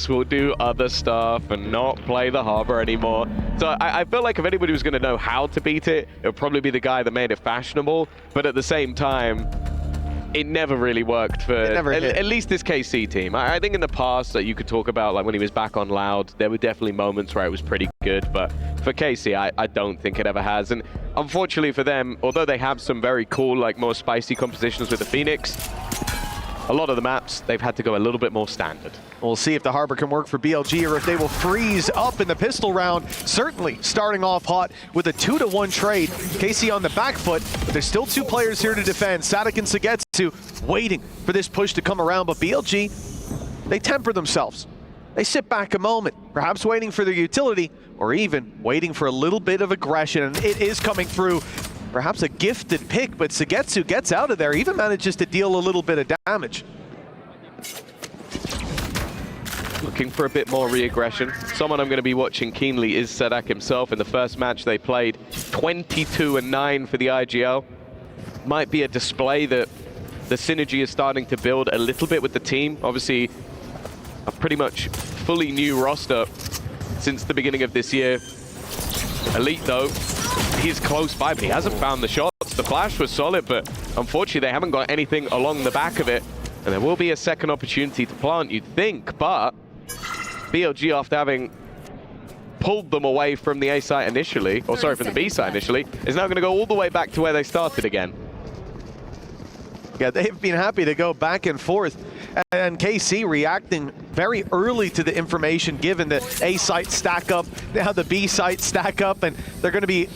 we'll do other stuff and not play the harbor anymore. So I feel like if anybody was going to know how to beat it, it would probably be the guy that made it fashionable. But at the same time, it never really worked for at least this KC team. I think in the past that you could talk about, like when he was back on Loud, there were definitely moments where it was pretty good. But for KC, I don't think it ever has. And unfortunately for them, although they have some very cool, like more spicy compositions with the Phoenix, a lot of the maps, they've had to go a little bit more standard. We'll see if the Harbor can work for BLG or if they will freeze up in the pistol round. Certainly starting off hot with a 2-to-1 trade. KC on the back foot, but there's still two players here to defend. Sadak and Sagetsu waiting for this push to come around, but BLG, they temper themselves. They sit back a moment, perhaps waiting for their utility or even waiting for a little bit of aggression, and it is coming through. Perhaps a gifted pick, but Sagetsu gets out of there, even manages to deal a little bit of damage. Looking for a bit more re-aggression. Someone I'm going to be watching keenly is Sadak himself. In the first match they played, 22-9 for the IGL. Might be a display that the synergy is starting to build a little bit with the team. Obviously, a pretty much fully new roster since the beginning of this year. Elite, though, he's close by, but he hasn't found the shots. The flash was solid, but unfortunately they haven't got anything along the back of it. And there will be a second opportunity to plant, you'd think, but BLG, after having pulled them away from the A site initially, or sorry, from the B site initially, is now going to go all the way back to where they started again. Yeah, they've been happy to go back and forth. And KC reacting very early to the information given. The A site stack up, now the B site stack up, and they're going to be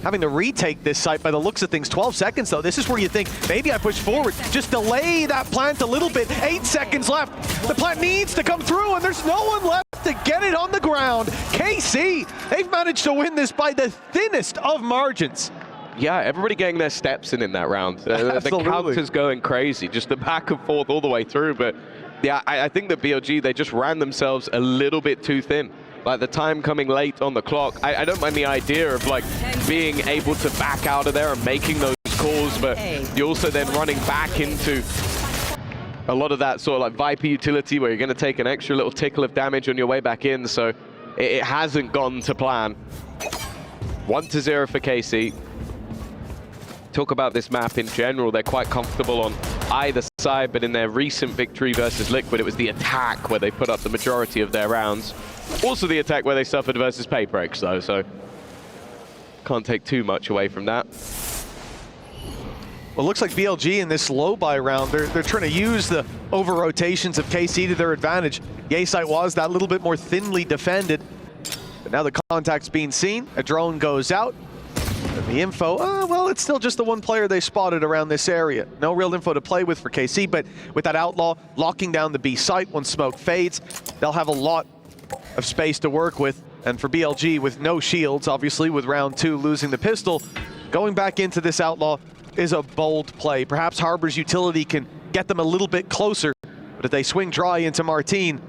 having to retake this site by the looks of things. 12 seconds though, this is where you think, maybe I push forward, just delay that plant a little bit. 8 seconds left, the plant needs to come through and there's no one left to get it on the ground. KC, they've managed to win this by the thinnest of margins. Yeah, everybody getting their steps in that round. The counter's going crazy, just the back and forth all the way through. But yeah, I think that BLG, they just ran themselves a little bit too thin. Like the time coming late on the clock. I don't mind the idea of like being able to back out of there and making those calls, but you're also then running back into a lot of that sort of like Viper utility where you're going to take an extra little tickle of damage on your way back in. So it hasn't gone to plan. 1-0 for KC. Talk about this map in general, they're quite comfortable on either side, but in their recent victory versus Liquid, it was the attack where they put up the majority of their rounds. Also the attack where they suffered versus Paybreaks though, so can't take too much away from that. Well, it looks like BLG in this low buy round, they're trying to use the over rotations of KC to their advantage. The A site was that little bit more thinly defended, but now the contact's being seen, a drone goes out. And the info, well, it's still just the one player they spotted around this area. No real info to play with for KC, but with that Outlaw locking down the B site, when smoke fades, they'll have a lot of space to work with. And for BLG, with no shields, obviously, with round 2 losing the pistol, going back into this Outlaw is a bold play. Perhaps Harbor's utility can get them a little bit closer, but if they swing dry into Martine,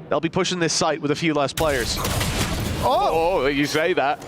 they'll be pushing this site with a few less players. Oh, you say that.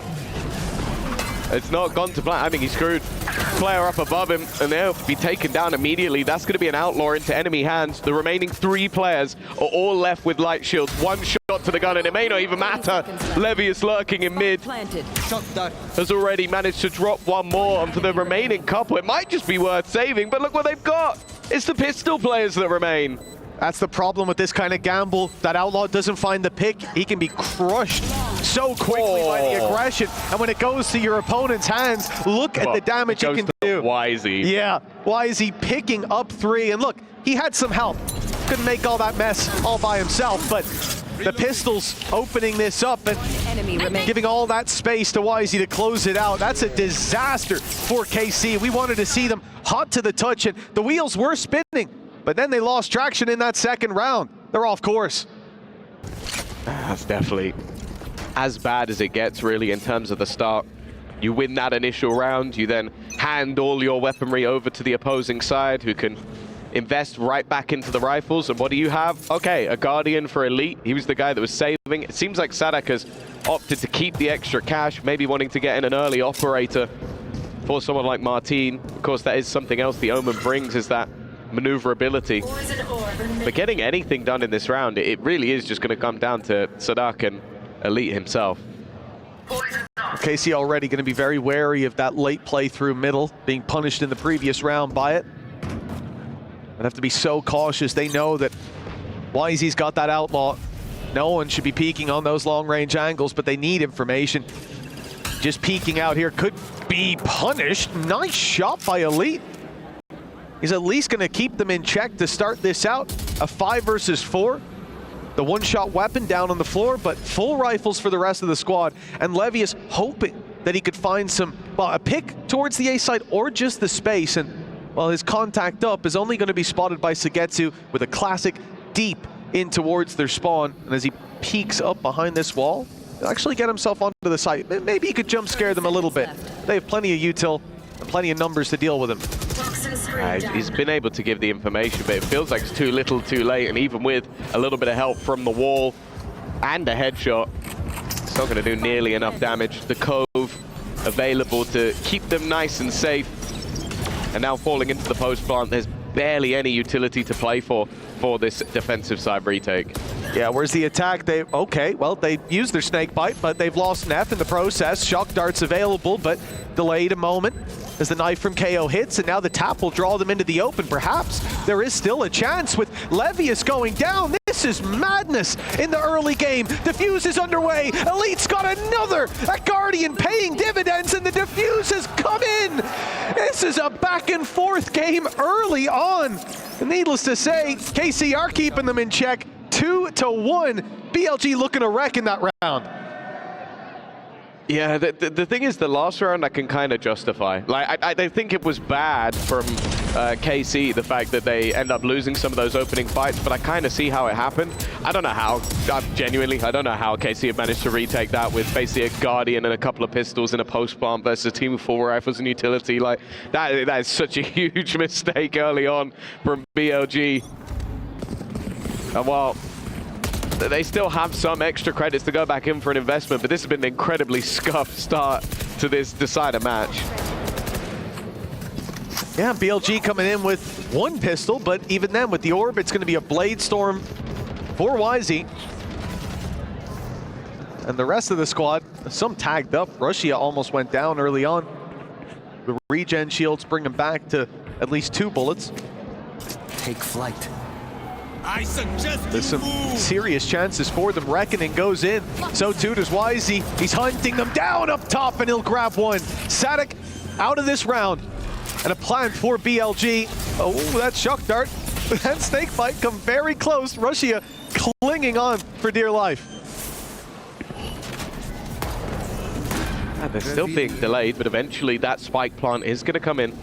It's not gone to plan. I think he screwed player up above him, and they'll be taken down immediately. That's going to be an Outlaw into enemy hands. The remaining 3 players are all left with light shields. 1 shot to the gun, and it may not even matter. Levius lurking in mid has already managed to drop 1 more, and for the remaining couple, it might just be worth saving, but look what they've got. It's the pistol players that remain. That's the problem with this kind of gamble. That Outlaw doesn't find the pick. He can be crushed so quickly by the aggression. And when it goes to your opponent's hands, look at the damage he can do. Wisey. Yeah, Wisey picking up 3. And look, he had some help. Couldn't make all that mess all by himself, but the pistols opening this up and giving all that space to Wisey to close it out. That's a disaster for KC. We wanted to see them hot to the touch, and the wheels were spinning. But then they lost traction in that second round. They're off course. That's definitely as bad as it gets, really, in terms of the start. You win that initial round, you then hand all your weaponry over to the opposing side, who can invest right back into the rifles. And what do you have? Okay, a Guardian for Elite. He was the guy that was saving. It seems like Sadak has opted to keep the extra cash, maybe wanting to get in an early operator for someone like Martine. Of course, that is something else the Omen brings, is that maneuverability. But getting anything done in this round, it really is just going to come down to Sadak and Elite himself. KC already going to be very wary of that late play through middle, being punished in the previous round by it. They have to be so cautious. They know that Wisey's got that outlaw. No one should be peeking on those long-range angles, but they need information. Just peeking out here could be punished. Nice shot by Elite. He's at least going to keep them in check to start this out. A 5 versus 4. The one-shot weapon down on the floor, but full rifles for the rest of the squad. And Levius hoping that he could find some, well, a pick towards the A side or just the space. And, well, his contact up is only going to be spotted by Sagetsu with a classic deep in towards their spawn. And as he peeks up behind this wall, he'll actually get himself onto the site. Maybe he could jump scare them a little bit. They have plenty of util and plenty of numbers to deal with him. He's been able to give the information, but it feels like it's too little too late, and even with a little bit of help from the wall and a headshot, it's not going to do nearly enough damage. The cove available to keep them nice and safe, and now falling into the post plant, there's barely any utility to play for this defensive side retake. Yeah, where's the attack? They used their snake bite, but they've lost Neff in the process. Shock darts available, but delayed a moment as the knife from KO hits, and now the tap will draw them into the open. Perhaps there is still a chance with Levius going down. This is madness in the early game. Defuse is underway. Elite's got another. A Guardian paying dividends, and the defuse has come in. This is a back and forth game early on. Needless to say, KC are keeping them in check. 2-1. BLG looking to wreck in that round. Yeah, the thing is, the last round I can kind of justify. Like, I think it was bad from KC, the fact that they end up losing some of those opening fights, but I kind of see how it happened. I don't know how. Genuinely, I don't know how KC have managed to retake that with basically a Guardian and a couple of pistols in a post plant versus a team of 4 rifles and utility. Like, that is such a huge mistake early on from BLG. And while they still have some extra credits to go back in for an investment, but this has been an incredibly scuffed start to this decider match. Yeah, BLG coming in with 1 pistol, but even then with the orb, it's going to be a Blade Storm for Wisey. And the rest of the squad, some tagged up. Russia almost went down early on. The regen shields bring him back to at least 2 bullets. Take flight. There's some serious chances for them. Reckoning goes in. So too does Wisey. He's hunting them down up top, and he'll grab one. Sadak out of this round. And a plant for BLG. Oh, that shock dart. That snake bite come very close. Russia clinging on for dear life. And they're still being delayed, but eventually that spike plant is going to come in.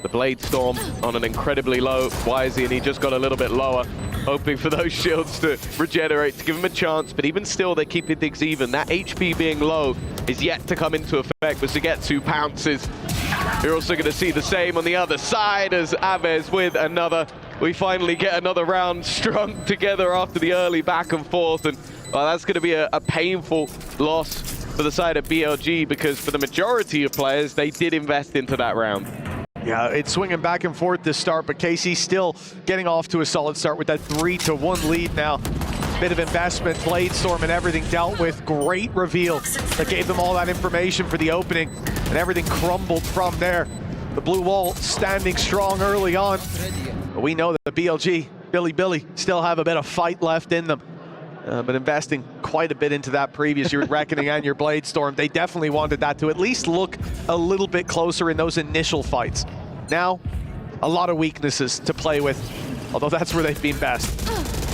The Blade Storm on an incredibly low Wisey, and he just got a little bit lower, hoping for those shields to regenerate, to give him a chance, but even still, they're keeping things even. That HP being low is yet to come into effect, but Sagetsu pounces. You're also going to see the same on the other side as Aves with another. We finally get another round strung together after the early back and forth, and well, that's going to be a painful loss for the side of BLG, because for the majority of players, they did invest into that round. Yeah, it's swinging back and forth this start, but KC still getting off to a solid start with that 3-1 lead now. Bit of investment, Blade Storm and everything dealt with. Great reveal that gave them all that information for the opening, and everything crumbled from there. The blue wall standing strong early on. But we know that the BLG, Bilibili, still have a bit of fight left in them. But investing quite a bit into that previous, your Reckoning and your Blade Storm, they definitely wanted that to at least look a little bit closer in those initial fights. Now, a lot of weaknesses to play with, although that's where they've been best.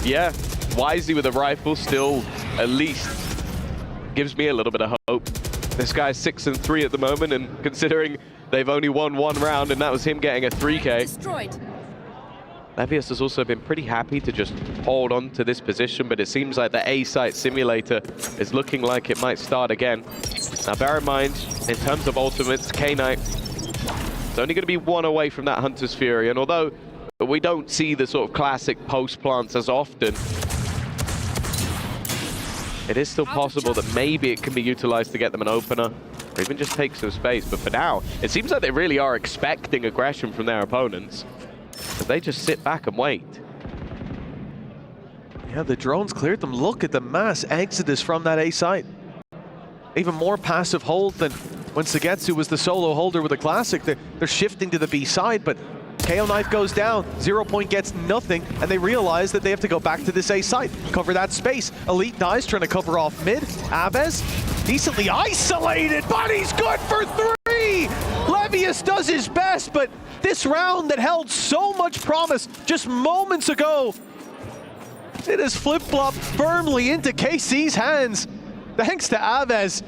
Yeah, Wisey with a rifle still at least gives me a little bit of hope. This guy's 6-3 at the moment, and considering they've only won 1 round, and that was him getting a 3K. Destroyed. Levius has also been pretty happy to just hold on to this position, but it seems like the A-site simulator is looking like it might start again. Now bear in mind, in terms of ultimates, K-Knight is only going to be 1 away from that Hunter's Fury, and although we don't see the sort of classic post plants as often, it is still possible that maybe it can be utilized to get them an opener. or even just take some space. But for now, it seems like they really are expecting aggression from their opponents. But they just sit back and wait. Yeah, the drones cleared them. Look at the mass exodus from that A site. Even more passive hold than when Sagetsu was the solo holder with a classic. They're shifting to the B side, but KO Knife goes down, 0 Point gets nothing, and they realize that they have to go back to this A site, cover that space. Elite dies trying to cover off mid. Aves, decently isolated, but he's good for 3! Levius does his best, but this round that held so much promise just moments ago, it has flip-flopped firmly into KC's hands. Thanks to Aves.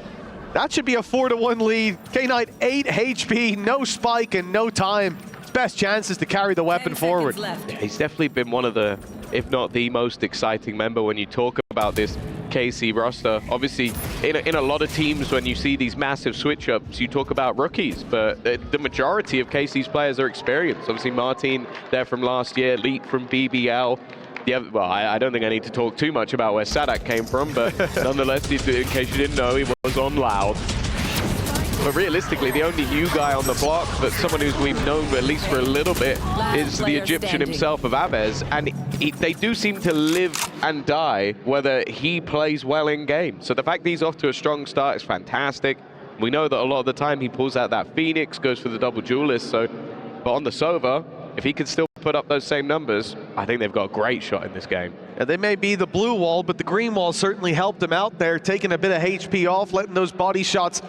That should be a 4-1 lead. K-Knight 8 HP, no spike and no time. His best chance is to carry the weapon forward. Yeah, he's definitely been one of the, if not the most exciting member when you talk about this KC roster. Obviously, in a lot of teams, when you see these massive switch-ups, you talk about rookies, but the majority of KC's players are experienced. Obviously, Martin there from last year, Leap from BBL. Yeah, well, I don't think I need to talk too much about where Sadak came from, but nonetheless, in case you didn't know, he was on Loud. But realistically, the only new guy on the block, but someone who's we've known at least for a little bit, is the Egyptian himself of Aves, and they do seem to live and die whether he plays well in game. So the fact that he's off to a strong start is fantastic. We know that a lot of the time he pulls out that Phoenix, goes for the double duelist, so, but on the Sova, if he can still put up those same numbers, I think they've got a great shot in this game. Yeah, they may be the blue wall, but the green wall certainly helped him out there, taking a bit of HP off, letting those body shots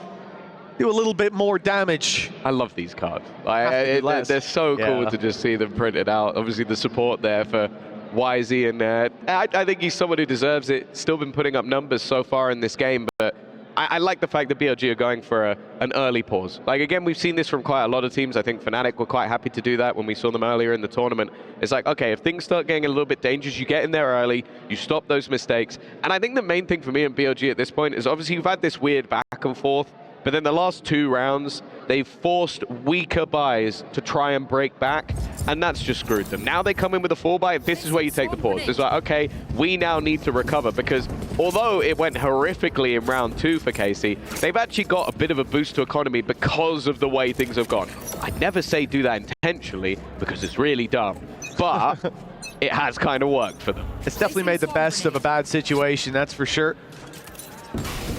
do a little bit more damage. I love these cards. They're so cool to just see them printed out. Obviously, the support there for YZ, and I think he's someone who deserves it. Still been putting up numbers so far in this game, but I like the fact that BLG are going for an early pause. Like, again, we've seen this from quite a lot of teams. I think Fnatic were quite happy to do that when we saw them earlier in the tournament. It's like, okay, if things start getting a little bit dangerous, you get in there early, you stop those mistakes. And I think the main thing for me and BLG at this point is obviously you've had this weird back and forth, but then the last 2 rounds, they've forced weaker buys to try and break back, and that's just screwed them. Now they come in with a 4-buy, this is where you take the pause. It's like, okay, we now need to recover, because although it went horrifically in round 2 for KC, they've actually got a bit of a boost to economy because of the way things have gone. I'd never say do that intentionally, because it's really dumb, but it has kind of worked for them. It's definitely made the best of a bad situation, that's for sure.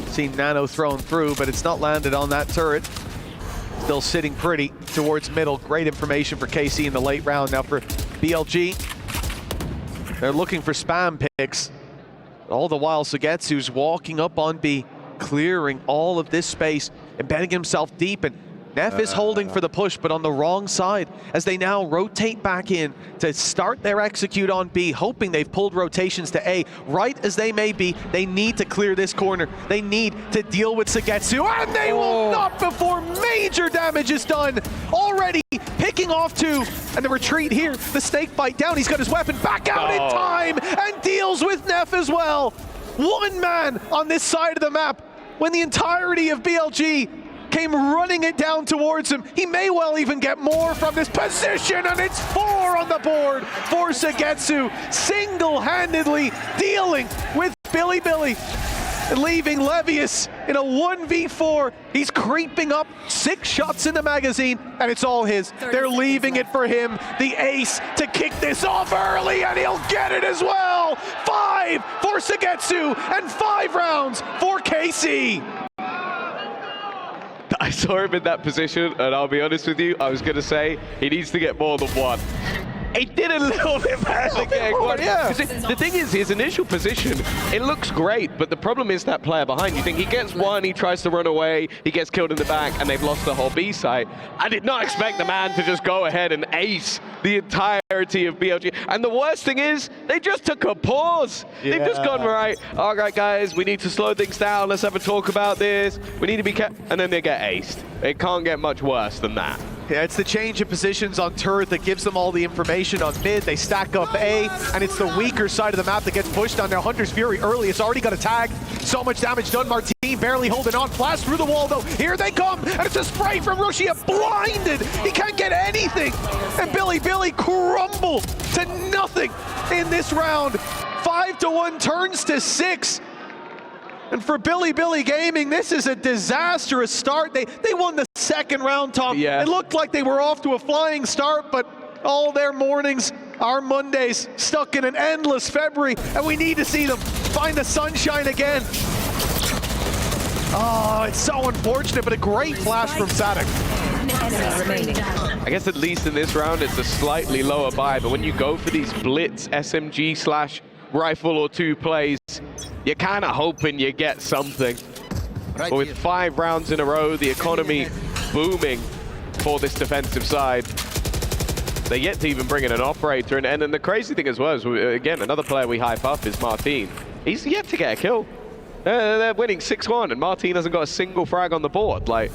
Seen Nano thrown through, but it's not landed on that turret. Still sitting pretty towards middle. Great information for KC in the late round. Now for BLG, they're looking for spam picks. All the while, Sagetsu's walking up on B, clearing all of this space, embedding himself deep, and Neff is holding for the push, but on the wrong side, as they now rotate back in to start their execute on B, hoping they've pulled rotations to A. Right as they may be, they need to clear this corner. They need to deal with Sagetsu, and they will not before major damage is done. Already picking off 2, and the retreat here, the snake bite down. He's got his weapon back out in time, and deals with Neff as well. One man on this side of the map, when the entirety of BLG came running it down towards him. He may well even get more from this position, and it's 4 on the board for Sagetsu, single-handedly dealing with Bilibili, leaving Levius in a 1v4. He's creeping up, 6 shots in the magazine, and it's all his. They're leaving it for him, the ace, to kick this off early, and he'll get it as well. 5 for Sagetsu, and 5 rounds for KC. I saw him in that position, and I'll be honest with you, I was going to say he needs to get more than 1. He did a little bit better getting 1. Yeah. The thing is, his initial position, it looks great, but the problem is that player behind. You think he gets 1, he tries to run away, he gets killed in the back, and they've lost the whole B site. I did not expect the man to just go ahead and ace the entirety of BLG. And the worst thing is, they just took a pause. Yeah. They've just gone, right, all right, guys, we need to slow things down. Let's have a talk about this. We need to be careful. And then they get aced. It can't get much worse than that. Yeah, it's the change of positions on turret that gives them all the information on mid. They stack up A, and it's the weaker side of the map that gets pushed on. Now Hunter's Fury early, it's already got a tag. So much damage done. Martin barely holding on. Blast through the wall though. Here they come, and it's a spray from Rushia. Blinded. He can't get anything. And Bilibili crumble to nothing in this round. 5-1 turns to 6. And for Bilibili Gaming, this is a disastrous start. They won the second round, Tom. Yeah. It looked like they were off to a flying start, but all their mornings are Mondays, stuck in an endless February, and we need to see them find the sunshine again. Oh, it's so unfortunate, but a great flash from Sadik. I guess at least in this round, it's a slightly lower buy, but when you go for these blitz SMG slash rifle or two plays, you're kind of hoping you get something. But with 5 rounds in a row, the economy booming for this defensive side, they yet to even bring in an operator. And then the crazy thing as well is, again, another player we hype up is Martin. He's yet to get a kill. They're winning 6-1, and Martin hasn't got a single frag on the board. Like,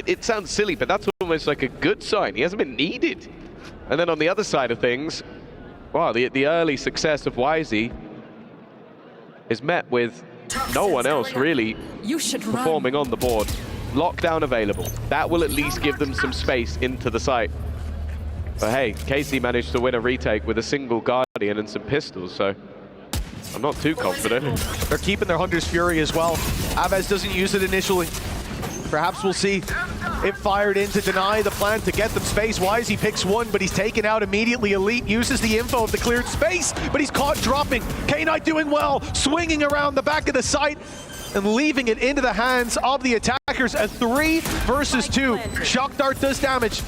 it sounds silly, but that's almost like a good sign. He hasn't been needed. And then on the other side of things, wow, the early success of Wisey is met with no one else really performing on the board. Lockdown available. That will at least give them some space into the site. But hey, KC managed to win a retake with a single Guardian and some pistols, so I'm not too confident. They're keeping their Hunter's Fury as well. Aves doesn't use it initially. Perhaps we'll see it fired in to deny the plan to get them space. Wisey picks one, but he's taken out immediately. Elite uses the info of the cleared space, but he's caught dropping. K9 doing well, swinging around the back of the site and leaving it into the hands of the attackers. A 3 versus 2. Shock Dart does damage.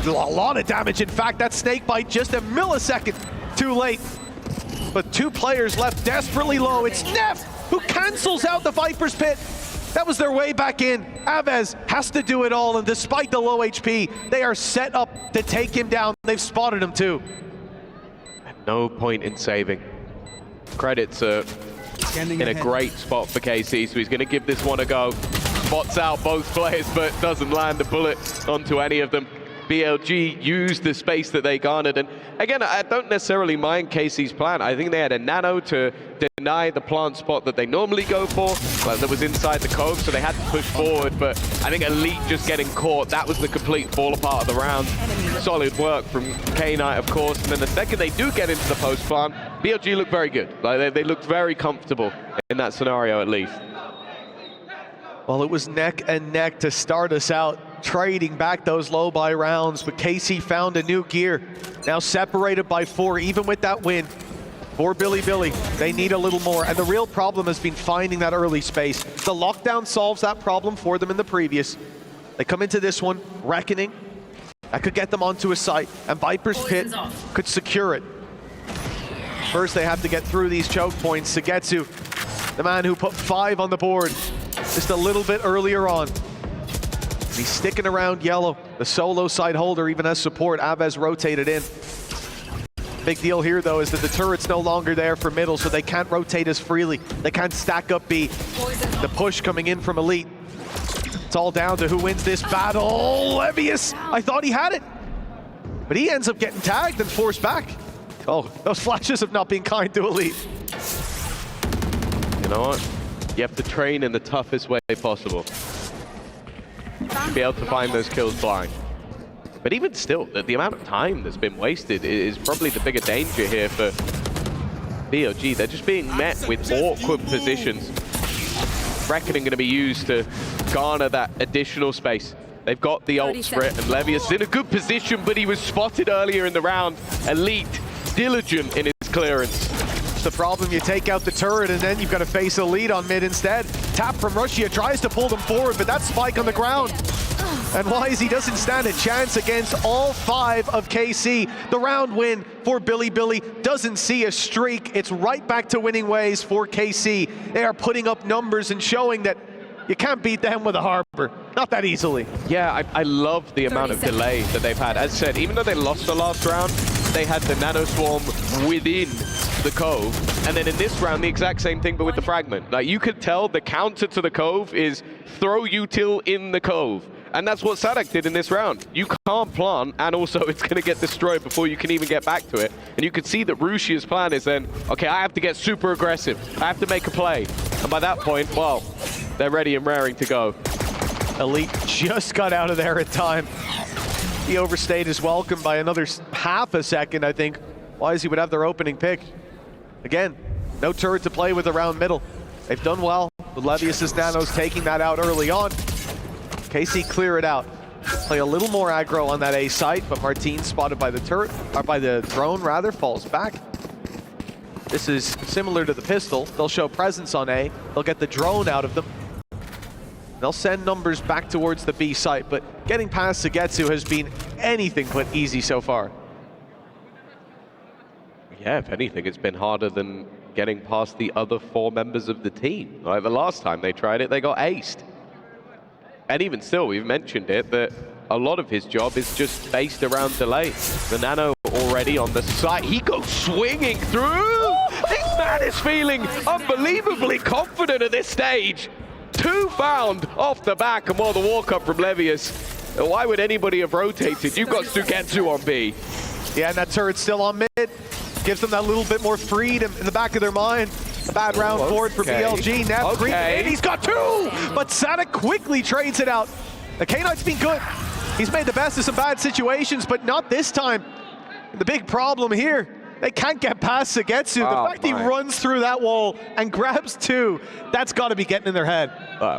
A lot of damage, in fact. That snake bite just a millisecond too late. But 2 players left desperately low. It's Neff who cancels out the Viper's Pit. That was their way back in. Aves has to do it all, and despite the low HP, they are set up to take him down. They've spotted him too. No point in saving. Credits are in a great spot for KC, so he's going to give this one a go. Spots out both players, but doesn't land a bullet onto any of them. BLG used the space that they garnered, and again, I don't necessarily mind KC's plan. I think they had a nano to deny the plant spot that they normally go for, like that was inside the cove, so they had to push forward, but I think Elite just getting caught, that was the complete fall apart of the round. Solid work from K9, of course, and then the second they do get into the post plant, BLG looked very good. Like they looked very comfortable in that scenario, at least. Well, it was neck and neck to start us out, trading back those low buy rounds, but KC found a new gear. Now separated by 4, even with that win. For Bilibili, they need a little more, and the real problem has been finding that early space. The lockdown solves that problem for them in the previous. They come into this one, Reckoning. That could get them onto a site, and Viper's Pit could secure it. First, they have to get through these choke points. Sugetsu, the man who put 5 on the board just a little bit earlier on. He's sticking around yellow. The solo side holder even has support. Aves rotated in. Big deal here, though, is that the turret's no longer there for middle, so they can't rotate as freely. They can't stack up B. The push coming in from Elite. It's all down to who wins this battle. Levius, I thought he had it, but he ends up getting tagged and forced back. Oh, those flashes have not been kind to Elite. You know what? You have to train in the toughest way possible to be able to find those kills blind. But even still, the amount of time that's been wasted is probably the bigger danger here for BLG. They're just being met with awkward positions. Reckoning going to be used to garner that additional space. They've got the ult for it, and Levius is in a good position, but he was spotted earlier in the round. Elite, diligent in his clearance. The problem, you take out the turret and then you've got to face a lead on mid instead. Tap from Russia tries to pull them forward, but that spike on the ground. And Wisey doesn't stand a chance against all 5 of KC. The round win for Bilibili doesn't see a streak. It's right back to winning ways for KC. They are putting up numbers and showing that you can't beat them with a harbor. Not that easily. Yeah, I love the amount of delay that they've had. As said, even though they lost the last round, they had the nano swarm within the cove, and then in this round the exact same thing but with the fragment. Like, you could tell the counter to the cove is throw util in the cove, and that's what Sadik did in this round. You can't plant, and also it's going to get destroyed before you can even get back to it. And you could see that Rushia's plan is then, okay, I have to get super aggressive, I have to make a play, and by that point, well, they're ready and raring to go. Elite just got out of there in time. He overstayed his welcome by another half a second, I think. Wisey would have their opening pick. Again, no turret to play with around middle. They've done well. with Levius's nanos taking that out early on. KC clear it out. Play a little more aggro on that A site, but Martin spotted by the turret, or by the drone rather, falls back. This is similar to the pistol. They'll show presence on A. They'll get the drone out of them. They'll send numbers back towards the B site, but getting past Sugetsu has been anything but easy so far. Yeah, if anything, it's been harder than getting past the other 4 members of the team. Like the last time they tried it, they got aced. And even still, we've mentioned it, that a lot of his job is just based around delay. The nano already on the site. He goes swinging through. This man is feeling unbelievably confident at this stage. 2 found off the back, and while the walk-up from Levius. Why would anybody have rotated? You've got Sugetsu on B. Yeah, and that turret's still on mid. Gives them that little bit more freedom in the back of their mind. A bad round forward for BLG. Nev creeping in. He's got 2, but Sada quickly trades it out. The K-Knight's been good. He's made the best of some bad situations, but not this time. The big problem here, they can't get past Sugetsu. The fact he runs through that wall and grabs 2, that's got to be getting in their head.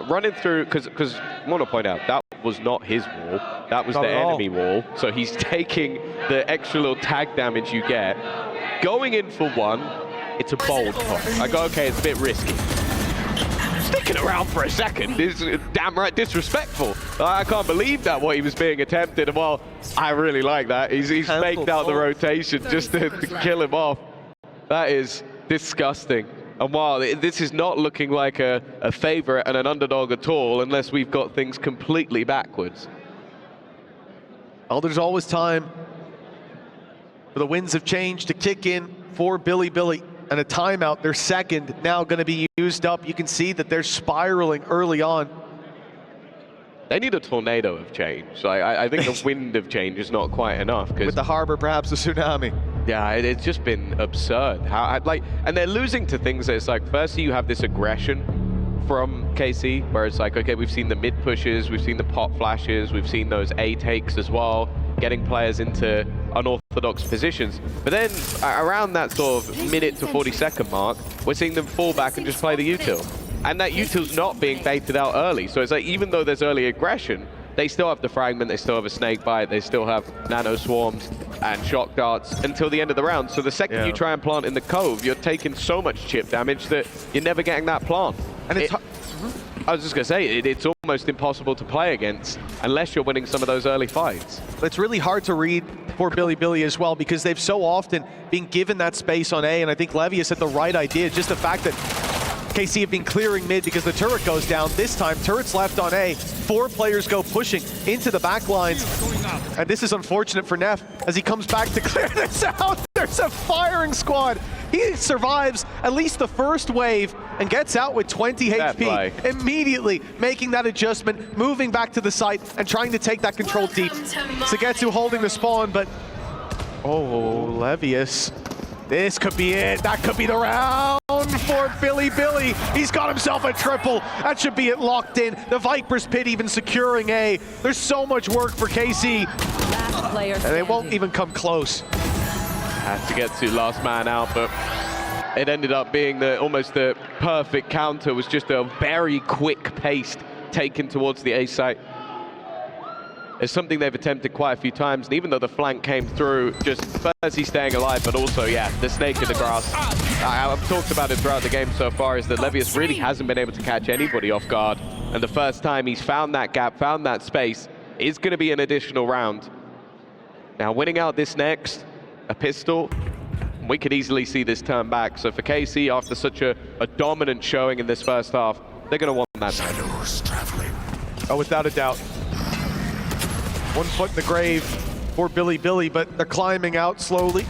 Running through, because I want to point out, that was not his wall. That was the enemy wall. So he's taking the extra little tag damage you get. Going in for 1, it's a bold call. I go, okay, it's a bit risky. Sticking around for a second is damn right disrespectful. I can't believe that what he was being attempted. And well, I really like that. He's faked out the rotation just to kill him off. That is disgusting. And while this is not looking like a favorite and an underdog at all, unless we've got things completely backwards. Well, there's always time for the winds of change to kick in for Bilibili. And a timeout, their second, now going to be used up. You can see that they're spiraling early on. They need a tornado of change. I think a wind of change is not quite enough. With the harbor, perhaps a tsunami. Yeah, it's just been absurd. And they're losing to things that it's like, firstly, you have this aggression from KC, where it's like, okay, we've seen the mid pushes, we've seen the pot flashes, we've seen those A takes as well, getting players into unorthodox positions. But then around that sort of minute to 40-second mark, we're seeing them fall back and just play the util. And that util's not being baited out early. So it's like, even though there's early aggression, they still have the fragment, they still have a snake bite, they still have nano swarms and shock darts until the end of the round. So the second you try and plant in the cove, you're taking so much chip damage that you're never getting that plant. And I was just going to say, it's almost impossible to play against unless you're winning some of those early fights. It's really hard to read for Bilibili as well, because they've so often been given that space on A, and I think Levius had the right idea. Just the fact that KC have been clearing mid because the turret goes down. This time, turret's left on A. 4 players go pushing into the back lines. And this is unfortunate for Neff as he comes back to clear this out. There's a firing squad. He survives at least the first wave and gets out with 20 HP. Immediately making that adjustment, moving back to the site and trying to take that control deep. Sugetsu holding the spawn, but oh, Levius. This could be it. That could be the round for Bilibili. He's got himself a triple. That should be it locked in. The Viper's Pit even securing A. There's so much work for KC. And they won't even come close. Had to get to last man out, but it ended up being almost the perfect counter. It was just a very quick pace taken towards the A site. It's something they've attempted quite a few times, and even though the flank came through, just first he's staying alive, but also, yeah, the snake in the grass. I've talked about it throughout the game so far, is that Levius really hasn't been able to catch anybody off guard. And the first time he's found that gap, found that space, is going to be an additional round. Now, winning out this next, a pistol, we could easily see this turn back. So for KC, after such a dominant showing in this first half, they're going to want that. Shadows traveling. Oh, without a doubt. 1 foot in the grave for Bilibili, but they're climbing out slowly.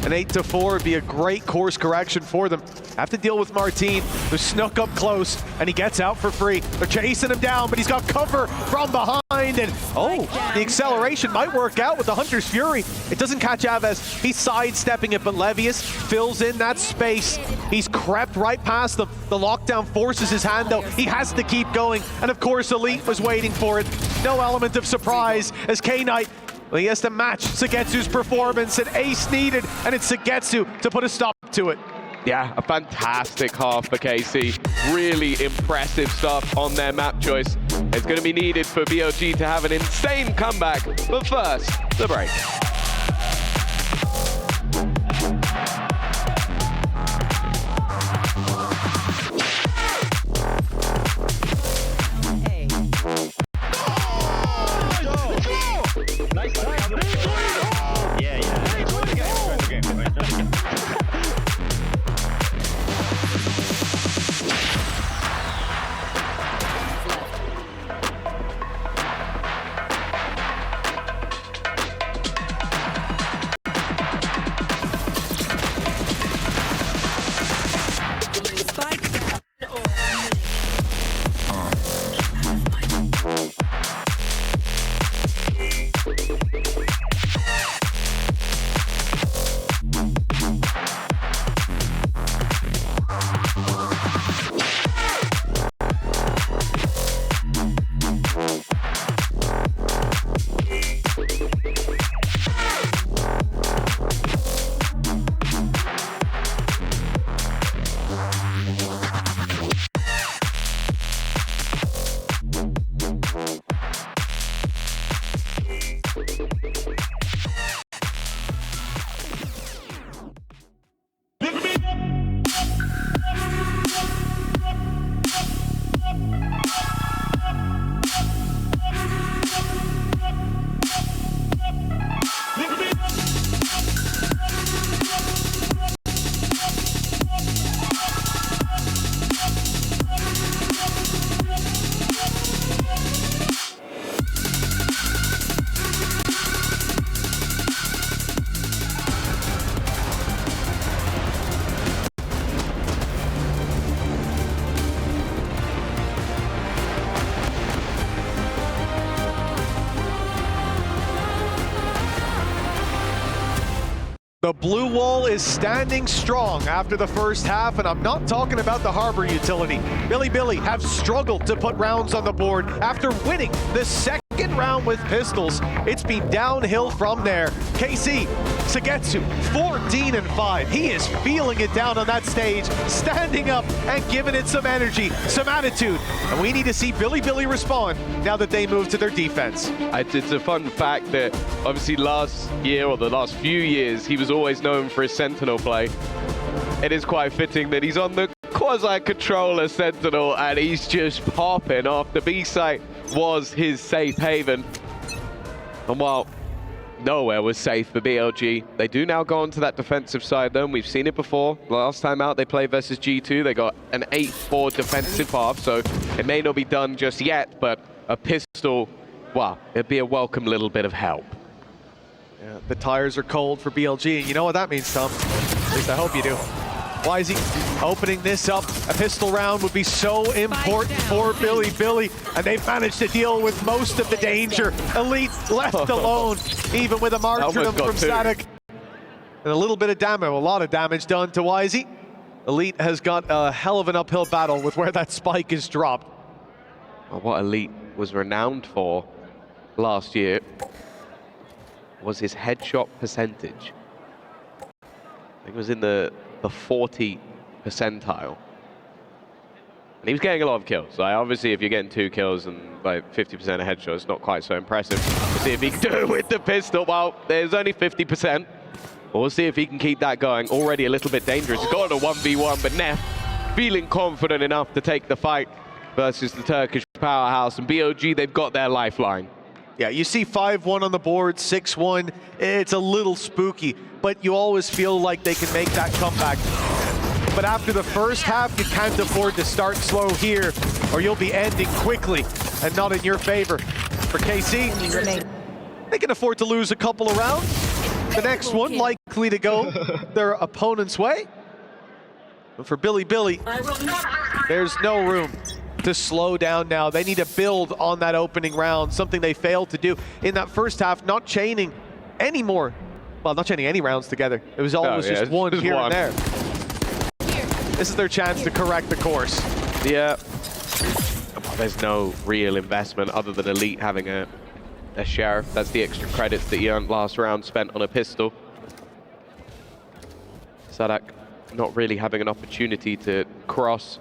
An 8-4 would be a great course correction for them. Have to deal with Martin, who snuck up close, and he gets out for free. They're chasing him down, but he's got cover from behind, and oh, the acceleration might work out with the Hunter's Fury. It doesn't catch Aves. He's sidestepping it, but Levius fills in that space. He's crept right past them. The lockdown forces his hand, though. He has to keep going, and of course, Elite was waiting for it. No element of surprise as K-Knight, well, he has to match Sugetsu's performance, and ace needed, and it's Sugetsu to put a stop to it. Yeah, a fantastic half for KC. really impressive stuff on their map choice. It's going to be needed for BLG to have an insane comeback. But first, the break. The blue wall is standing strong after the first half, and I'm not talking about the harbor utility. Bilibili have struggled to put rounds on the board after winning the second round with pistols. It's been downhill from there. KC, Sagetsu, 14-5. He is feeling it down on that stage, standing up and giving it some energy, some attitude. And we need to see Bilibili respond now that they move to their defense. It's a fun fact that obviously last year or the last few years, he was always known for his Sentinel play. It is quite fitting that he's on the quasi-controller Sentinel and he's just popping off. The B site was his safe haven. And while nowhere was safe for BLG, they do now go onto that defensive side though. We've seen it before. Last time out they played versus G2. They got an 8-4 defensive half, so it may not be done just yet, but a pistol, wow, it'd be a welcome little bit of help. Yeah, the tires are cold for BLG, and you know what that means, Tom. At least I hope you do. Why is he opening this up? A pistol round would be so important for Bilibili, and they've managed to deal with most of the danger. Elite left alone, even with a martyrdom from Static. And a little bit of damage, a lot of damage done to Wisey. Elite has got a hell of an uphill battle with where that spike is dropped. Well, what Elite was renowned for last year was his headshot percentage. I think it was in the 40 percentile. And he was getting a lot of kills. So obviously if you're getting 2 kills and like 50% of headshots, it's not quite so impressive. We'll see if he can do it with the pistol. Well, there's only 50%. We'll see if he can keep that going. Already a little bit dangerous. He's got a 1v1, but Neff feeling confident enough to take the fight versus the Turkish powerhouse. And BOG, they've got their lifeline. Yeah, you see 5-1 on the board, 6-1. It's a little spooky, but you always feel like they can make that comeback. But after the first half, you can't afford to start slow here, or you'll be ending quickly and not in your favor. For KC, they can afford to lose a couple of rounds. The next one likely to go their opponent's way. But for Bilibili, there's no room to slow down now. They need to build on that opening round, something they failed to do in that first half, not chaining any more. Well, not chaining any rounds together. It was always just one here and there. This is their chance to correct the course. Yeah. There's no real investment other than Elite having a sheriff. That's the extra credits that you earned last round spent on a pistol. Sadak not really having an opportunity to cross.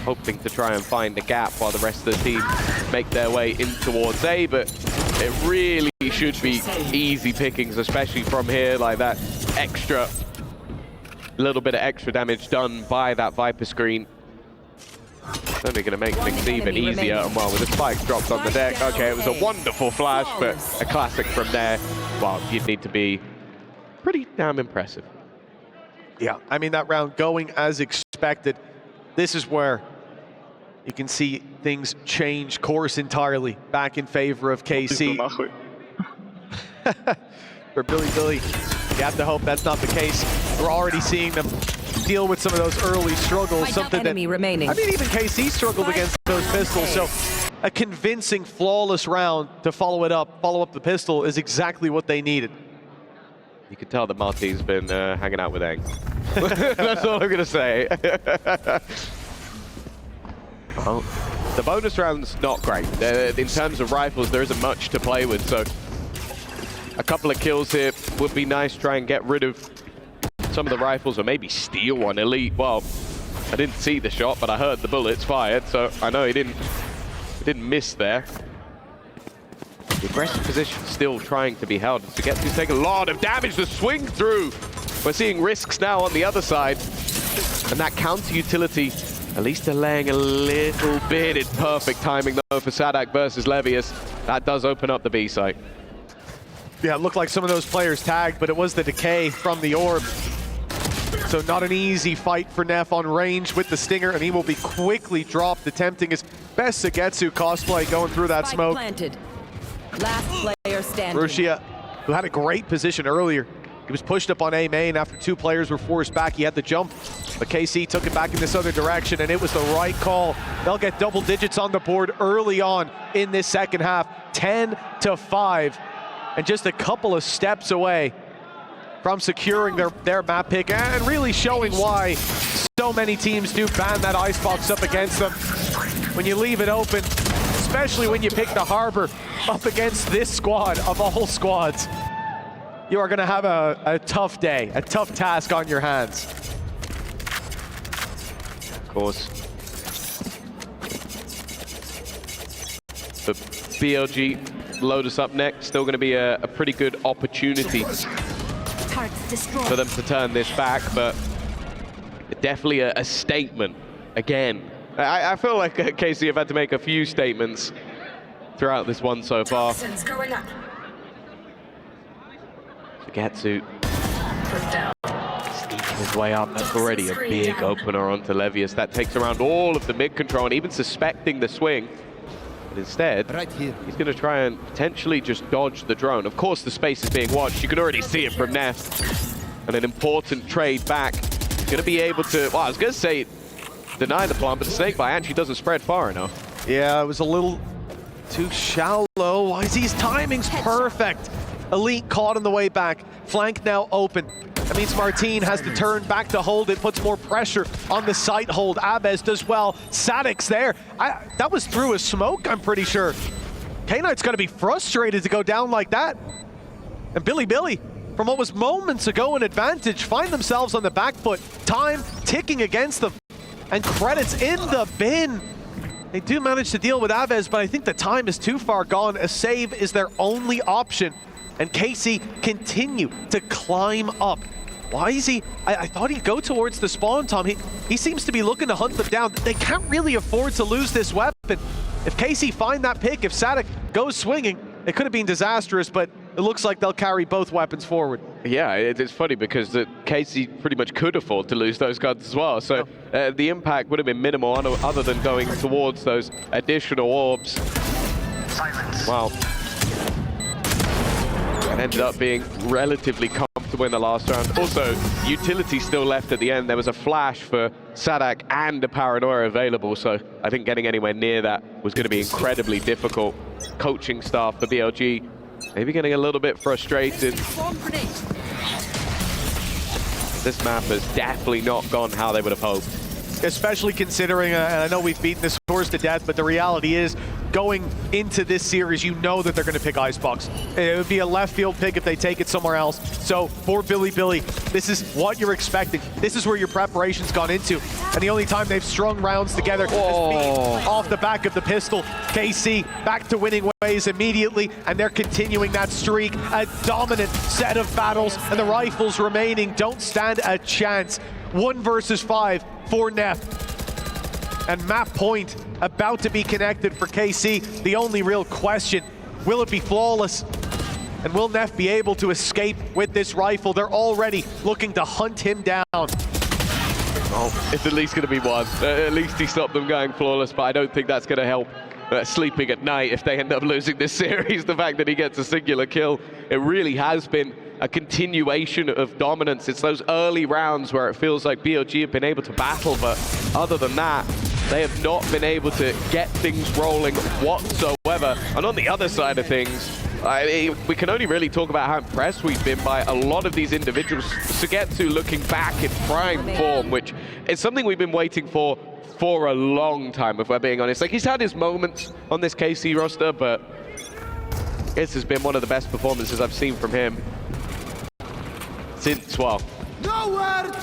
hoping to try and find a gap while the rest of the team make their way in towards A, but it really should be easy pickings, especially from here, like that extra, little bit of extra damage done by that Viper screen. It's only going to make things even easier, and well, with the spike dropped on the deck, okay, it was a wonderful flash, but a classic from there. Well, you'd need to be pretty damn impressive. Yeah, I mean, that round going as expected. This is where you can see things change course entirely back in favor of KC. For Bilibili, you have to hope that's not the case. We're already seeing them deal with some of those early struggles, something that, remaining. I mean, even KC struggled against those pistols, so a convincing, flawless round to follow up the pistol is exactly what they needed. You can tell that Marty's been hanging out with Eng. That's all I'm going to say. Well, the bonus round's not great. In terms of rifles, there isn't much to play with, so a couple of kills here would be nice. Try and get rid of some of the rifles, or maybe steal one. Elite, well, I didn't see the shot, but I heard the bullets fired, so I know he didn't miss there. The aggressive position still trying to be held. To get to take a lot of damage to swing through. We're seeing risks now on the other side. And that counter utility, at least delaying a little bit. It's perfect timing though for Sadak versus Levius. That does open up the B site. Yeah, it looked like some of those players tagged, but it was the decay from the orb. So not an easy fight for Neff on range with the Stinger, and he will be quickly dropped, attempting his best Sugetsu cosplay going through that smoke. Planted. Last player standing. Rushia, who had a great position earlier. He was pushed up on A main after two players were forced back. He had the jump, but KC took it back in this other direction, and it was the right call. They'll get double digits on the board early on in this second half, 10-5, and just a couple of steps away from securing their map pick, and really showing why so many teams do ban that icebox up against them. When you leave it open, especially when you pick the Harbor up against this squad of all squads, you are going to have a tough day, a tough task on your hands. Of course. The BLG load us up next. Still going to be a pretty good opportunity for them to turn this back, but definitely a statement again. I feel like KC have had to make a few statements throughout this one so far. Sugetsu sneaking his way up. That's already a big opener onto Levius. That takes around all of the mid control and even suspecting the swing. But instead, he's going to try and potentially just dodge the drone. Of course, the space is being watched. You can already see it from Neff. And an important trade back. He's going to be able to, well, I was going to say deny the plant, but the snake bite actually doesn't spread far enough. Yeah, it was a little too shallow. YZ's timing's perfect. Elite caught on the way back. Flank now open. That means Martin has to turn back to hold it, puts more pressure on the site hold. Abez does well. Sadik's there. That was through a smoke, I'm pretty sure. K-Knight's gonna be frustrated to go down like that. And Bilibili, from what was moments ago an advantage, find themselves on the back foot. Time ticking against them. And credits in the bin. They do manage to deal with Abez, but I think the time is too far gone. A save is their only option. And KC continue to climb up. Why is he? I thought he'd go towards the spawn, Tom. He seems to be looking to hunt them down. They can't really afford to lose this weapon. If KC find that pick, if Sadik goes swinging, it could have been disastrous, but it looks like they'll carry both weapons forward. Yeah, it's funny because KC pretty much could afford to lose those guns as well. So the impact would have been minimal other than going towards those additional orbs. Wow. It ended up being relatively comfortable in the last round. Also, utility still left at the end. There was a flash for Sadak and a paranoia available, so I think getting anywhere near that was going to be incredibly difficult. Coaching staff for BLG maybe getting a little bit frustrated. This map has definitely not gone how they would have hoped. Especially considering, and I know we've beaten this horse to death, but the reality is going into this series, you know that they're going to pick Icebox. It would be a left field pick if they take it somewhere else. So for Bilibili, this is what you're expecting. This is where your preparation's gone into. And the only time they've strung rounds together has been off the back of the pistol. KC back to winning ways immediately, and they're continuing that streak. A dominant set of battles, and the rifles remaining don't stand a chance. 1 versus 5 for Neff. And map point about to be connected for KC. The only real question, will it be flawless? And will Neff be able to escape with this rifle? They're already looking to hunt him down. Oh, it's at least going to be one. At least he stopped them going flawless, but I don't think that's going to help sleeping at night if they end up losing this series. The fact that he gets a singular kill, it really has been a continuation of dominance. It's those early rounds where it feels like BLG have been able to battle, but other than that, they have not been able to get things rolling whatsoever. And on the other side of things, we can only really talk about how impressed we've been by a lot of these individuals. Sugetsu looking back in prime form, which is something we've been waiting for a long time, if we're being honest. Like, he's had his moments on this KC roster, but this has been one of the best performances I've seen from him since, well,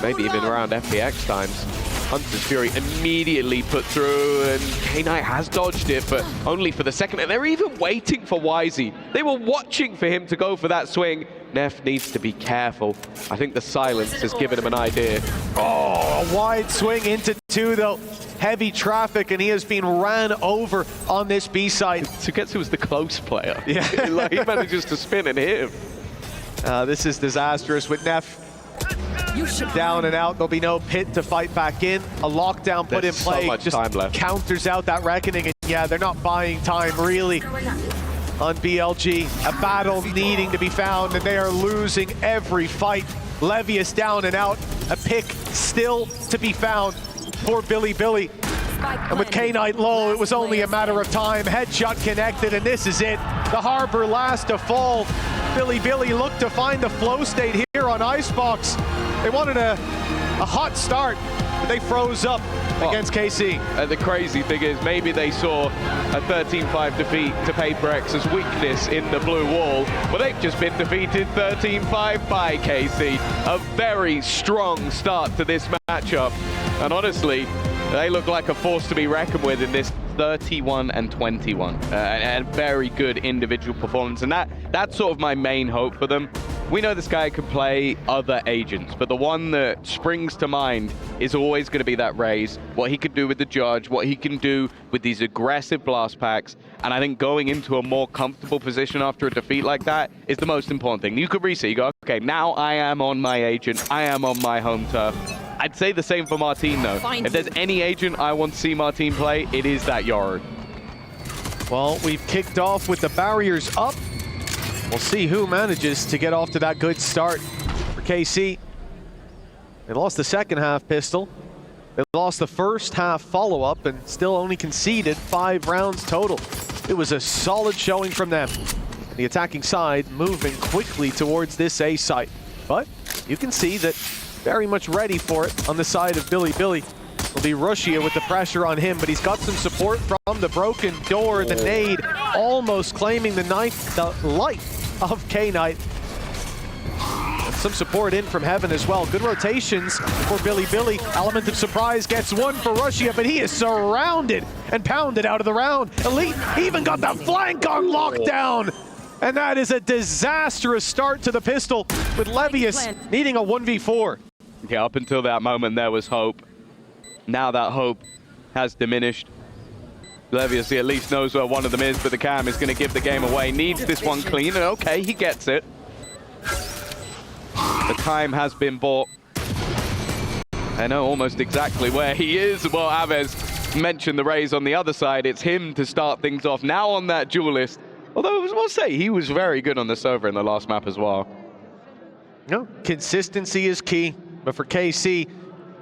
maybe even around FPX times. Hunter's Fury immediately put through, and K-Knight has dodged it, but only for the second. And they're even waiting for Wisey. They were watching for him to go for that swing. Neff needs to be careful. I think the silence has given him an idea. Oh, a wide swing into 2, though. Heavy traffic, and he has been ran over on this B side. Sugetsu was the close player. Yeah. Like, he manages to spin and hit him. This is disastrous with Neff down and out. There'll be no pit to fight back in. A lockdown put in play. So much just time left. Counters out that reckoning, and yeah, they're not buying time really on BLG. A battle needing to be found, and they are losing every fight. Levius down and out. A pick still to be found for Bilibili. And with K-Knight low, it was only a matter of time. Headshot connected, and this is it. The Harbor last to fall. Bilibili looked to find the flow state here on Icebox. They wanted a hot start, but they froze up against KC. The crazy thing is, maybe they saw a 13-5 defeat to Paper X's weakness in the blue wall. Well, they've just been defeated 13-5 by KC. A very strong start to this matchup. And honestly, they look like a force to be reckoned with in this 31-21. And very good individual performance. And that's sort of my main hope for them. We know this guy can play other agents, but the one that springs to mind is always going to be that Raze, what he can do with the Judge, what he can do with these aggressive blast packs. And I think going into a more comfortable position after a defeat like that is the most important thing. You could reset, you go, okay, now I am on my agent, I am on my home turf. I'd say the same for Martin, though. If there's any agent I want to see Martin play, it is that Yoru. Well, we've kicked off with the barriers up. We'll see who manages to get off to that good start for KC. They lost the second half pistol. They lost the first half follow-up and still only conceded 5 rounds total. It was a solid showing from them. The attacking side moving quickly towards this A site. But you can see that very much ready for it on the side of Bilibili. Will be Rushia with the pressure on him, but he's got some support from the broken door, the nade, almost claiming the life of K-Knight. Some support in from heaven as well. Good rotations for Bilibili. Element of surprise gets one for Rushia, but he is surrounded and pounded out of the round. Elite even got the flank on lockdown. And that is a disastrous start to the pistol with Levius needing a 1v4. Yeah, up until that moment there was hope. Now that hope has diminished. Levius at least knows where one of them is, but the cam is going to give the game away. Needs this one clean, and okay, he gets it. The time has been bought. I know almost exactly where he is. Well, Aves mentioned the Raze on the other side. It's him to start things off now on that duelist. Although I will say he was very good on the Sova in the last map as well. No, consistency is key, but for KC,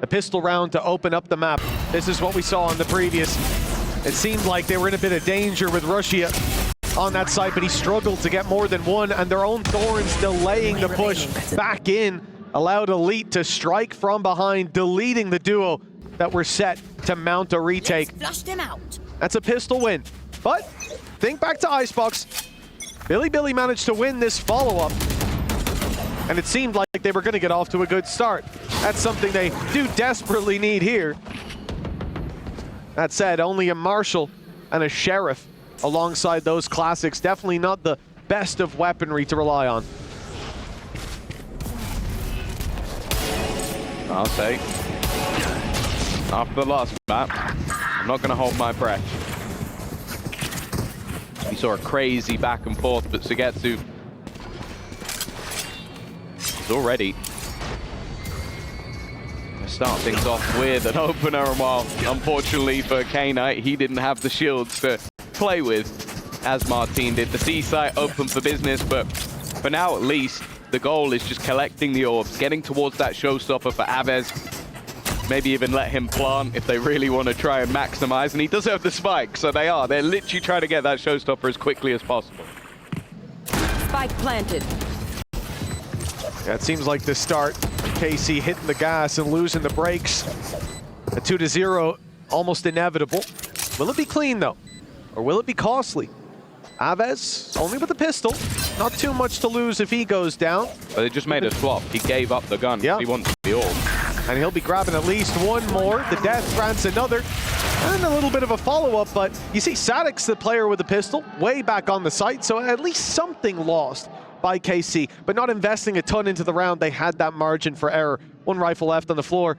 a pistol round to open up the map. This is what we saw on the previous. It seemed like they were in a bit of danger with Rushia on that side, but he struggled to get more than one, and their own Thorns delaying the push back in allowed Elite to strike from behind, deleting the duo that were set to mount a retake. Flushed him out. That's a pistol win But think back to Icebox. Bilibili managed to win this follow-up, and it seemed like they were going to get off to a good start. That's something they do desperately need here. That said, only a Marshall and a Sheriff alongside those classics. Definitely not the best of weaponry to rely on. I'll say, after the last map, I'm not going to hold my breath. We saw a crazy back and forth, but Sugetsu is already going to start things off with an opener, and while unfortunately for K-Knight, he didn't have the shields to play with, as Martin did. The C site open for business, but for now at least, the goal is just collecting the orbs, getting towards that showstopper for Aves. Maybe even let him plant if they really want to try and maximize. And he does have the spike, so they're literally trying to get that showstopper as quickly as possible. Spike planted. Yeah, it seems like this start, KC hitting the gas and losing the brakes. A 2-0, almost inevitable. Will it be clean though? Or will it be costly? Aves, only with the pistol. Not too much to lose if he goes down. But they just made a swap. He gave up the gun. Yeah. He wants the orb. And he'll be grabbing at least one more. The death grants another. And a little bit of a follow-up, but you see Sadic's the player with the pistol, way back on the site, so at least something lost by KC, but not investing a ton into the round. They had that margin for error. One rifle left on the floor.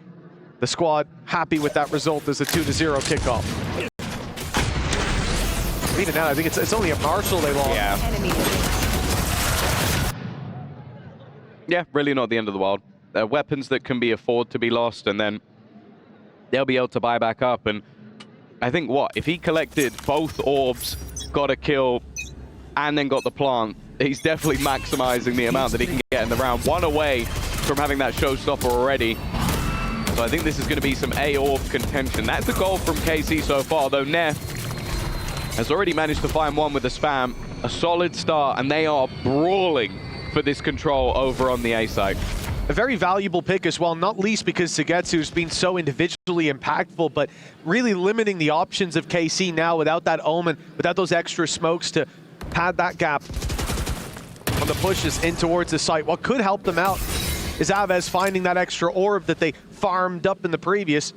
The squad happy with that result as a 2-0 kickoff. Even now, I think it's only a Marshall they lost. Yeah. Yeah, really not the end of the world. They're weapons that can be afforded to be lost, and then they'll be able to buy back up. And I think if he collected both orbs, got a kill, and then got the plant, he's definitely maximizing the amount that he can get in the round. One away from having that showstopper already. So I think this is going to be some A-orb contention. That's the goal from KC so far, though Neff has already managed to find one with a spam. A solid start, and they are brawling for this control over on the A side. A very valuable pick as well, not least because Sugetsu's been so individually impactful, but really limiting the options of KC now without that Omen, without those extra smokes to pad that gap on the pushes in towards the site. What could help them out is Aves finding that extra orb that they farmed up in the previous.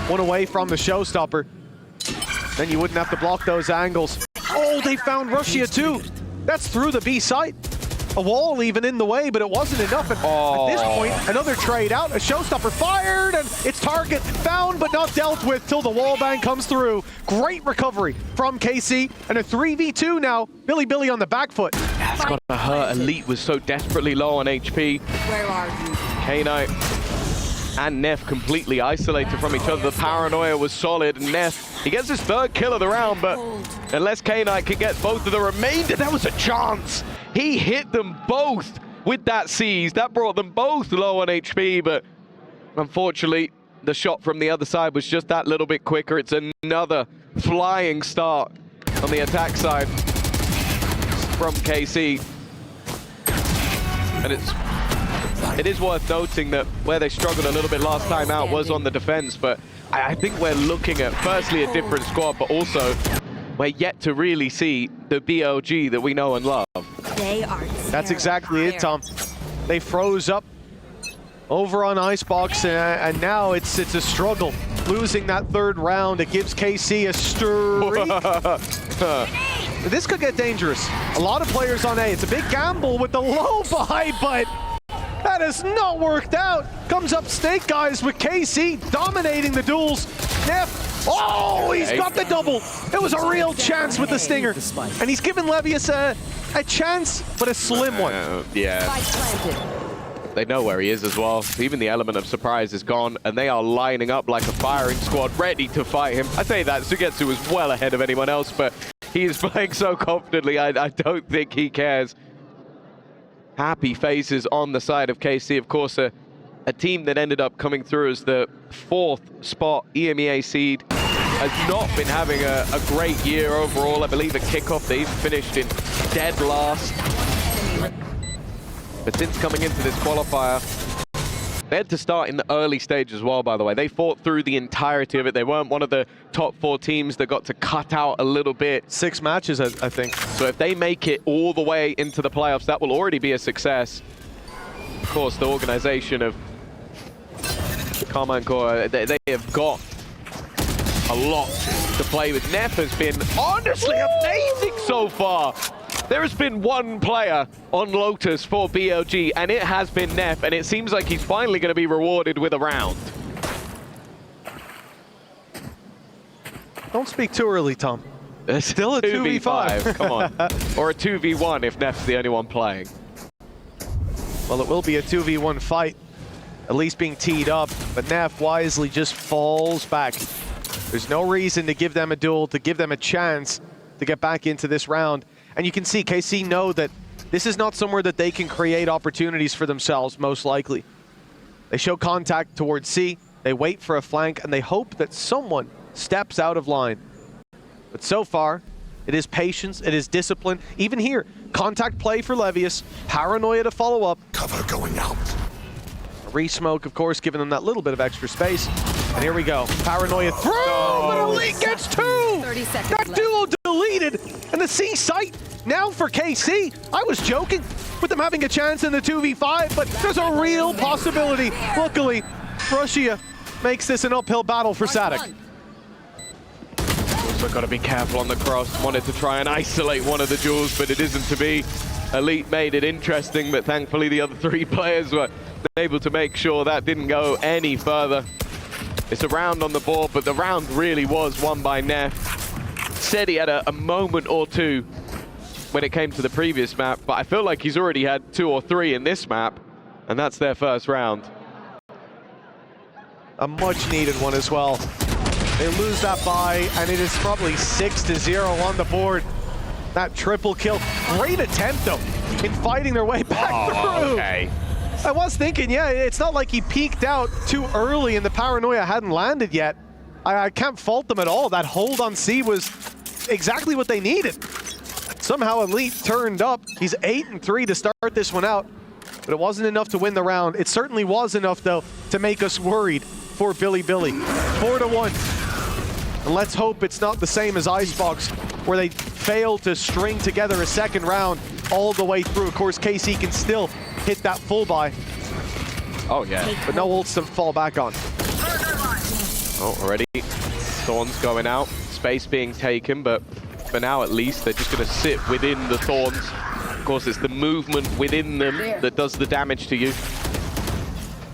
One away from the showstopper. Then you wouldn't have to block those angles. Oh, they found Russia too. That's through the B site. A wall even in the way, but it wasn't enough. And at this point, another trade out. A showstopper fired, and its target found but not dealt with till the wall bang comes through. Great recovery from KC, and a 3v2 now. Bilibili on the back foot. That's got to hurt. Elite was so desperately low on HP. Where are you? K-Knight and Neff completely isolated from each other. The paranoia was solid, and Neff, he gets his third kill of the round, but unless K-Knight can get both of the remainder, that was a chance. He hit them both with that seize. That brought them both low on HP, but unfortunately, the shot from the other side was just that little bit quicker. It's another flying start on the attack side from KC. And it is worth noting that where they struggled a little bit last time out was on the defense, but I think we're looking at, firstly, a different squad, but also we're yet to really see the BLG that we know and love. That's exactly it, Tom. They froze up over on Icebox, and now it's a struggle. Losing that third round, it gives KC a streak. This could get dangerous. A lot of players on A. It's a big gamble with the low buy, but that has not worked out. Comes up Snake Guys with KC dominating the duels. Neff, oh, he's got the double. It was a real chance with the stinger. And he's given Levius a chance, but a slim one. Yeah. They know where he is as well. Even the element of surprise is gone, and they are lining up like a firing squad, ready to fight him. I say that Sugetsu is well ahead of anyone else, but he is playing so confidently, I don't think he cares. Happy faces on the side of KC. Of course, a team that ended up coming through as the 4th spot EMEA seed. Has not been having a great year overall. I believe at kickoff they've finished in dead last. But since coming into this qualifier, They had to start in the early stage as well, by the way. They fought through the entirety of it. They weren't one of the top 4 teams that got to cut out a little bit. 6 matches, I think. So if they make it all the way into the playoffs, that will already be a success. Of course, the organization of Karmine Corp, they have got a lot to play with. Neff has been honestly amazing so far. There has been one player on Lotus for BLG, and it has been Neff, and it seems like he's finally going to be rewarded with a round. Don't speak too early, Tom. It's still a 2v5. Come on. Or a 2v1 if Neff's the only one playing. Well, it will be a 2v1 fight, at least being teed up, but Neff wisely just falls back. There's no reason to give them a duel, to give them a chance to get back into this round. And you can see KC know that this is not somewhere that they can create opportunities for themselves, most likely. They show contact towards C, they wait for a flank, and they hope that someone steps out of line. But so far, it is patience, it is discipline. Even here, contact play for Levius, paranoia to follow up. Cover going out. Re-smoke, of course, giving them that little bit of extra space. And here we go. Paranoia through, but Elite gets 2! 30 seconds That left. duo deleted, and the C site now for KC. I was joking with them having a chance in the 2v5, but there's a real possibility. Luckily, Russia makes this an uphill battle for Sadek. Also got to be careful on the cross. Wanted to try and isolate one of the duels, but it isn't to be. Elite made it interesting, but thankfully the other 3 players were able to make sure that didn't go any further. It's a round on the board, but the round really was won by Neff. Said he had a moment or two when it came to the previous map, but I feel like he's already had 2 or 3 in this map, and that's their first round. A much needed one as well. They lose that bye, and it is probably 6-0 on the board. That triple kill. Great attempt, though, in fighting their way back through. Okay. I was thinking, yeah, it's not like he peeked out too early and the paranoia hadn't landed yet. I can't fault them at all. That hold on C was exactly what they needed. Somehow Elite turned up. He's 8-3 to start this one out, but it wasn't enough to win the round. It certainly was enough, though, to make us worried for Bilibili. 4-1. And let's hope it's not the same as Icebox, where they failed to string together a second round all the way through. Of course, KC can still hit that full buy. Oh, yeah. But no ults to fall back on. Oh, already. Thorns going out. Space being taken, but for now at least, they're just going to sit within the Thorns. Of course, it's the movement within them that does the damage to you.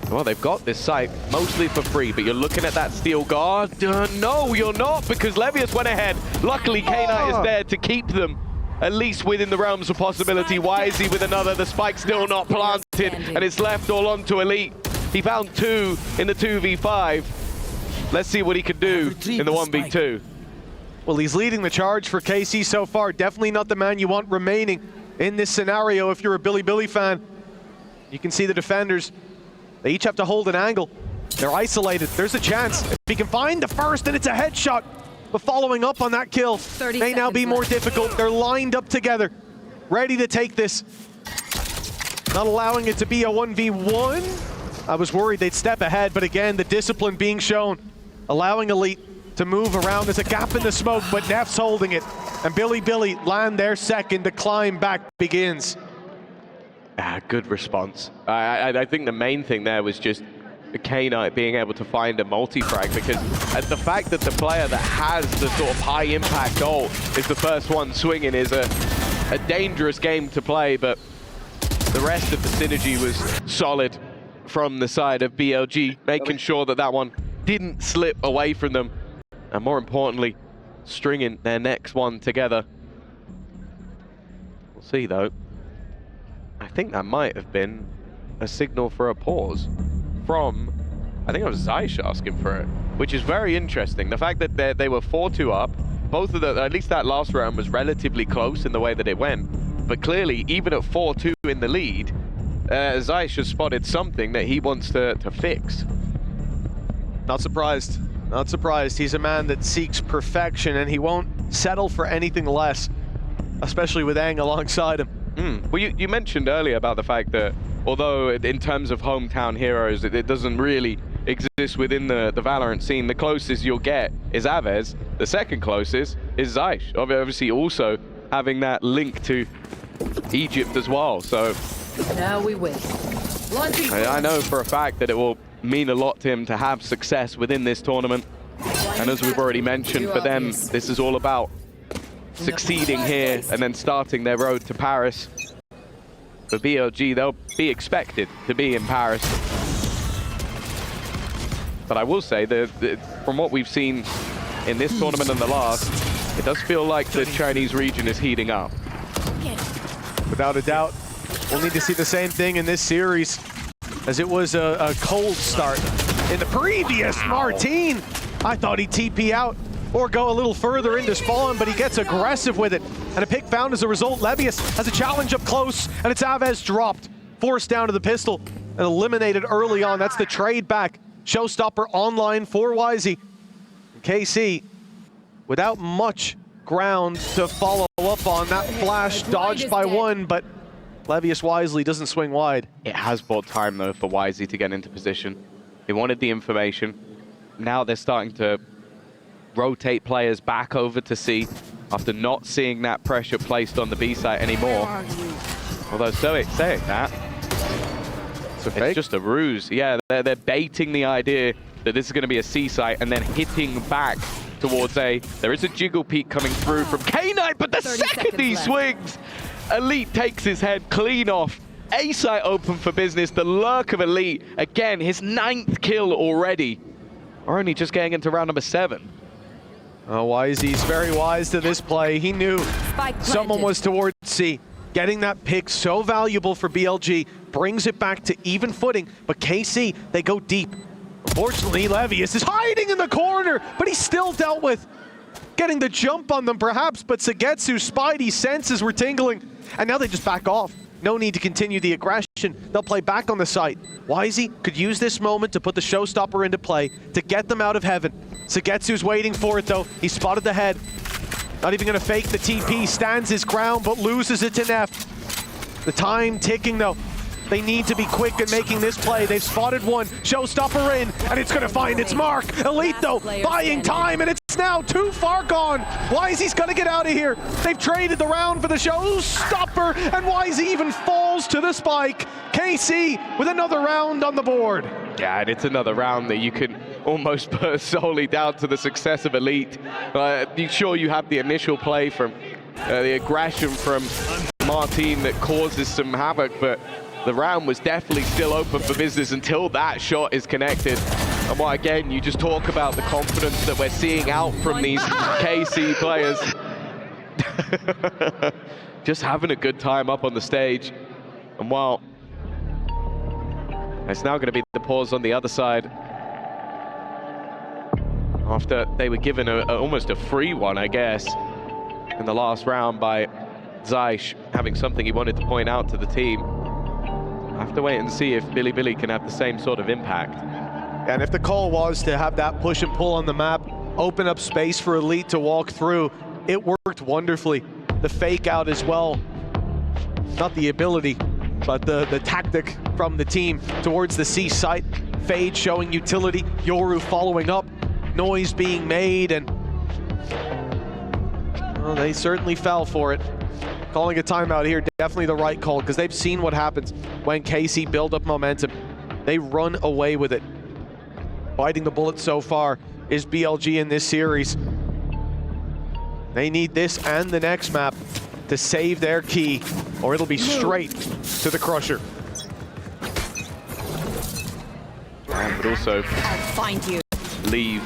Well, they've got this site mostly for free, but you're looking at that steel guard. No, you're not, because Levius went ahead. Luckily, K-Knight is there to keep them at least within the realms of possibility. Wisey with another. The spike's still not planted, and it's left all onto Elite. He found 2 in the 2v5. Let's see what he can do in the 1v2. Well, he's leading the charge for KC so far. Definitely not the man you want remaining in this scenario if you're a Bilibili fan. You can see the defenders. They each have to hold an angle. They're isolated. There's a chance. If he can find the first, and it's a headshot. But following up on that kill may now be more difficult. They're lined up together, ready to take this. Not allowing it to be a 1v1. I was worried they'd step ahead, but again, the discipline being shown, allowing Elite to move around. There's a gap in the smoke, but Neff's holding it. And Bilibili land their second. The climb back begins. Good response. I think the main thing there was just the K-Knight being able to find a multi-frag, because the fact that the player that has the sort of high impact ult is the first one swinging is a dangerous game to play, but the rest of the synergy was solid from the side of BLG, making sure that that one didn't slip away from them, and more importantly, stringing their next one together. We'll see though. I think that might have been a signal for a pause from, I think it was Zeish asking for it, which is very interesting. The fact that they were 4-2 up, both of the, at least that last round was relatively close in the way that it went, but clearly, even at 4-2 in the lead, Zeish has spotted something that he wants to fix. Not surprised. Not surprised. He's a man that seeks perfection, and he won't settle for anything less, especially with Aang alongside him. Well, you mentioned earlier about the fact that although in terms of hometown heroes, it doesn't really exist within the Valorant scene. The closest you'll get is Aves. The second closest is Zysh. Obviously also having that link to Egypt as well. So Now we wait. I know for a fact that it will mean a lot to him to have success within this tournament. And as we've already mentioned, for them, this is all about succeeding here and then starting their road to Paris. For BLG, they'll be expected to be in Paris. But I will say that from what we've seen in this tournament and the last, it does feel like the Chinese region is heating up. Without a doubt, we'll need to see the same thing in this series, as it was a cold start. In the previous, Martine, I thought he'd TP out or go a little further into spawn, but he gets aggressive with it. And a pick found as a result. Levius has a challenge up close, and it's Aves dropped. Forced down to the pistol and eliminated early on. That's the trade back. Showstopper online for Wisey. KC, without much ground to follow up on. That flash dodged by one, but Levius wisely doesn't swing wide. It has bought time, though, for Wisey to get into position. They wanted the information. Now they're starting to rotate players back over to C after not seeing that pressure placed on the B site anymore. Although saying that, it's just a ruse. Yeah, they're baiting the idea that this is going to be a C site and then hitting back towards A. There is a jiggle peek coming through from K9, but the second he swings, Elite takes his head clean off. A site open for business. The lurk of Elite, again, his 9th kill already. We're only just getting into round number 7. Oh, Wisey's very wise to this play. He knew someone was towards C. Getting that pick so valuable for BLG, brings it back to even footing, but KC, they go deep. Unfortunately, Levius is hiding in the corner, but he's still dealt with. Getting the jump on them perhaps, but Sagetsu's spidey senses were tingling, and now they just back off. No need to continue the aggression. They'll play back on the site. Wisey could use this moment to put the showstopper into play, to get them out of heaven. Sagetsu's waiting for it though. He spotted the head. Not even gonna fake the TP, stands his ground, but loses it to Neff. The time ticking though. They need to be quick in making this play. They've spotted one, showstopper in, and it's gonna find its mark. Elite though, buying time, and it's now too far gone. Wisey's gonna get out of here. They've traded the round for the showstopper, and Wisey even falls to the spike. KC with another round on the board. Yeah, and it's another round that you can almost put solely down to the success of Elite. Sure, you have the initial play from the aggression from Martine that causes some havoc, but the round was definitely still open for business until that shot is connected. And well, again, you just talk about the confidence that we're seeing out from these KC players. Just having a good time up on the stage. And while it's now going to be the pause on the other side, after they were given almost a free one, I guess, in the last round by Zysh, having something he wanted to point out to the team. I have to wait and see if Bilibili can have the same sort of impact. And if the call was to have that push and pull on the map, open up space for Elite to walk through, it worked wonderfully. The fake out as well, not the ability, but the tactic from the team towards the C site. Fade showing utility, Yoru following up, noise being made, and well, they certainly fell for it. Calling a timeout here, definitely the right call, because they've seen what happens when KC build up momentum. They run away with it. Biting the bullet so far is BLG in this series. They need this and the next map to save their key, or it'll be straight to the Crusher. But also I'll find you. Leave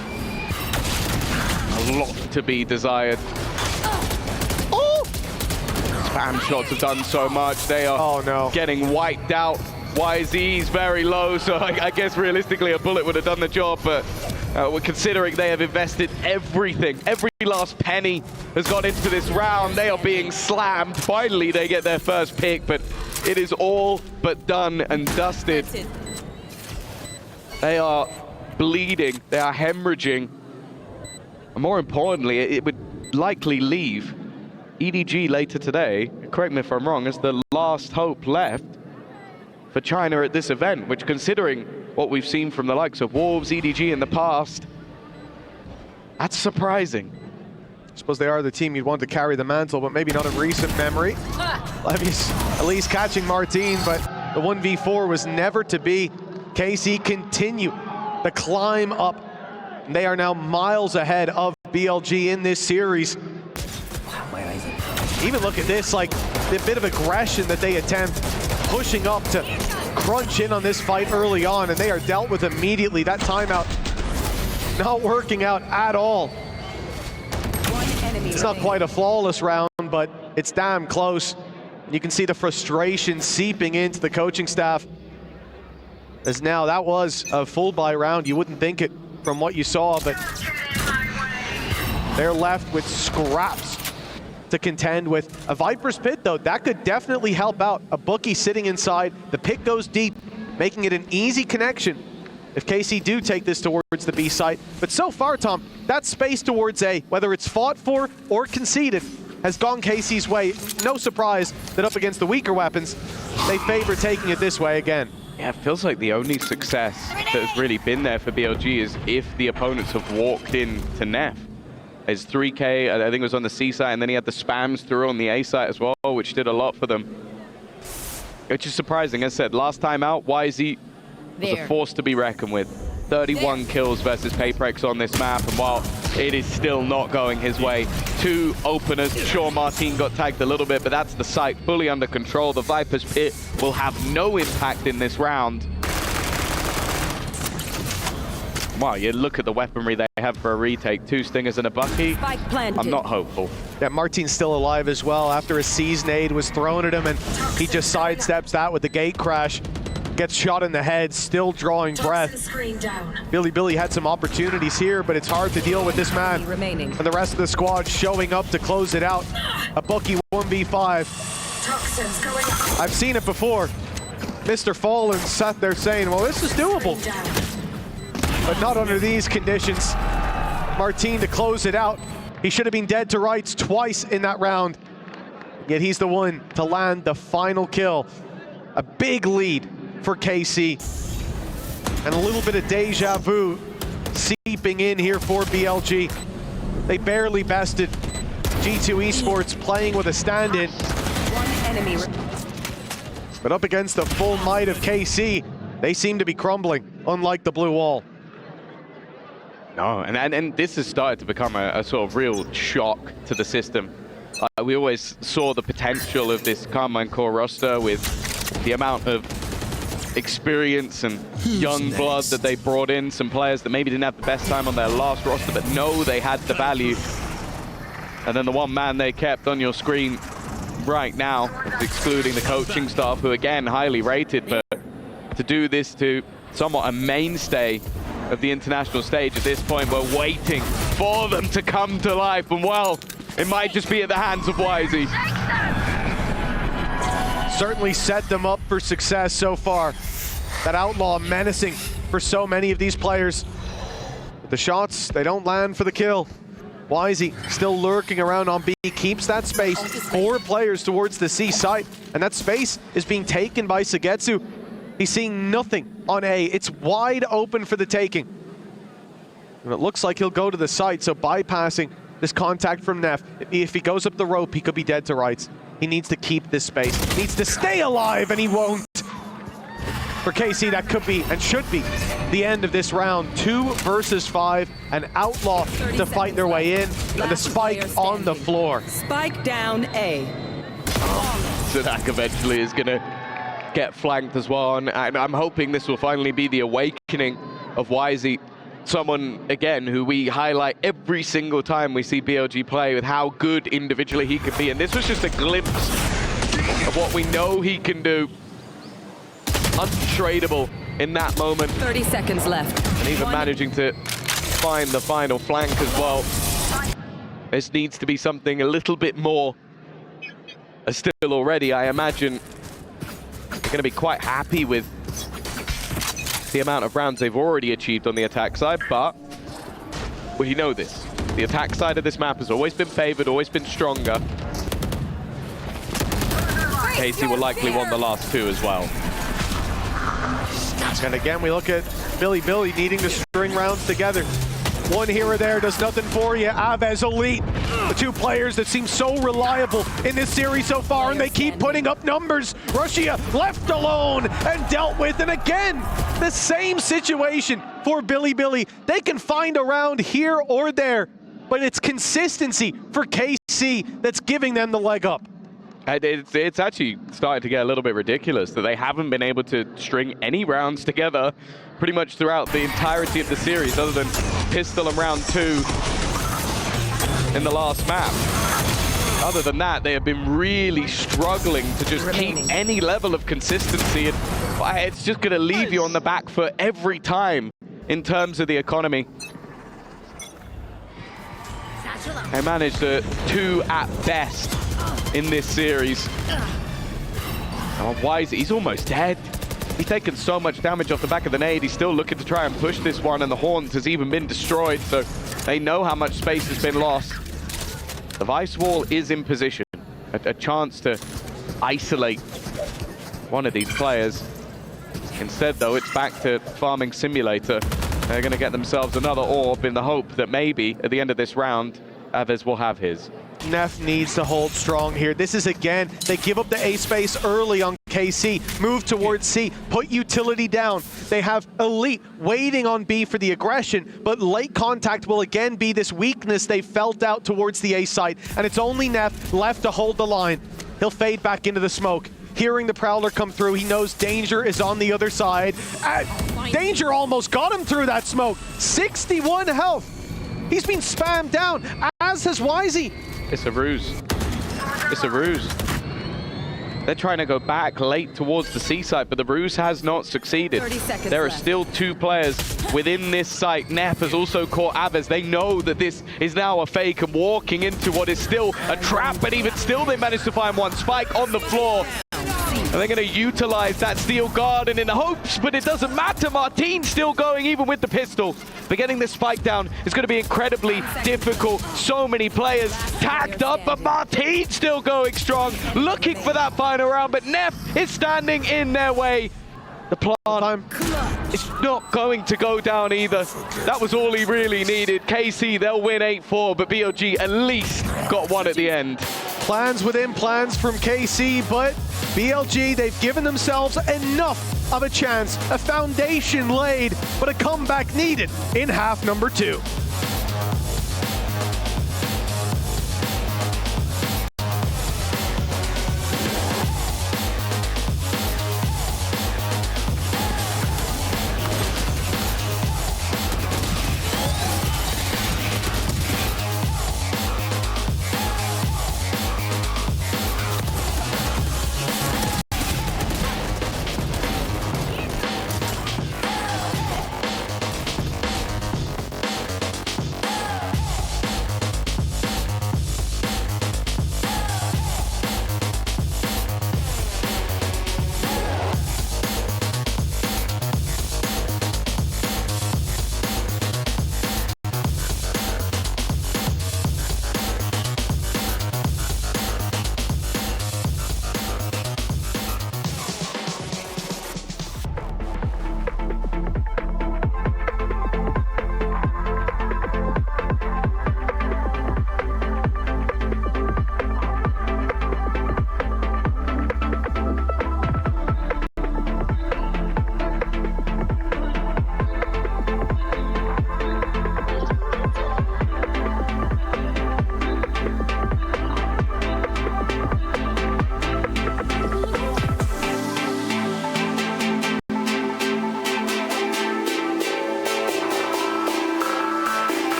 a lot to be desired. Spam shots have done so much. They are getting wiped out. YZ's very low, so I guess realistically a bullet would have done the job, but considering they have invested everything, every last penny has gone into this round, they are being slammed. Finally, they get their first pick, but it is all but done and dusted. They are bleeding, they are hemorrhaging, and more importantly, it would likely leave EDG later today, correct me if I'm wrong, as the last hope left for China at this event, which, considering what we've seen from the likes of Wolves, EDG in the past, that's surprising. I suppose they are the team you'd want to carry the mantle, but maybe not in recent memory. Levy's at least catching Martin, but the 1v4 was never to be. KC continue the climb up. They are now miles ahead of BLG in this series. Even look at this, like the bit of aggression that they attempt, pushing up to crunch in on this fight early on, and they are dealt with immediately. That timeout not working out at all. It's not quite a flawless round, but it's damn close. You can see the frustration seeping into the coaching staff. As now, that was a full buy round. You wouldn't think it from what you saw, but they're left with scraps to contend with. A Viper's Pit, though, that could definitely help out. A bookie sitting inside, the pick goes deep, making it an easy connection if KC do take this towards the B site. But so far, Tom, that space towards A, whether it's fought for or conceded, has gone KC's way. No surprise that up against the weaker weapons, they favor taking it this way again. Yeah, it feels like the only success that has really been there for BLG is if the opponents have walked in to Neff. His 3K, I think it was on the C site, and then he had the spams through on the A site as well, which did a lot for them. Which is surprising. As I said, last time out, YZ was a force to be reckoned with. 31 kills versus Paprex on this map, and while it is still not going his way, 2 openers. Sure, Martin got tagged a little bit, but that's the site fully under control. The Viper's Pit will have no impact in this round. Wow, you look at the weaponry they have for a retake. 2 stingers and a bucky. I'm not hopeful. Yeah, Martin's still alive as well after a Seize nade was thrown at him, and he just sidesteps that with the gate crash. Gets shot in the head, still drawing breath. Bilibili had some opportunities here, but it's hard to deal with this man. And the rest of the squad showing up to close it out. A bookie 1v5. I've seen it before. Mr. Fallen sat there saying, well, this is doable. But not under these conditions. Martin to close it out. He should have been dead to rights twice in that round. Yet he's the one to land the final kill. A big lead for KC, and a little bit of deja vu seeping in here for BLG. They barely bested G2 Esports playing with a stand-in. But up against the full might of KC, they seem to be crumbling, unlike the blue wall. No, and this has started to become a sort of real shock to the system. We always saw the potential of this Karmine Corp roster with the amount of experience and young blood that they brought in, some players that maybe didn't have the best time on their last roster, but know they had the value. And then the one man they kept on your screen right now, excluding the coaching staff, who again, highly rated, but to do this to somewhat a mainstay of the international stage at this point, we're waiting for them to come to life, and well, it might just be at the hands of YZ. Certainly set them up for success so far. That Outlaw menacing for so many of these players. But the shots, they don't land for the kill. YZ still lurking around on B, keeps that space. 4 players towards the C site, and that space is being taken by Sagetsu. He's seeing nothing on A. It's wide open for the taking. And it looks like he'll go to the site, so bypassing this contact from Neff. If he goes up the rope, he could be dead to rights. He needs to keep this space. He needs to stay alive, and he won't. For KC, that could be and should be the end of this round. 2 versus 5, an Outlaw to fight their way in, and the spike on the floor. Spike down A. Zadak eventually is going to get flanked as well, and I'm hoping this will finally be the awakening of YZ. Someone, again, who we highlight every single time we see BLG play with how good individually he could be. And this was just a glimpse of what we know he can do. Untradeable in that moment. 30 seconds left. And even managing to find the final flank as well. This needs to be something a little bit more. Still already, I imagine, they're going to be quite happy with the amount of rounds they've already achieved on the attack side, but we know this. The attack side of this map has always been favored, always been stronger. KC will likely want the last 2 as well. And again, we look at Bilibili needing to string rounds together. One here or there does nothing for you. Aves, Elite, the two players that seem so reliable in this series so far, and they keep putting up numbers. Russia left alone and dealt with, and again, the same situation for Bilibili. They can find a round here or there, but it's consistency for KC that's giving them the leg up. It's actually starting to get a little bit ridiculous that they haven't been able to string any rounds together pretty much throughout the entirety of the series, other than Pistol and round 2 in the last map. Other than that, they have been really struggling to just keep any level of consistency, and it's just going to leave you on the back foot every time in terms of the economy. They managed 2 at best in this series. Oh, why is he's almost dead? He's taken so much damage off the back of the nade. He's still looking to try and push this one, and the Horns has even been destroyed, so they know how much space has been lost. The Vice Wall is in position. A chance to isolate one of these players. Instead, though, it's back to Farming Simulator. They're going to get themselves another orb in the hope that maybe, at the end of this round, Aves will have his. Nef needs to hold strong here. This is, again, they give up the A space early on KC, move towards C, put utility down. They have Elite waiting on B for the aggression, but late contact will again be this weakness they felt out towards the A site, and it's only Nef left to hold the line. He'll fade back into the smoke. Hearing the Prowler come through, he knows Danger is on the other side. Danger almost got him through that smoke. 61 health. He's been spammed down, as has Wisey. It's a ruse. It's a ruse. They're trying to go back late towards the C site, but the ruse has not succeeded. There are still 2 players within this site. Nef has also caught Aves. They know that this is now a fake and walking into what is still a trap, but even still they managed to find one. Spike on the floor. And they're going to utilize that Steel Garden in the hopes, but it doesn't matter. Martin's still going, even with the pistol. But getting this spike down is going to be incredibly difficult. So many players tagged up, but Martin's still going strong, looking for that final round, but Nef is standing in their way. The plant is not going to go down either. That was all he really needed. KC, they'll win 8-4, but BOG at least got one at the end. Plans within plans from KC, but BLG, they've given themselves enough of a chance, a foundation laid, but a comeback needed in half number 2.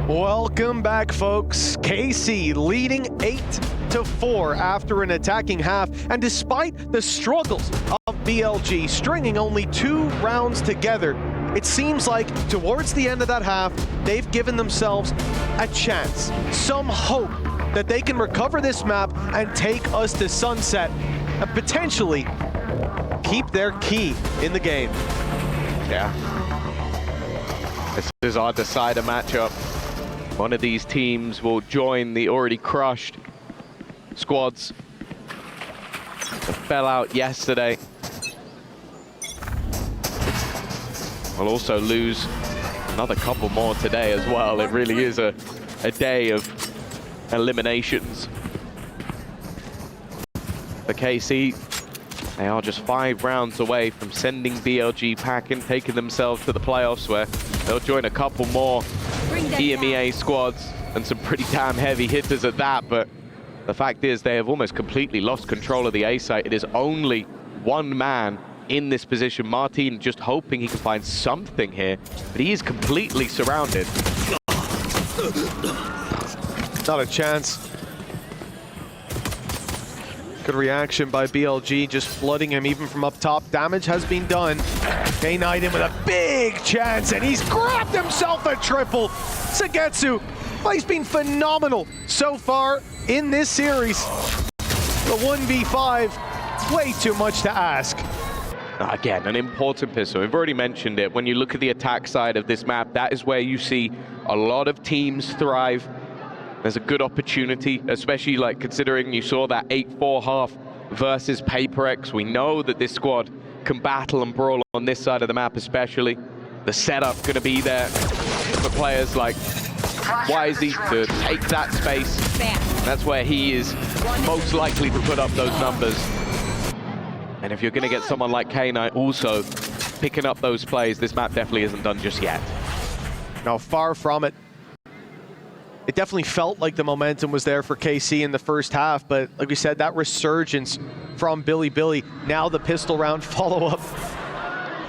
Welcome back, folks. KC leading 8 3-4 after an attacking half, and despite the struggles of BLG stringing only 2 rounds together, it seems like towards the end of that half, they've given themselves a chance, some hope that they can recover this map and take us to sunset and potentially keep their key in the game. Yeah. This is our decider matchup. One of these teams will join the already crushed squads that fell out yesterday. We'll also lose another couple more today as well. It really is a day of eliminations. For KC, they are just 5 rounds away from sending BLG packing, taking themselves to the playoffs where they'll join a couple more EMEA squads and some pretty damn heavy hitters at that. But the fact is they have almost completely lost control of the A site. It is only one man in this position. Martin just hoping he can find something here, but he is completely surrounded. Not a chance. Good reaction by BLG, just flooding him even from up top. Damage has been done. K-Knight in with a big chance, and he's grabbed himself a triple. Sagetsu, well, he's been phenomenal so far in this series. The 1v5, way too much to ask. Again, an important pistol. We've already mentioned it. When you look at the attack side of this map, that is where you see a lot of teams thrive. There's a good opportunity, especially like considering you saw that 8-4 half versus PaperX. We know that this squad can battle and brawl on this side of the map especially. The setup gonna be there for players like Wisey to take that space. That's where he is most likely to put up those numbers. And if you're gonna get someone like K-Knight also picking up those plays, this map definitely isn't done just yet. No, far from it. It definitely felt like the momentum was there for KC in the first half, but like we said, that resurgence from Bilibili, now the pistol round follow-up.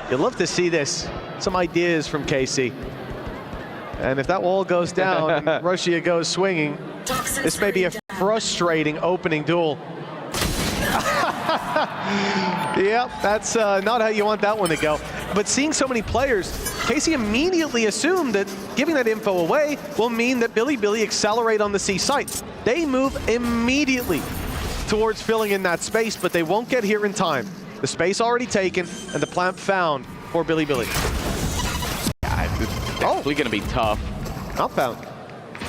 You'd love to see this. Some ideas from KC. And if that wall goes down, Russia goes swinging, this may be a frustrating opening duel. Yep, that's not how you want that one to go. But seeing so many players, KC immediately assumed that giving that info away will mean that Bilibili accelerate on the C site. They move immediately towards filling in that space, but they won't get here in time. The space already taken and the plant found for Bilibili. Yeah, it's definitely going to be tough. Not found.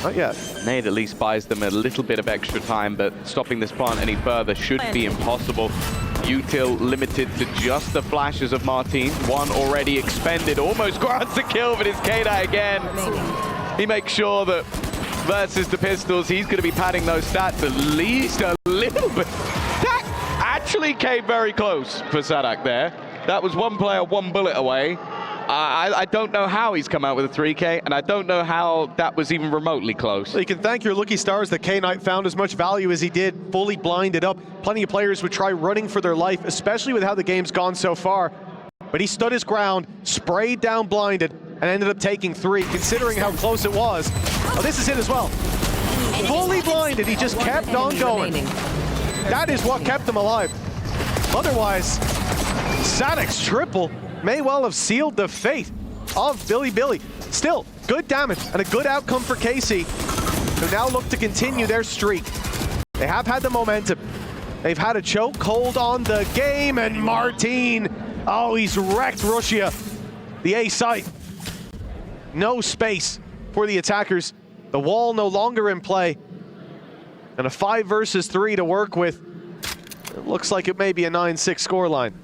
Not yet. Nade at least buys them a little bit of extra time, but stopping this plant any further should be impossible. Util limited to just the flashes of Martin. One already expended, almost grants a kill, but it's K-Knight again. He makes sure that versus the pistols, he's going to be padding those stats at least a little bit. That actually came very close for Sadak there. That was one player, one bullet away. I don't know how he's come out with a 3K, and I don't know how that was even remotely close. So you can thank your lucky stars that K-Knight found as much value as he did, fully blinded up. Plenty of players would try running for their life, especially with how the game's gone so far. But he stood his ground, sprayed down blinded, and ended up taking 3, considering how close it was. Oh, this is it as well. Fully blinded, he just kept on going. That is what kept him alive. Otherwise, Sadek's triple may well have sealed the fate of Bilibili. Still, good damage and a good outcome for KC, who now look to continue their streak. They have had the momentum. They've had a chokehold on the game, and Martin, oh, he's wrecked Russia. The A site. No space for the attackers. The wall no longer in play. And a 5 versus 3 to work with. It looks like it may be a 9-6 scoreline.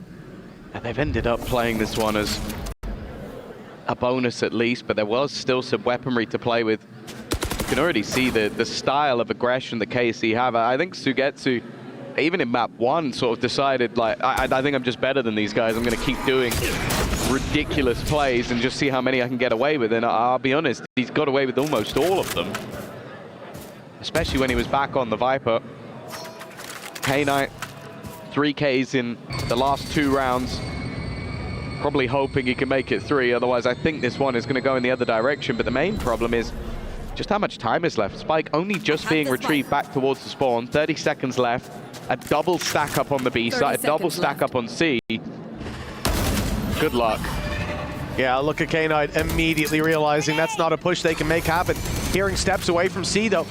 And they've ended up playing this one as a bonus at least, but there was still some weaponry to play with. You can already see the style of aggression that KC have. I think Sugetsu, even in map 1, sort of decided, like, I think I'm just better than these guys. I'm going to keep doing ridiculous plays and just see how many I can get away with. And I'll be honest, he's got away with almost all of them, especially when he was back on the Viper. K-Knight, 3Ks in the last 2 rounds. Probably hoping he can make it 3, otherwise I think this one is going to go in the other direction. But the main problem is just how much time is left. Spike only just being retrieved back towards the spawn. 30 seconds left. A double stack up on the B side, a double stack up on C. Good luck. Yeah, look at K9 immediately realizing that's not a push they can make happen. Hearing steps away from C though.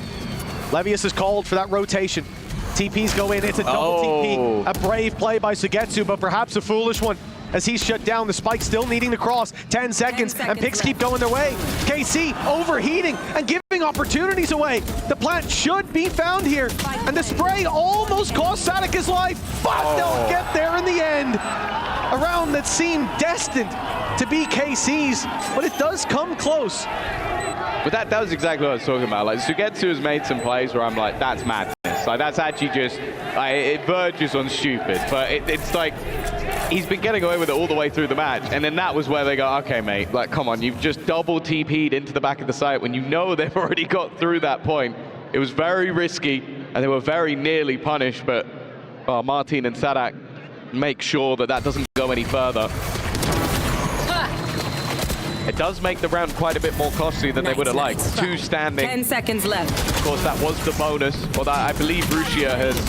Levius is called for that rotation. TPs go in, it's a double TP. A brave play by Sugetsu, but perhaps a foolish one as he's shut down. The Spike still needing to cross. 10 seconds, and picks keep going their way. KC overheating and giving opportunities away. The plant should be found here, and the spray almost cost Sadik his life, but they'll get there in the end. A round that seemed destined to be KC's, but it does come close. But that was exactly what I was talking about. Like, Sugetsu has made some plays where I'm like, that's madness. Like, that's actually just, it verges on stupid. But it's like, he's been getting away with it all the way through the match. And then that was where they go, okay, mate, like, come on, you've just double TP'd into the back of the site when you know they've already got through that point. It was very risky, and they were very nearly punished, but Martin and Sadak make sure that that doesn't go any further. It does make the round quite a bit more costly than they would have liked. 2 standing. 10 seconds left. Of course, that was the bonus. Well, I believe Rusia has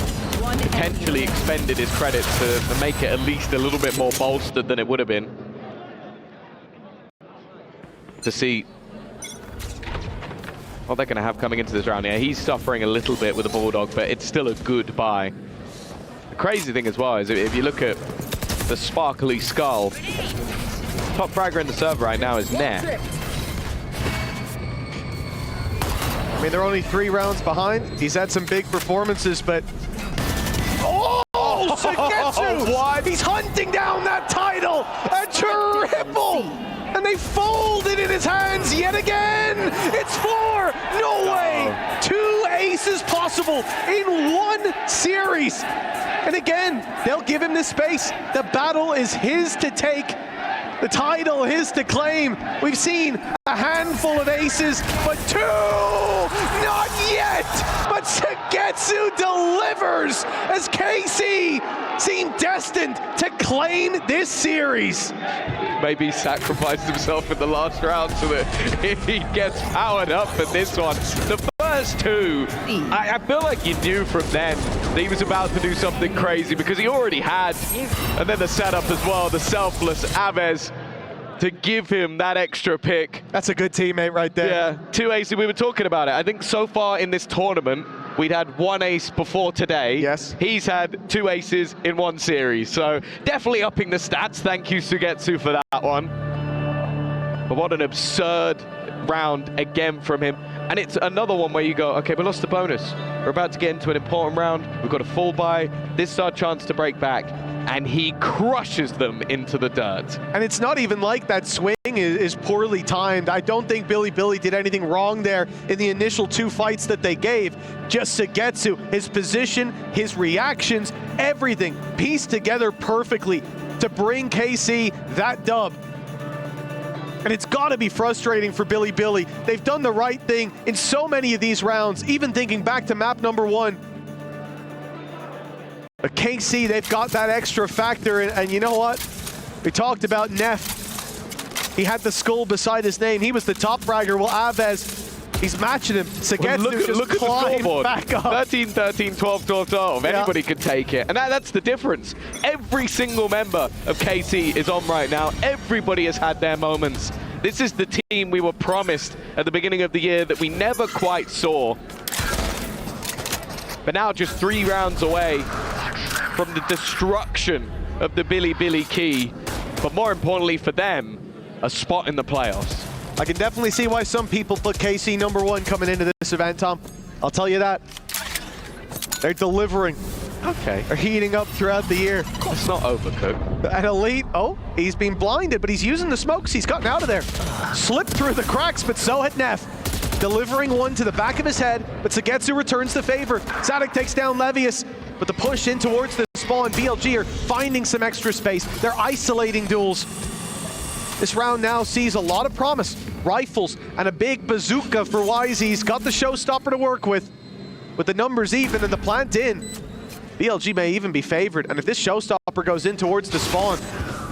potentially expended his credits to make it at least a little bit more bolstered than it would have been. To see what they're going to have coming into this round. Yeah, he's suffering a little bit with the Bulldog, but it's still a good buy. The crazy thing as well is if you look at the sparkly skull, top fragger in the server right now is Neh. I mean, they're only 3 rounds behind. He's had some big performances, but... Oh, Sugetsu! What? He's hunting down that title! A triple! And they fold it in his hands yet again! It's 4! No way! 2 aces possible in 1 series! And again, they'll give him this space. The battle is his to take. The title his to claim. We've seen a handful of aces, but 2! Not yet! But Sugetsu delivers as KC seem destined to claim this series. Maybe sacrificed himself in the last round so that if he gets powered up for this one. The first 2, I feel like you knew from then that he was about to do something crazy because he already had. And then the setup as well, the selfless Aves to give him that extra pick. That's a good teammate right there. Yeah, 2 aces, we were talking about it. I think so far in this tournament, we'd had 1 ace before today. Yes. He's had 2 aces in 1 series. So definitely upping the stats. Thank you, Sugetsu, for that one. But what an absurd round again from him. And it's another one where you go, okay, we lost the bonus. We're about to get into an important round. We've got a full buy. This is our chance to break back. And he crushes them into the dirt. And it's not even like that swing is poorly timed. I don't think Bilibili did anything wrong there in the initial 2 fights that they gave. Just Sugetsu, his position, his reactions, everything pieced together perfectly to bring KC that dub. And it's got to be frustrating for Bilibili. They've done the right thing in so many of these rounds, even thinking back to map number 1. But KC, they've got that extra factor, and you know what? We talked about Neff. He had the skull beside his name. He was the top fragger. Well, Aves, he's matching him. Sugetsu just climbed back up. 13, 13, 12, 12, 12. Anybody could take it. And that's the difference. Every single member of KC is on right now. Everybody has had their moments. This is the team we were promised at the beginning of the year that we never quite saw. But now just 3 rounds away from the destruction of the Bilibili key, but more importantly for them, a spot in the playoffs. I can definitely see why some people put KC number 1 coming into this event, Tom. I'll tell you that. They're delivering. Okay. They're heating up throughout the year. It's not overcooked. At Elite, he's been blinded, but he's using the smokes. He's gotten out of there. Slipped through the cracks, but so had Neff. Delivering one to the back of his head, but Sugetsu returns the favor. Sadik takes down Levius, but the push in towards the spawn, BLG are finding some extra space. They're isolating duels. This round now sees a lot of promise. Rifles and a big bazooka for YZ. He's got the showstopper to work with the numbers even and the plant in. BLG may even be favored, and if this showstopper goes in towards the spawn,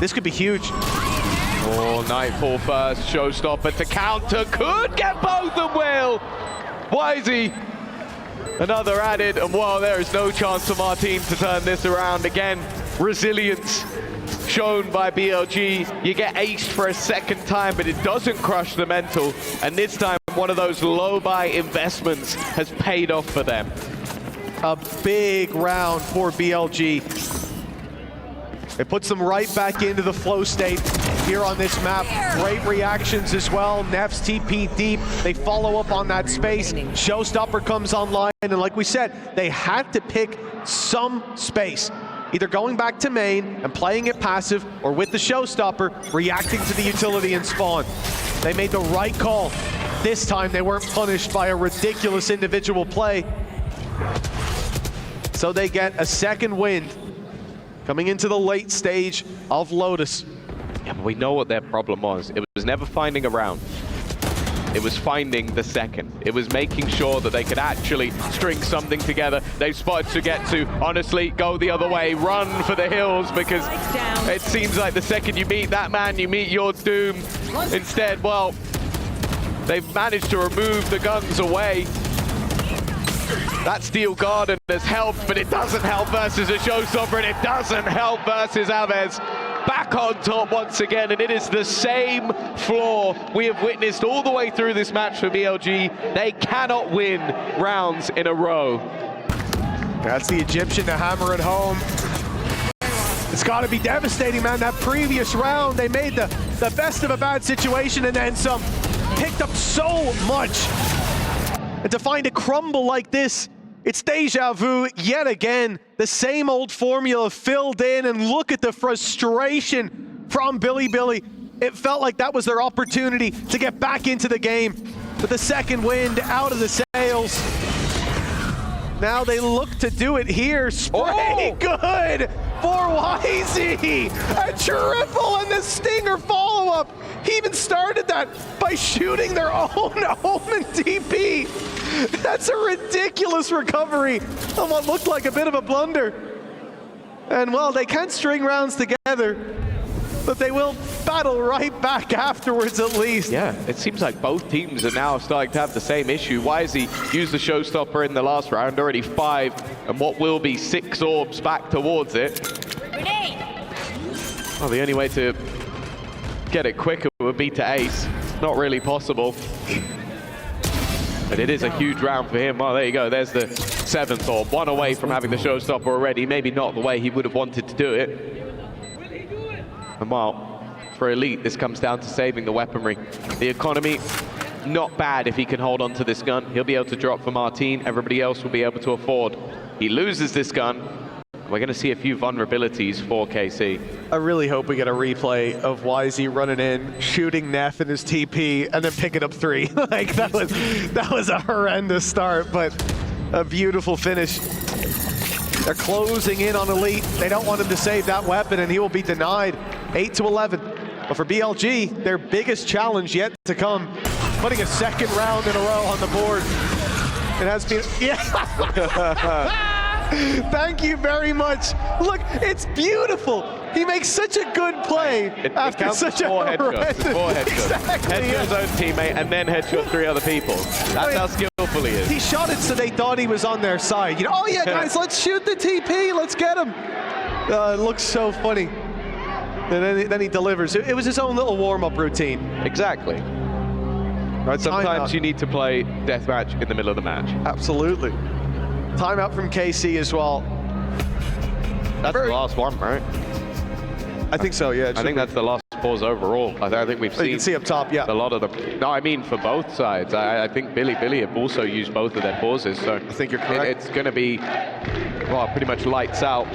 this could be huge. Oh, Nightfall first, showstopper to counter, could get both and will. Wisey, another added, and wow, there is no chance for Martin to turn this around again. Resilience shown by BLG. You get aced for a second time, but it doesn't crush the mental. And this time, one of those low-buy investments has paid off for them. A big round for BLG. It puts them right back into the flow state here on this map. Great reactions as well. Nef's TP deep. They follow up on that space. Showstopper comes online, and like we said, they had to pick some space. Either going back to main and playing it passive, or with the showstopper, reacting to the utility and spawn. They made the right call. This time they weren't punished by a ridiculous individual play. So they get a second wind coming into the late stage of Lotus. Yeah, but we know what their problem was. It was never finding a round. It was finding the second. It was making sure that they could actually string something together. They've spotted to get to, honestly, go the other way, run for the hills, because it seems like the second you meet that man, you meet your doom. Instead, well, they've managed to remove the guns away. That Steel Garden has helped, but it doesn't help versus a showstopper, and it doesn't help versus Aves. Back on top once again, and it is the same flaw we have witnessed all the way through this match for BLG. They cannot win rounds in a row. That's the Egyptian to hammer it home. It's got to be devastating, man. That previous round, they made the best of a bad situation and then some. Picked up so much. And to find a crumble like this, it's deja vu yet again. The same old formula filled in, and look at the frustration from Bilibili. It felt like that was their opportunity to get back into the game. But the second wind out of the sails. Now they look to do it here. Spray good for Wisey. A triple and the stinger follow-up. He even started that by shooting their own Omen TP. That's a ridiculous recovery on what looked like a bit of a blunder. And well, they can't string rounds together, but they will battle right back afterwards at least. Yeah, it seems like both teams are now starting to have the same issue. Wisey used the showstopper in the last round, already 5, and what will be 6 orbs back towards it. Well, the only way to get it quicker would be to ace. Not really possible. But it is a huge round for him. Well, there you go. There's the 7th orb. 1 away from having the showstopper already. Maybe not the way he would have wanted to do it. And well, for Elite, this comes down to saving the weaponry. The economy, not bad if he can hold on to this gun. He'll be able to drop for Martin. Everybody else will be able to afford. He loses this gun. We're going to see a few vulnerabilities for KC. I really hope we get a replay of Wisey running in, shooting Neff in his TP, and then picking up 3. Like that was a horrendous start, but a beautiful finish. They're closing in on Elite. They don't want him to save that weapon, and he will be denied. 8-11. But for BLG, their biggest challenge yet to come, putting a second round in a row on the board. It has been, yeah. Thank you very much. Look, it's beautiful. He makes such a good play after such a 4 headshots. 4 headshots. Exactly, headshot his own teammate and then headshot 3 other people. That's how skillful he is. He shot it so they thought he was on their side. You know, oh yeah, guys, let's shoot the TP. Let's get him. It looks so funny. And then he delivers. It was his own little warm-up routine. Exactly. Right, sometimes you need to play deathmatch in the middle of the match. Absolutely. Timeout from KC as well. That's the last one, right? I think so, yeah. I think that's the last pause overall. I think we've seen. You can see up top, yeah. A lot of them. No, I mean for both sides. I think Bilibili have also used both of their pauses. So I think you're correct. It's going to be, well, pretty much lights out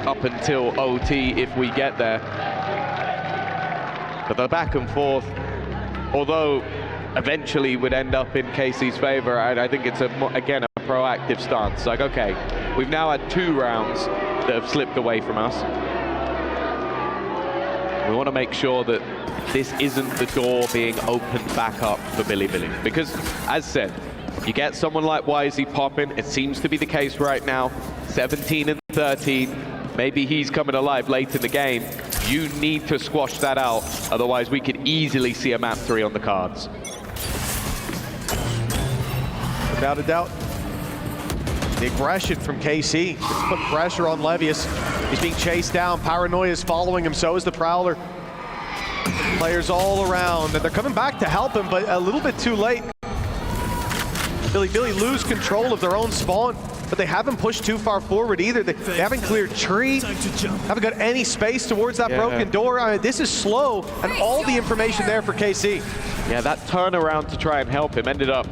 up until OT if we get there. But the back and forth, although eventually would end up in KC's favor, I think it's again a proactive stance. Like, okay, we've now had 2 rounds that have slipped away from us. We want to make sure that this isn't the door being opened back up for Bilibili. Because, as said, you get someone like Wisey popping, it seems to be the case right now, 17 and 13. Maybe he's coming alive late in the game. You need to squash that out, otherwise we could easily see a map 3 on the cards. Without a doubt. The aggression from KC. It's put pressure on Levius. He's being chased down. Paranoia is following him, so is the Prowler. Players all around, and they're coming back to help him, but a little bit too late. Bilibili lose control of their own spawn, but they haven't pushed too far forward either. They haven't cleared tree, haven't got any space towards that broken door. I mean, this is slow, and all the information there for KC. Yeah, that turnaround to try and help him ended up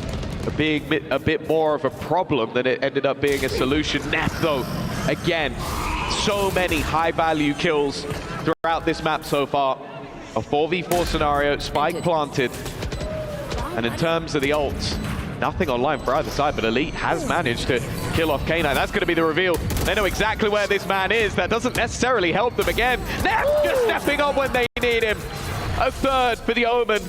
being a bit more of a problem than it ended up being a solution. Neff, though, again, so many high-value kills throughout this map so far. A 4v4 scenario, spike planted. And in terms of the ults, nothing online for either side, but Elite has managed to kill off K9. That's going to be the reveal. They know exactly where this man is. That doesn't necessarily help them again. Neff just stepping up when they need him. A third for the Omen.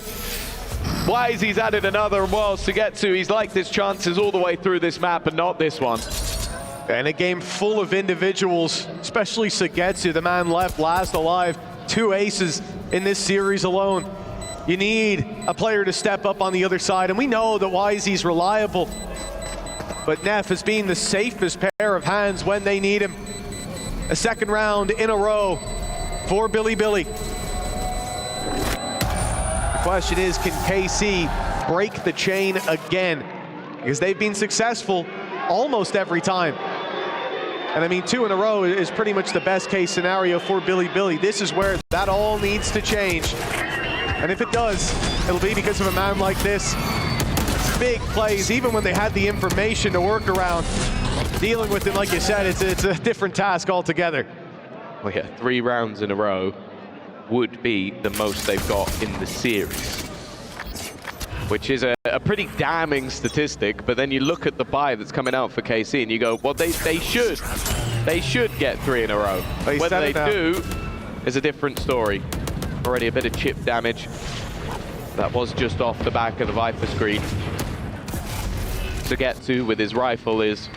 Wisey's added another Worlds to get to. He's liked his chances all the way through this map, but not this one. And a game full of individuals, especially Sagetsu, the man left last alive. 2 aces in this series alone. You need a player to step up on the other side, and we know that Wisey's reliable, but Neff has been the safest pair of hands when they need him. A second round in a row for Bilibili. The question is, can KC break the chain again? Because they've been successful almost every time. And I mean, 2 in a row is pretty much the best case scenario for Bilibili. This is where that all needs to change. And if it does, it'll be because of a man like this. Big plays, even when they had the information to work around. Dealing with him, like you said, it's a different task altogether. Well, yeah, 3 rounds in a row would be the most they've got in the series, which is a pretty damning statistic. But then you look at the buy that's coming out for KC and you go, well, they should get 3 in a row. Whether they do is a different story. Already a bit of chip damage. That was just off the back of the Viper screen. To get to with his rifle is,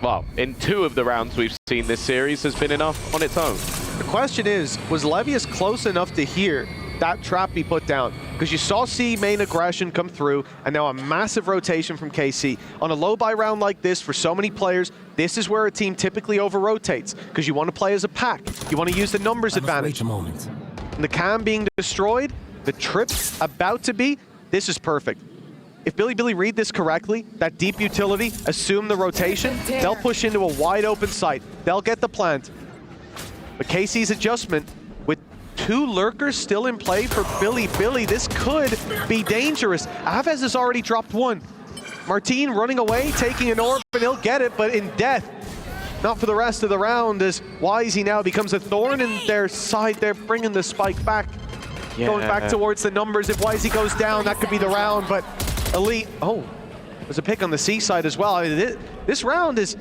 well, in 2 of the rounds we've seen this series has been enough on its own. The question is, was Levius close enough to hear that trap be put down? Because you saw C main aggression come through, and now a massive rotation from KC. On a low buy round like this, for so many players, this is where a team typically over-rotates, because you want to play as a pack. You want to use the numbers advantage. And the cam being destroyed, the trip about to be, this is perfect. If Bilibili read this correctly, that deep utility, assume the rotation, they'll push into a wide open site. They'll get the plant. But KC's adjustment, with 2 lurkers still in play for Bilibili, this could be dangerous. Aves has already dropped 1. Martin running away, taking an orb, and he'll get it, but in death. Not for the rest of the round, as Wisey now becomes a thorn in their side. They're bringing the spike back. Yeah. Going back towards the numbers. If Wisey goes down, that could be the round, but Elite, there's a pick on the C side as well. I mean, this round is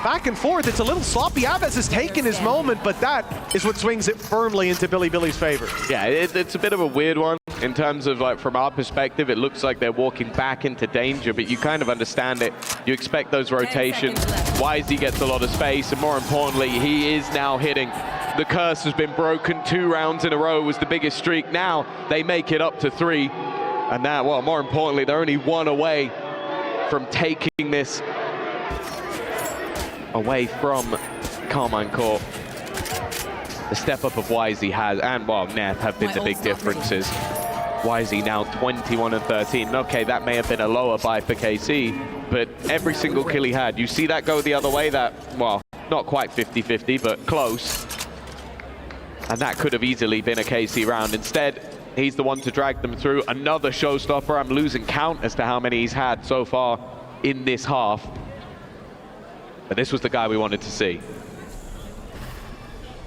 back and forth. It's a little sloppy. Aves has taken his moment, but that is what swings it firmly into Bilibili's favor. Yeah, it's a bit of a weird one in terms of, like, from our perspective, it looks like they're walking back into danger, but you kind of understand it. You expect those rotations. Wisey gets a lot of space, and more importantly, he is now hitting. The curse has been broken. 2 rounds in a row was the biggest streak. Now they make it up to 3. And now, well, more importantly, they're only 1 away from taking this away from Karmine Corp. The step up of Wisey has, and well, Neff have been the big differences. Wisey now 21 and 13. Okay, that may have been a lower buy for KC, but every single kill he had, you see that go the other way, that, well, not quite 50-50, but close. And that could have easily been a KC round. Instead, he's the one to drag them through. Another showstopper. I'm losing count as to how many he's had so far in this half. But this was the guy we wanted to see.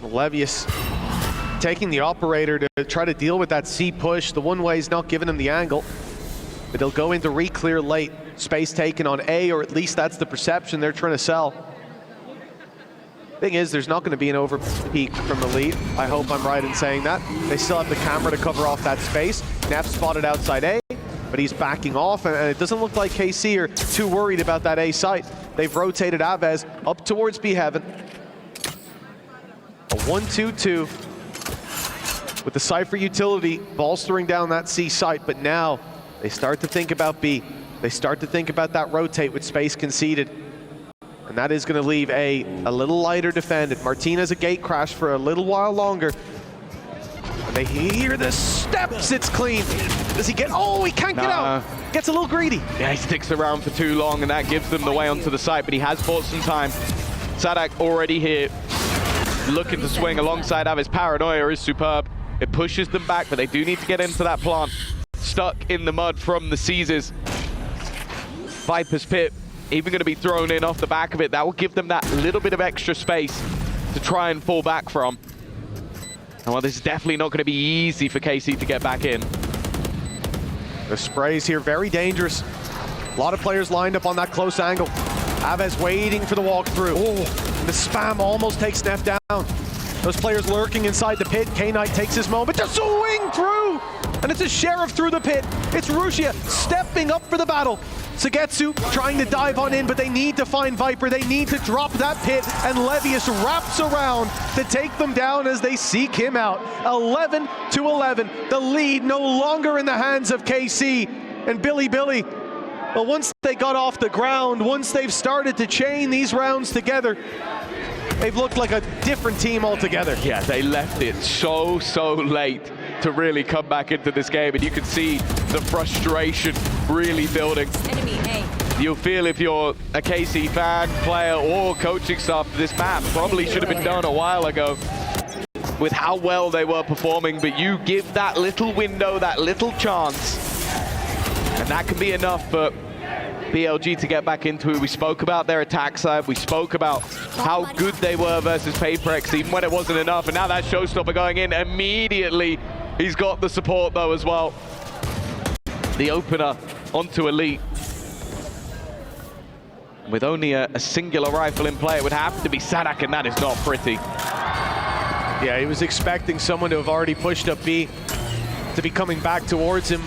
Levius taking the operator to try to deal with that C push. The one way's not giving him the angle, but they'll go into re-clear late. Space taken on A, or at least that's the perception they're trying to sell. Thing is, there's not going to be an over-peak from Elite. I hope I'm right in saying that. They still have the camera to cover off that space. Neff spotted outside A, but he's backing off, and it doesn't look like KC are too worried about that A site. They've rotated Aves up towards B Heaven. A 1-2-2. With the Cypher utility bolstering down that C site, but now they start to think about B. They start to think about that rotate with space conceded. And that is going to leave A a little lighter defended. Martinez a gate crash for a little while longer. And they hear the steps, it's clean. Does he get, oh, he can't get out. Gets a little greedy. Yeah, he sticks around for too long and that gives them the way onto the site, but he has bought some time. Sadak already here, looking to swing alongside Avis. Paranoia is superb. It pushes them back, but they do need to get into that plant. Stuck in the mud from the Caesars. Viper's Pit, even going to be thrown in off the back of it. That will give them that little bit of extra space to try and fall back from. And well, this is definitely not going to be easy for KC to get back in. The sprays here, very dangerous. A lot of players lined up on that close angle. Aves waiting for the walkthrough. Oh, the spam almost takes Neff down. Those players lurking inside the pit. K-Knight takes his moment to swing through! And it's a Sheriff through the pit. It's Rusia stepping up for the battle. Sugetsu trying to dive on in, but they need to find Viper. They need to drop that pit, and Levius wraps around to take them down as they seek him out. 11-11. The lead no longer in the hands of KC. And Bilibili, well, once they got off the ground, once they've started to chain these rounds together, they've looked like a different team altogether. Yeah, they left it so late to really come back into this game, and you can see the frustration really building. Enemy A. You'll feel if you're a KC fan, player, or coaching staff, this map probably should have been done a while ago with how well they were performing, but you give that little window, that little chance, and that can be enough for BLG to get back into it. We spoke about their attack side. We spoke about how good they were versus Paperex, even when it wasn't enough. And now that showstopper going in immediately. He's got the support though as well. The opener onto Elite. With only a singular rifle in play, it would have to be Sadak, and that is not pretty. Yeah, he was expecting someone to have already pushed up B, to be coming back towards him.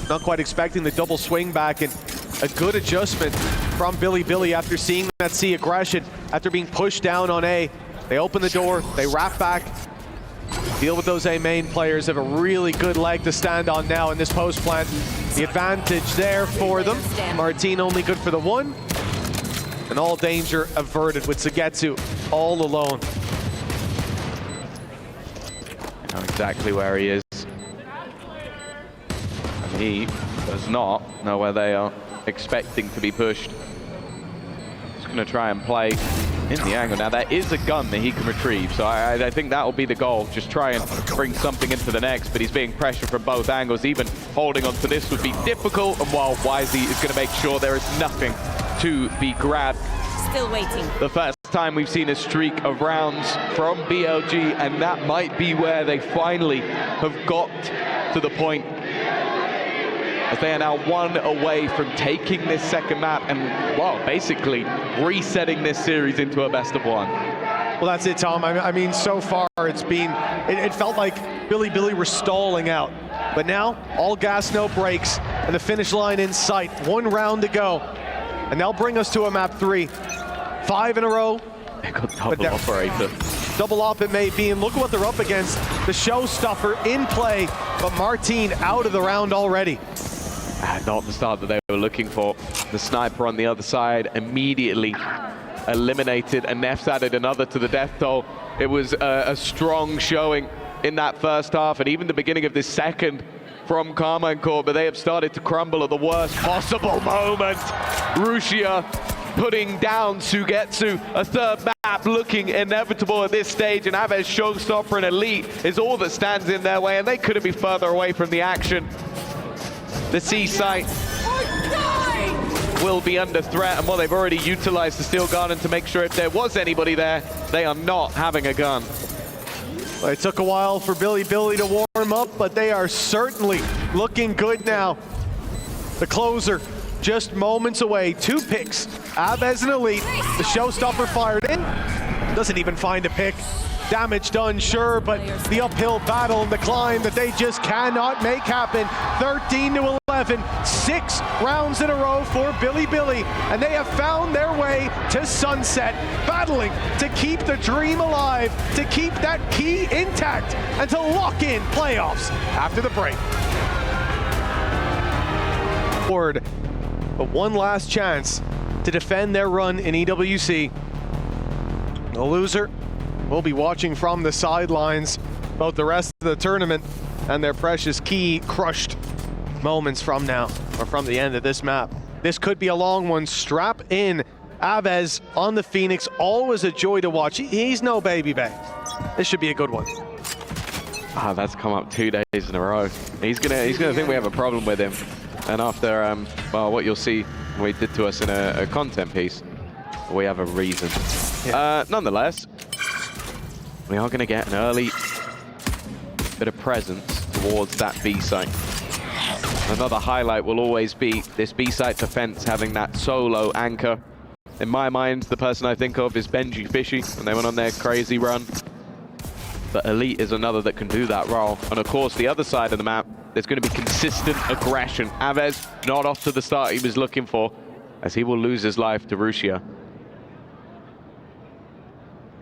Not quite expecting the double swing back, and a good adjustment from Bilibili after seeing that C aggression, after being pushed down on A. They open the door, they wrap back, deal with those A main players, have a really good leg to stand on now in this post plant. The advantage there for them. Martin only good for the one, and all danger averted with Sugetsu all alone. I know exactly where he is. And he does not know where they are expecting to be pushed. He's going to try and play in the angle. Now there is a gun that he can retrieve, so I think that will be the goal. Just try and bring something into the next, but he's being pressured from both angles. Even holding on to this would be difficult, and while Wisey is going to make sure there is nothing to be grabbed. Still waiting. The first time we've seen a streak of rounds from BLG, and that might be where they finally have got to the point, as they are now one away from taking this second map and, well, basically resetting this series into a best of one. Well, that's it, Tom. I mean, so far it's been, it felt like Bilibili were stalling out. But now, all gas, no brakes, and the finish line in sight. One round to go, and they'll bring us to a map 3. 5 in a row. They got double operator. Double op it may be, and look at what they're up against. The showstopper in play, but Martin out of the round already. Not the start that they were looking for. The sniper on the other side immediately eliminated, and Neff's added another to the death toll. It was a strong showing in that first half, and even the beginning of this second from Karmine Corp, but they have started to crumble at the worst possible moment. Rusia putting down Sugetsu, a third map looking inevitable at this stage, and Aves showstopper and Elite is all that stands in their way, and they couldn't be further away from the action. The C site will be under threat, and well, they've already utilized the Steel Garden to make sure if there was anybody there, they are not having a gun. Well, it took a while for Bilibili to warm up, but they are certainly looking good now. The closer just moments away. 2 picks. Aves and Elite. The showstopper fired in. Doesn't even find a pick. Damage done, sure, but the uphill battle and the climb that they just cannot make happen. 13-11. 11, 6 rounds in a row for Bilibili, and they have found their way to Sunset, battling to keep the dream alive, to keep that key intact, and to lock in playoffs after the break. But one last chance to defend their run in EWC. The loser will be watching from the sidelines both the rest of the tournament and their precious key crushed moments from now, or from the end of this map. This could be a long one. Strap in. Aves on the Phoenix, always a joy to watch. He's no baby babe. This should be a good one. Ah, that's come up 2 days in a row. He's gonna think we have a problem with him. And after, well, what you'll see we did to us in a content piece, we have a reason. Yeah. Nonetheless, we are going to get an early bit of presence towards that B site. Another highlight will always be this B site defense having that solo anchor. In my mind, the person I think of is Benji Fishy when they went on their crazy run. But Elite is another that can do that role. And of course, the other side of the map, there's going to be consistent aggression. Aves not off to the start he was looking for, as he will lose his life to Rusia.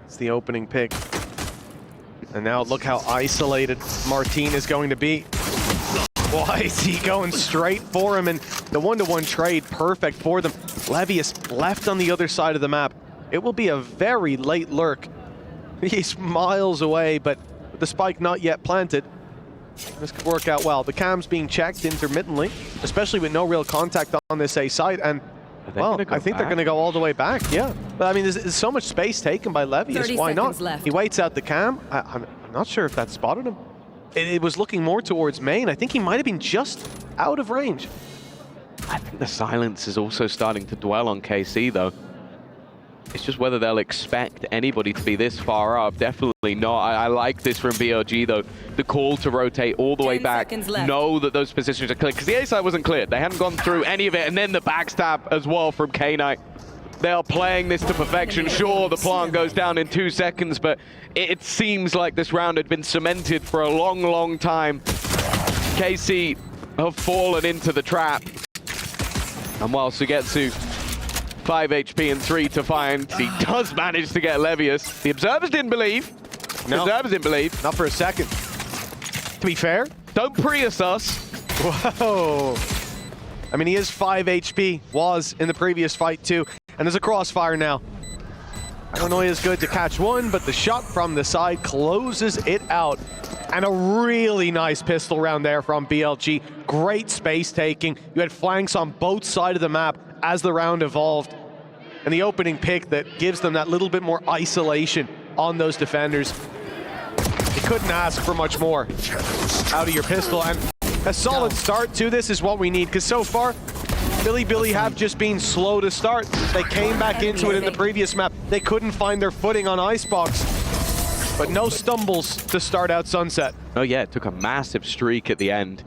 It's the opening pick. And now look how isolated Martin is going to be. Why is he going straight for him? And the one-to-one trade, perfect for them. Levius left on the other side of the map. It will be a very late lurk. He's miles away, but the spike not yet planted. This could work out well. The cam's being checked intermittently, especially with no real contact on this A site. And, well, I think they're going to go all the way back, yeah. But, I mean, there's so much space taken by Levius. Why not? Left. He waits out the cam. I'm not sure if that spotted him. It was looking more towards main. I think he might have been just out of range. I think the silence is also starting to dwell on KC, though. It's just whether they'll expect anybody to be this far up. Definitely not. I like this from BLG, though. The call to rotate all the way back. Know that those positions are clear. Because the A side wasn't cleared. They hadn't gone through any of it. And then the backstab as well from K-Knight. They are playing this to perfection. Sure, the plant goes down in 2 seconds, but it seems like this round had been cemented for a long, long time. KC have fallen into the trap. And while Sugetsu 5 HP and 3 to find, he does manage to get Levius. The observers didn't believe. No. The observers didn't believe. Not for a second. To be fair. Don't Prius us. Whoa. I mean, he is 5 HP. Was in the previous fight, too. And there's a crossfire now. Illinois is good to catch one, but the shot from the side closes it out. And a really nice pistol round there from BLG. Great space taking. You had flanks on both sides of the map as the round evolved. And the opening pick that gives them that little bit more isolation on those defenders. You couldn't ask for much more out of your pistol. And a solid start to this is what we need, because so far, Bilibili have just been slow to start. They came back into it in the previous map. They couldn't find their footing on Icebox. But no stumbles to start out Sunset. Oh yeah, it took a massive streak at the end.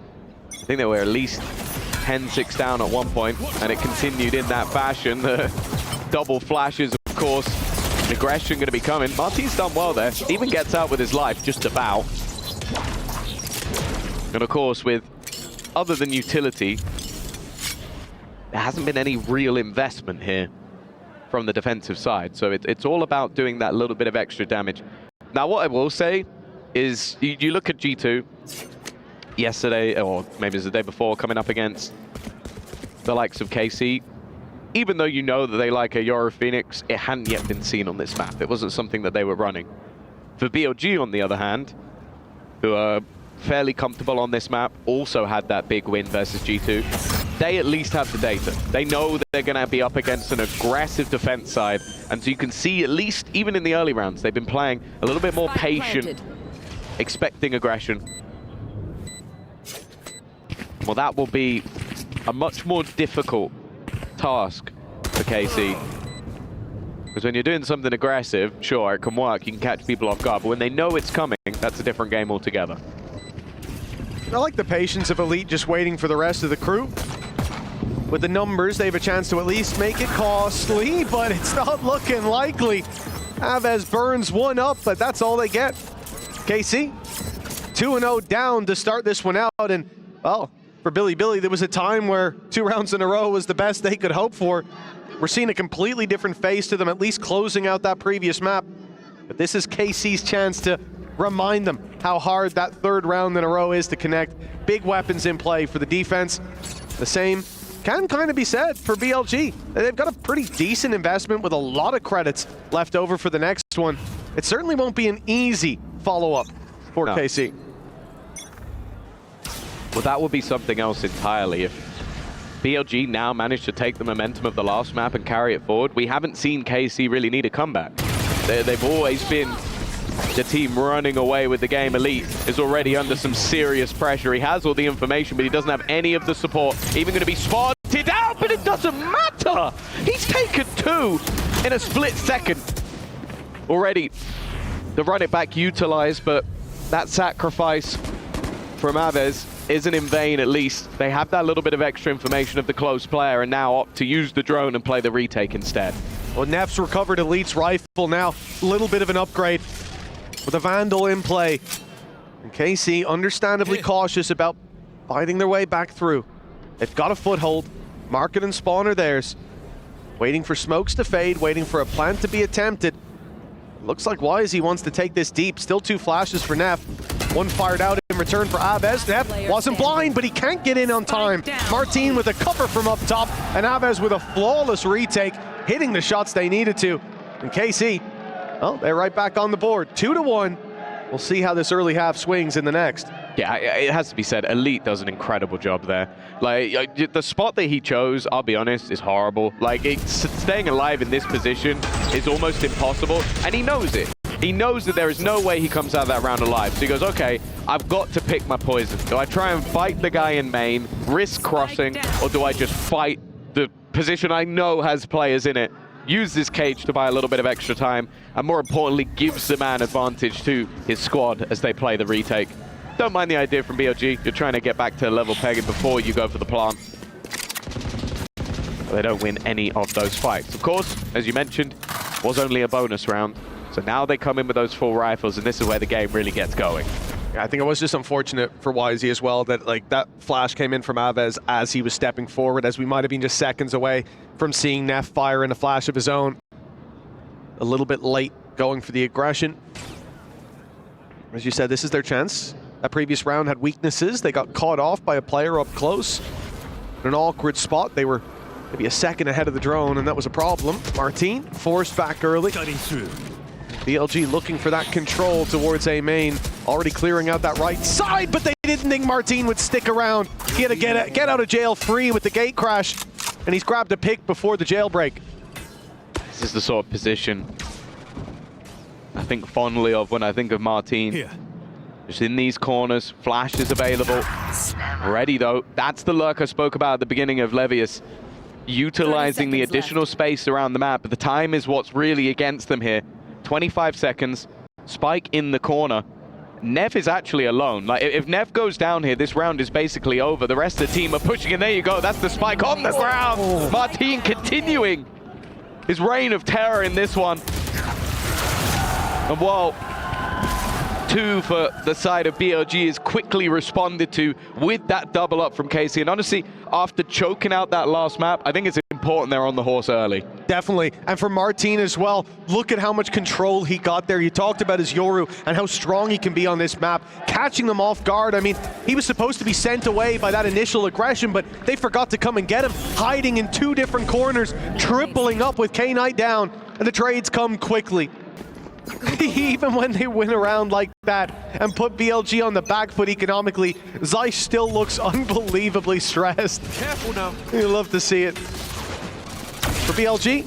I think they were at least 10-6 down at one point, and it continued in that fashion. The double flashes, of course. Aggression going to be coming. Martin's done well there. Even gets out with his life, just about. And of course, with other than utility, there hasn't been any real investment here from the defensive side. So it's all about doing that little bit of extra damage. Now, what I will say is, you look at G2 yesterday, or maybe it was the day before, coming up against the likes of KC. Even though you know that they like a Euro Phoenix, it hadn't yet been seen on this map. It wasn't something that they were running. For BLG, on the other hand, who are fairly comfortable on this map, also had that big win versus G2. They at least have the data. They know that they're going to be up against an aggressive defense side. And so you can see, at least even in the early rounds, they've been playing a little bit more patient, expecting aggression. Well, that will be a much more difficult task for KC. Because when you're doing something aggressive, sure, it can work. You can catch people off guard. But when they know it's coming, that's a different game altogether. I like the patience of Elite just waiting for the rest of the crew. With the numbers, they have a chance to at least make it costly, but it's not looking likely. Aves burns one up, but that's all they get. KC, 2-0 down to start this one out, and, well, for Bilibili. There was a time where 2 rounds in a row was the best they could hope for. We're seeing a completely different face to them, at least closing out that previous map. But this is KC's chance to remind them how hard that 3rd round in a row is to connect. Big weapons in play for the defense. The same can kind of be said for BLG. They've got a pretty decent investment with a lot of credits left over for the next one. It certainly won't be an easy follow-up for KC. Well, that would be something else entirely. If BLG now managed to take the momentum of the last map and carry it forward, we haven't seen KC really need a comeback. They've always been the team running away with the game. Elite is already under some serious pressure. He has all the information, but he doesn't have any of the support. Even going to be spotted out, but it doesn't matter. He's taken 2 in a split second. Already, the run it back utilized, but that sacrifice from Aves isn't in vain. At least they have that little bit of extra information of the close player and now opt to use the drone and play the retake instead. Well, Neff's recovered Elite's rifle now. A little bit of an upgrade with a Vandal in play. And KC understandably cautious about fighting their way back through. They've got a foothold. Market and Spawn are theirs. Waiting for smokes to fade, waiting for a plant to be attempted. Looks like Wisey wants to take this deep. Still 2 flashes for Neff. 1 fired out in return for Aves. Neff wasn't blind, but he can't get in on time. Martin with a cover from up top, and Aves with a flawless retake, hitting the shots they needed to. And KC, well, they're right back on the board. 2-1. We'll see how this early half swings in the next. Yeah, it has to be said, Elite does an incredible job there. Like, the spot that he chose, I'll be honest, is horrible. Like, staying alive in this position is almost impossible, and he knows it. He knows that there is no way he comes out of that round alive. So he goes, okay, I've got to pick my poison. Do I try and fight the guy in main, risk crossing, or do I just fight the position I know has players in it? Use this cage to buy a little bit of extra time, and more importantly, gives the man advantage to his squad as they play the retake. Don't mind the idea from BLG. You're trying to get back to level pegging before you go for the plant. But they don't win any of those fights. Of course, as you mentioned, was only a bonus round. So now they come in with those full rifles, and this is where the game really gets going. Yeah, I think it was just unfortunate for Wisey as well that that flash came in from Aves as he was stepping forward, as we might have been just seconds away from seeing Neff fire in a flash of his own. A little bit late going for the aggression. As you said, this is their chance. That previous round had weaknesses. They got caught off by a player up close. In an awkward spot, they were maybe a second ahead of the drone, and that was a problem. Martin forced back early. BLG looking for that control towards A main, already clearing out that right side, but they didn't think Martin would stick around. He had to get out of jail free with the gate crash, and he's grabbed a pick before the jailbreak. This is the sort of position I think fondly of when I think of Martin. Here. Just in these corners, flash is available. Ready though, that's the lurk I spoke about at the beginning of Levius. Utilizing the additional space around the map, but the time is what's really against them here. 25 seconds, Spike in the corner. Neff is actually alone. Like, if Neff goes down here, this round is basically over. The rest of the team are pushing, and there you go. That's the Spike on the ground. Martin continuing his reign of terror in this one. And while 2 for the side of BLG is quickly responded to with that double up from KC. And honestly, after choking out that last map, I think it's important they're on the horse early. Definitely. And for Martin as well, look at how much control he got there. You talked about his Yoru and how strong he can be on this map, catching them off guard. I mean, he was supposed to be sent away by that initial aggression, but they forgot to come and get him, hiding in 2 different corners, tripling up with K-Knight down, and the trades come quickly. Even when they win around like that and put BLG on the back foot economically, Zeiss still looks unbelievably stressed. Careful now. You love to see it. For BLG,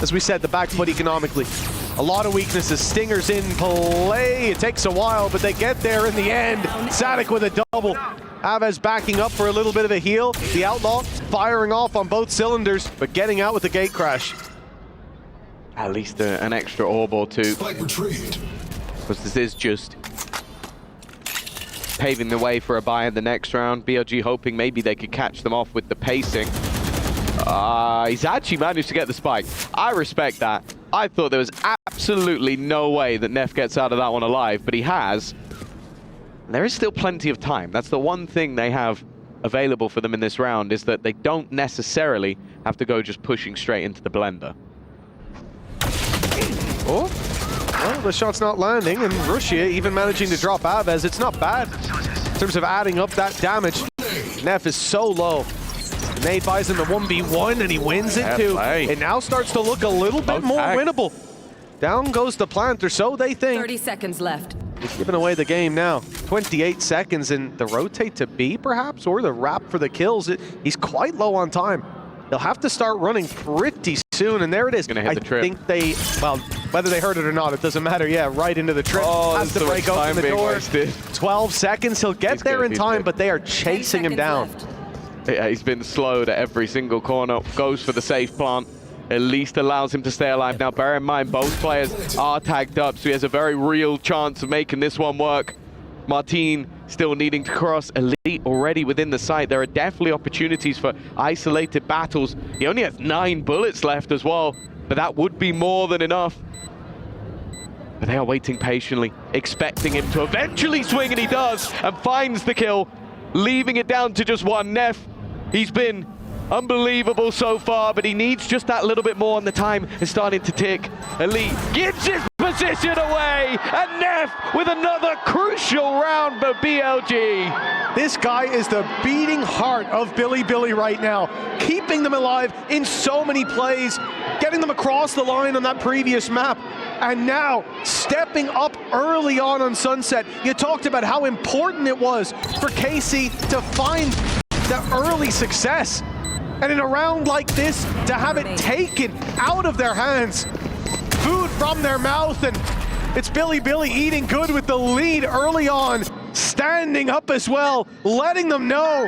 as we said, the back foot economically. A lot of weaknesses. Stingers in play. It takes a while, but they get there in the end. Sadik with a double. Aves backing up for a little bit of a heal. The Outlaw firing off on both cylinders, but getting out with the gate crash. At least an extra orb or 2. Spike retrieved. Because this is just paving the way for a buy in the next round. BLG hoping maybe they could catch them off with the pacing. He's actually managed to get the spike. I respect that. I thought there was absolutely no way that Neff gets out of that one alive, but he has. And there is still plenty of time. That's the one thing they have available for them in this round is that they don't necessarily have to go just pushing straight into the blender. Oh, well, the shot's not landing, and Russia even managing to drop Aves. It's not bad in terms of adding up that damage. Neff is so low. Nate buys him the 1v1, and he wins it too. It now starts to look a little bit more winnable. Down goes the plant, or so they think. 30 seconds left. He's giving away the game now. 28 seconds, and the rotate to B, perhaps, or the wrap for the kills. He's quite low on time. They'll have to start running pretty soon, and there it is. Gonna hit the trip. I think they, well, whether they heard it or not, it doesn't matter. Yeah, right into the trip. Oh, has to break open the door. Wasted. 12 seconds. He'll get there in time, but they are chasing him down. Yeah, he's been slowed at every single corner. Goes for the safe plant. At least allows him to stay alive. Now, bear in mind, both players are tagged up, so he has a very real chance of making this one work. Martin still needing to cross. Elite already within the site. There are definitely opportunities for isolated battles. He only has 9 bullets left as well, but that would be more than enough. But they are waiting patiently, expecting him to eventually swing, and he does, and finds the kill, leaving it down to just one. Neff, he's been unbelievable so far, but he needs just that little bit more, and the time is starting to tick. Elite gives his position away, and Neff with another crucial round for BLG. This guy is the beating heart of Bilibili right now, keeping them alive in so many plays, getting them across the line on that previous map, and now stepping up early on Sunset. You talked about how important it was for KC to find the early success. And in a round like this, to have it taken out of their hands, food from their mouth, and it's Bilibili eating good with the lead early on, standing up as well, letting them know.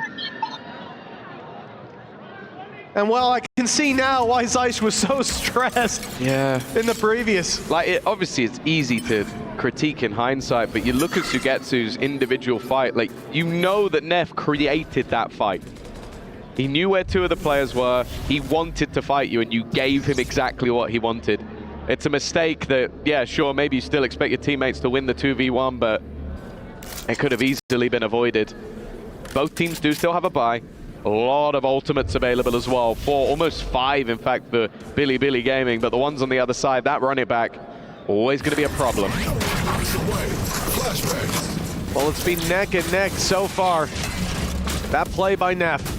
And well, I can see now why Zeiss was so stressed in the previous. Like, obviously it's easy to critique in hindsight, but you look at Sugetsu's individual fight, like, you know that Neff created that fight. He knew where 2 of the players were. He wanted to fight you, and you gave him exactly what he wanted. It's a mistake that, yeah, sure, maybe you still expect your teammates to win the 2v1, but it could have easily been avoided. Both teams do still have a bye. A lot of ultimates available as well. 4, almost 5, in fact, for Bilibili Gaming, but the ones on the other side, that run it back, always going to be a problem. Well, it's been neck and neck so far. That play by Neff.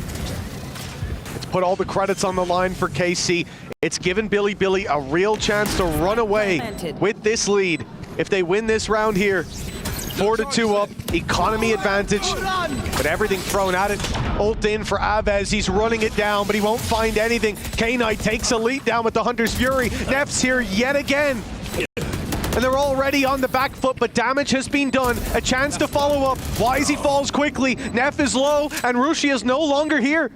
Put all the credits on the line for KC. It's given Bilibili a real chance to run away with this lead. If they win this round here, 4-2 up, economy advantage, but everything thrown at it. Ult in for Aves, he's running it down, but he won't find anything. K-Knight takes Elite down with the Hunter's Fury. Neff's here yet again. And they're already on the back foot, but damage has been done. A chance to follow up. Wisey falls quickly. Neff is low, and Rushi is no longer here.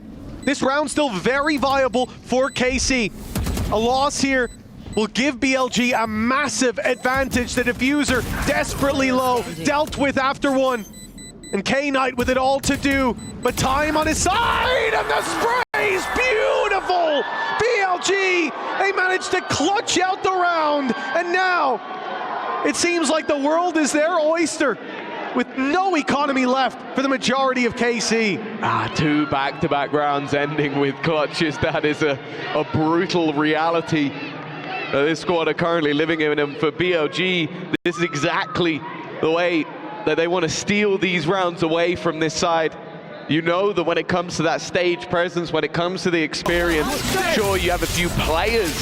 This round still very viable for KC. A loss here will give BLG a massive advantage. The diffuser desperately low, dealt with after 1. And K-Knight with it all to do, but time on his side, and the spray's beautiful! BLG, they managed to clutch out the round, and now it seems like the world is their oyster, with no economy left for the majority of KC. 2 back-to-back rounds ending with clutches. That is a brutal reality this squad are currently living in. And for BLG, this is exactly the way that they want to steal these rounds away from this side. You know that when it comes to that stage presence, when it comes to the experience, sure, you have a few players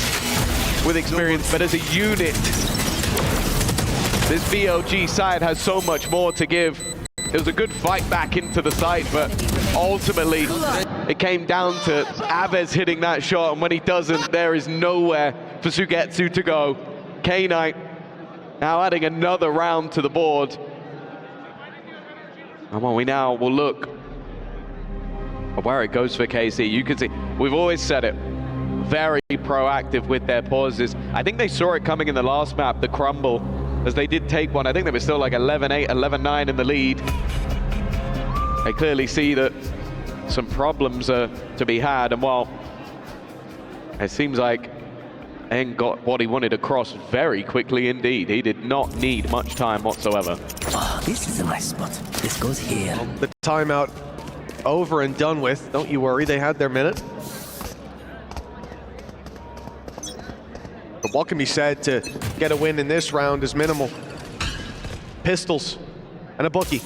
with experience, but as a unit, this BLG side has so much more to give. It was a good fight back into the site, but ultimately it came down to Aves hitting that shot, and when he doesn't, there is nowhere for Sugetsu to go. K-Knight now adding another round to the board. And well, we now will look at where it goes for KC. You can see, we've always said it, very proactive with their pauses. I think they saw it coming in the last map, the crumble, as they did take one. I think they were still like 11-8, 11-9 in the lead. They clearly see that some problems are to be had, and well, it seems like Eng got what he wanted across very quickly indeed. He did not need much time whatsoever. Oh, this is a nice spot. This goes here. The timeout over and done with. Don't you worry, they had their minute. But what can be said to get a win in this round is minimal. Pistols and a bookie.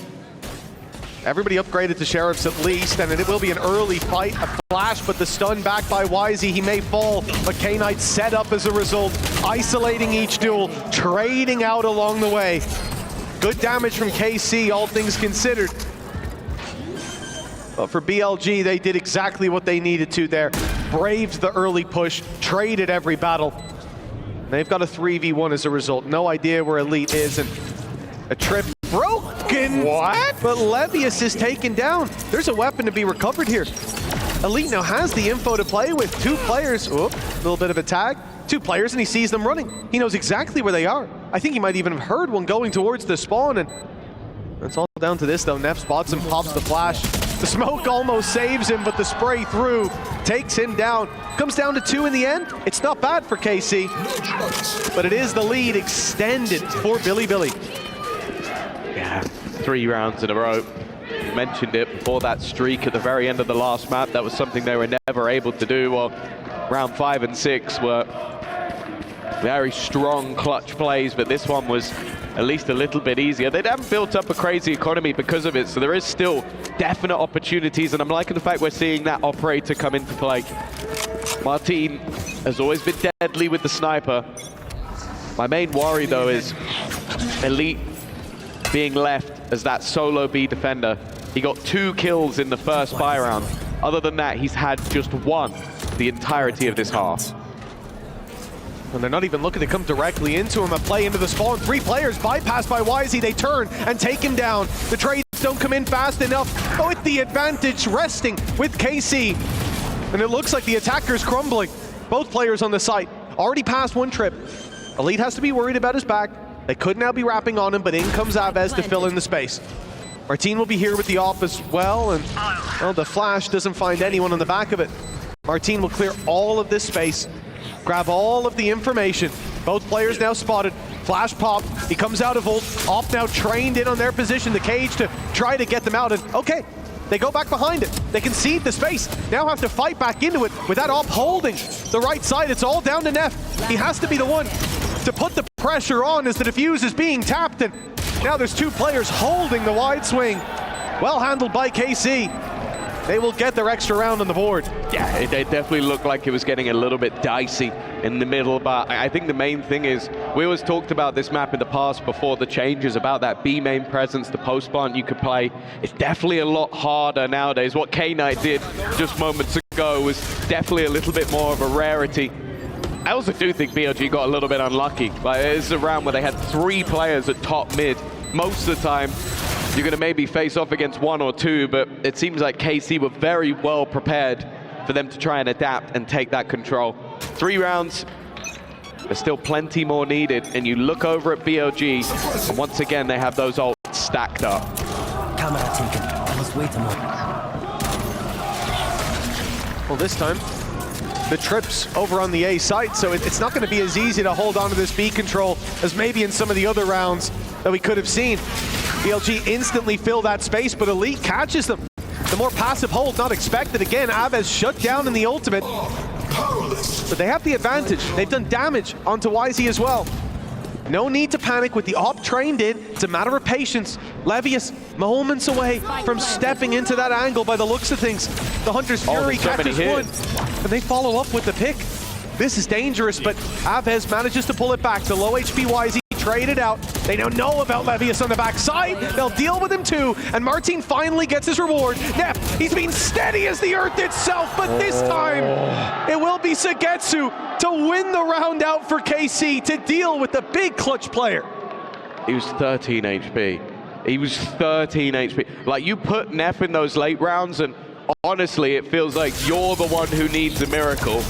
Everybody upgraded to sheriffs at least, and it will be an early fight, a flash, but the stun back by Wisey. He may fall, but K-Knight set up as a result, isolating each duel, trading out along the way. Good damage from KC, all things considered. But for BLG, they did exactly what they needed to there. Braved the early push, traded every battle. They've got a 3v1 as a result. No idea where Elite is, and a trip broken. What? But Levius is taken down. There's a weapon to be recovered here. Elite now has the info to play with. 2 players. Oop, a little bit of a tag. 2 players, and he sees them running. He knows exactly where they are. I think he might even have heard one going towards the spawn, and that's all down to this though. Neff spots him, pops the flash. The smoke almost saves him, but the spray through takes him down. Comes down to 2 in the end. It's not bad for KC, but it is the lead extended for Bilibili. Yeah, 3 rounds in a row. You mentioned it before, that streak at the very end of the last map. That was something they were never able to do. Well, round 5 and 6 were very strong clutch plays, but this one was at least a little bit easier. They haven't built up a crazy economy because of it, so there is still definite opportunities, and I'm liking the fact we're seeing that operator come into play. Martin has always been deadly with the sniper. My main worry though is Elite being left as that solo B defender. He got 2 kills in the first buy round. Other than that, he's had just 1 the entirety of this half. And they're not even looking to come directly into him. A play into the spawn. 3 players bypassed by Wisey. They turn and take him down. The trades don't come in fast enough. Oh, with the advantage resting with KC. And it looks like the attacker's crumbling. Both players on the site. Already passed 1 trip. Elite has to be worried about his back. They could now be wrapping on him, but in comes Abez to fill in the space. Martin will be here with the off as well, and well, the flash doesn't find anyone on the back of it. Martin will clear all of this space, grab all of the information. Both players now spotted. Flash pop, he comes out of ult. Off now trained in on their position, the cage to try to get them out, and okay, they go back behind it. They concede the space, now have to fight back into it with that op holding the right side. It's all down to Neff. He has to be the one to put the pressure on as the defuse is being tapped, and now there's 2 players holding the wide swing. Well handled by KC. They will get their extra round on the board. Yeah, it definitely looked like it was getting a little bit dicey in the middle, but I think the main thing is, we always talked about this map in the past before the changes, about that B main presence, the post plant you could play. It's definitely a lot harder nowadays. What K-Knight did just moments ago was definitely a little bit more of a rarity. I also do think BLG got a little bit unlucky. Like, it's a round where they had 3 players at top mid. Most of the time, you're going to maybe face off against 1 or 2, but it seems like KC were very well prepared for them to try and adapt and take that control. 3 rounds, there's still plenty more needed, and you look over at BLG, and once again, they have those ults stacked up. Camera taken. I must wait a moment. Well, this time, the trips over on the A site, so it's not going to be as easy to hold on to this B control as maybe in some of the other rounds that we could have seen. BLG instantly fill that space, but Elite catches them. The more passive hold, not expected. Again, Abez shut down in the ultimate. But they have the advantage. They've done damage onto Wisey as well. No need to panic with the op trained in. It's a matter of patience. Levius moments away from stepping into that angle by the looks of things. The Hunter's Fury catches 1, and they follow up with the pick. This is dangerous, but Abez manages to pull it back. The low HP Wisey traded out. They now know about Levius on the backside. They'll deal with him too, and Martin finally gets his reward. Neff, he's been steady as the earth itself, but this time it will be Sagetsu to win the round out for KC to deal with the big clutch player. He was 13 HP. He was 13 HP. Like, you put Neff in those late rounds, and honestly, it feels like you're the one who needs a miracle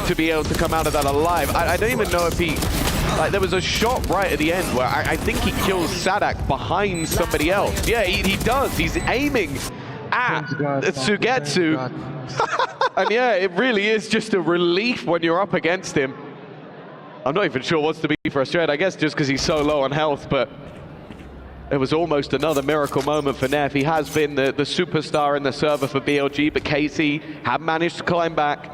to be able to come out of that alive. I don't even know if he... Like, there was a shot right at the end where I think he kills Sadak behind somebody else. Yeah, he does. He's aiming at Sugetsu. And yeah, it really is just a relief when you're up against him. I'm not even sure what's to be frustrated. I guess just because he's so low on health, but It was almost another miracle moment for Neff. He has been the superstar in the server for BLG, but KC have managed to climb back.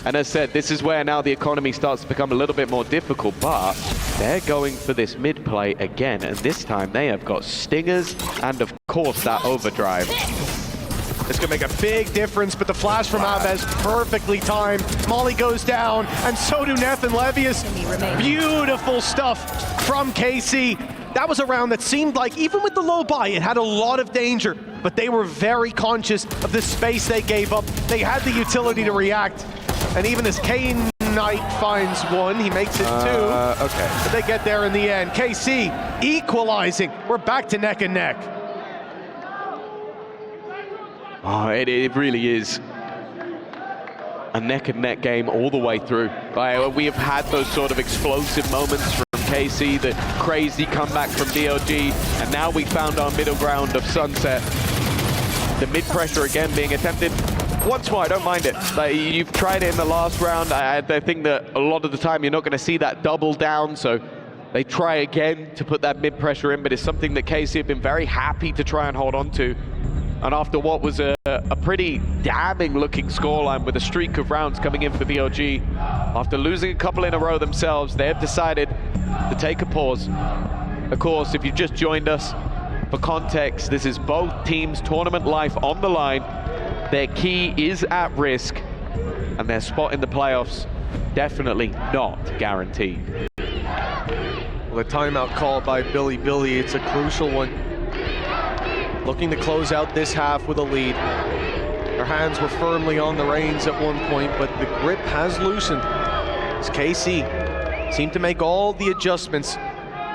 And as said, this is where now the economy starts to become a little bit more difficult, but they're going for this mid play again, and this time they have got stingers and of course that overdrive. It's gonna make a big difference, but the flash from Aves perfectly timed. Molly goes down, and so do Neff and Levius. Beautiful stuff from KC. That was a round that seemed like, even with the low buy, it had a lot of danger, but they were very conscious of the space they gave up. They had the utility to react, and even as Kane Knight finds one, he makes it two. Okay. But they get there in the end. KC equalizing. We're back to neck and neck. Oh, it really is a neck-and-neck game all the way through. We have had those sort of explosive moments from KC, the crazy comeback from BLG, and now we found our middle ground of Sunset. The mid-pressure again being attempted. Once more, I don't mind it. You've tried it in the last round. I think that a lot of the time you're not going to see that double down, so they try again to put that mid-pressure in, but it's something that KC have been very happy to try and hold on to. And after what was a pretty damning looking scoreline with a streak of rounds coming in for BLG, after losing a couple in a row themselves, they have decided to take a pause. Of course, if you've just joined us, for context, this is both teams' tournament life on the line. Their key is at risk, and their spot in the playoffs definitely not guaranteed. Well, the timeout call by Bilibili, it's a crucial one. Looking to close out this half with a lead. Their hands were firmly on the reins at one point, but the grip has loosened. As KC seemed to make all the adjustments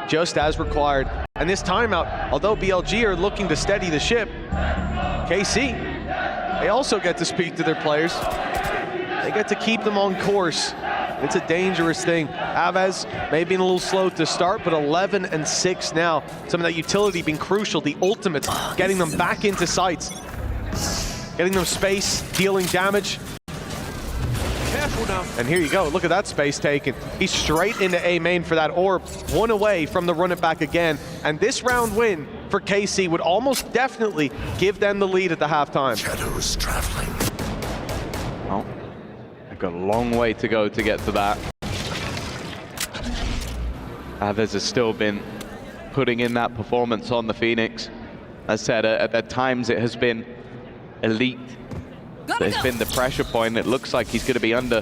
just as required. And this timeout, although BLG are looking to steady the ship, KC, they also get to speak to their players. They get to keep them on course. It's a dangerous thing. Aves may have been a little slow to start, but 11 and 6 now. Some of that utility being crucial, the ultimates, getting them back into sights. Getting them space, dealing damage. Careful now. And here you go, look at that space taken. He's straight into A main for that orb. One away from the run it back again. And this round win for KC would almost definitely give them the lead at the halftime. Shadows traveling. Oh. Got a long way to go to get to that. Aves has still been putting in that performance on the Phoenix. As said, at times it has been elite. There's been the pressure point. It looks like he's going to be under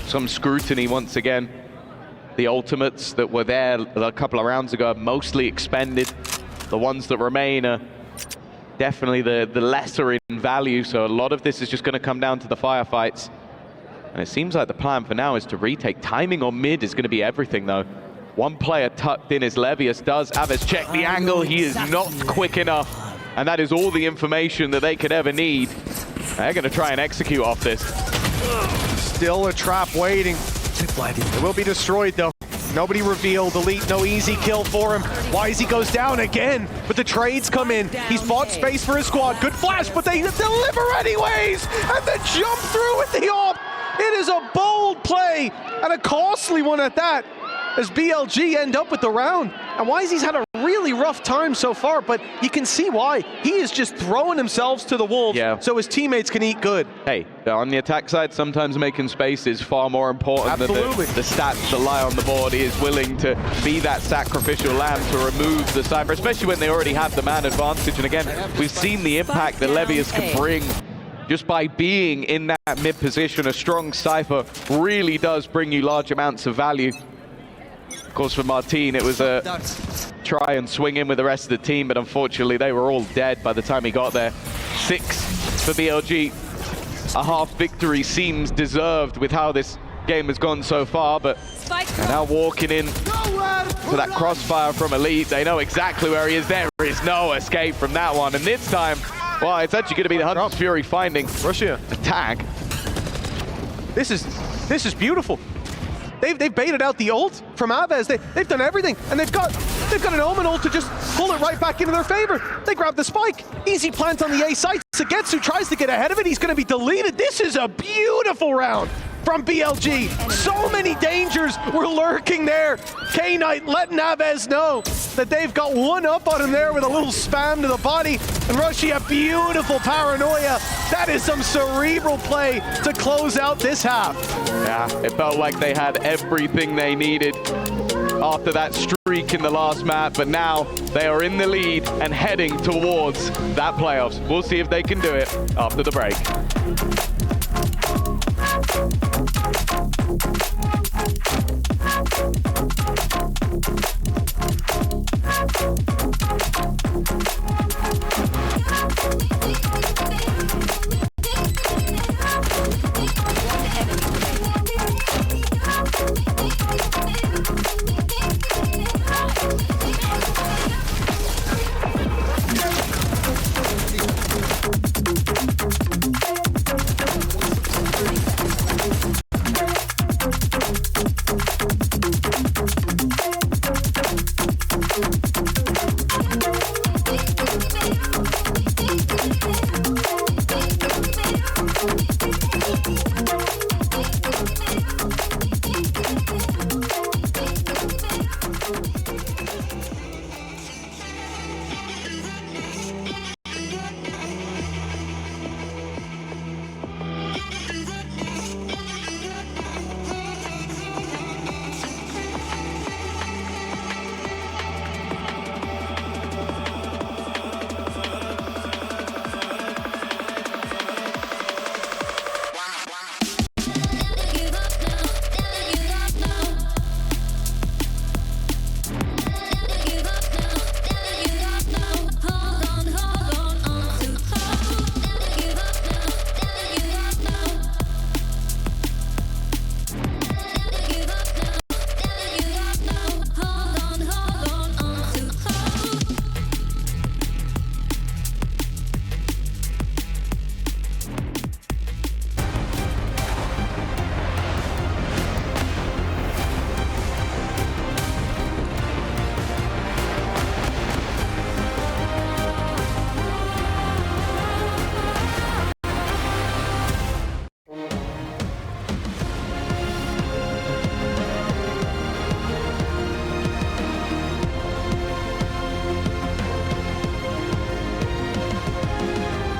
some scrutiny once again. The ultimates that were there a couple of rounds ago are mostly expended. The ones that remain are definitely the lesser in value, so a lot of this is just going to come down to the firefights. And it seems like the plan for now is to retake. Timing on mid is going to be everything, though. One player tucked in as Levius does. Aves check the angle. He is not quick enough. And that is all the information that they could ever need. They're going to try and execute off this. Still a trap waiting. It will be destroyed, though. Nobody revealed. Elite, no easy kill for him. Wisey goes down again, but the trades come in. He's bought space for his squad. Good flash, but they deliver anyways! And the jump through with the AWP! It is a bold play, and a costly one at that, as BLG end up with the round. And Wisey's had a really rough time so far, but you can see why. He is just throwing himself to the wolves, so his teammates can eat good. Hey, on the attack side, sometimes making space is far more important than the stats that lie on the board. He is willing to be that sacrificial lamb to remove the Cypher, especially when they already have the man advantage. And again, we've seen the impact that Levius can bring just by being in that mid position. A strong Cypher really does bring you large amounts of value. Of course, for Martin, it was a try and swing in with the rest of the team, but unfortunately they were all dead by the time he got there. 6 for BLG. A half victory seems deserved with how this game has gone so far, but they're now walking in to that crossfire from Elite. They know exactly where he is. There is no escape from that one, and this time, well, it's actually going to be the Hunter's Fury finding Russia a tag. This is beautiful. They've baited out the ult from Aves. They've done everything, and they've got an Omen ult to just pull it right back into their favor. They grab the spike. Easy plant on the A site. Sagetsu tries to get ahead of it. He's going to be deleted. This is a beautiful round. from BLG. So many dangers were lurking there. K-Knight letting Aves know that they've got one up on him there with a little spam to the body. And Rushy, a beautiful paranoia. That is some cerebral play to close out this half. Yeah, it felt like they had everything they needed after that streak in the last map, but now they are in the lead and heading towards that playoffs. We'll see if they can do it after the break.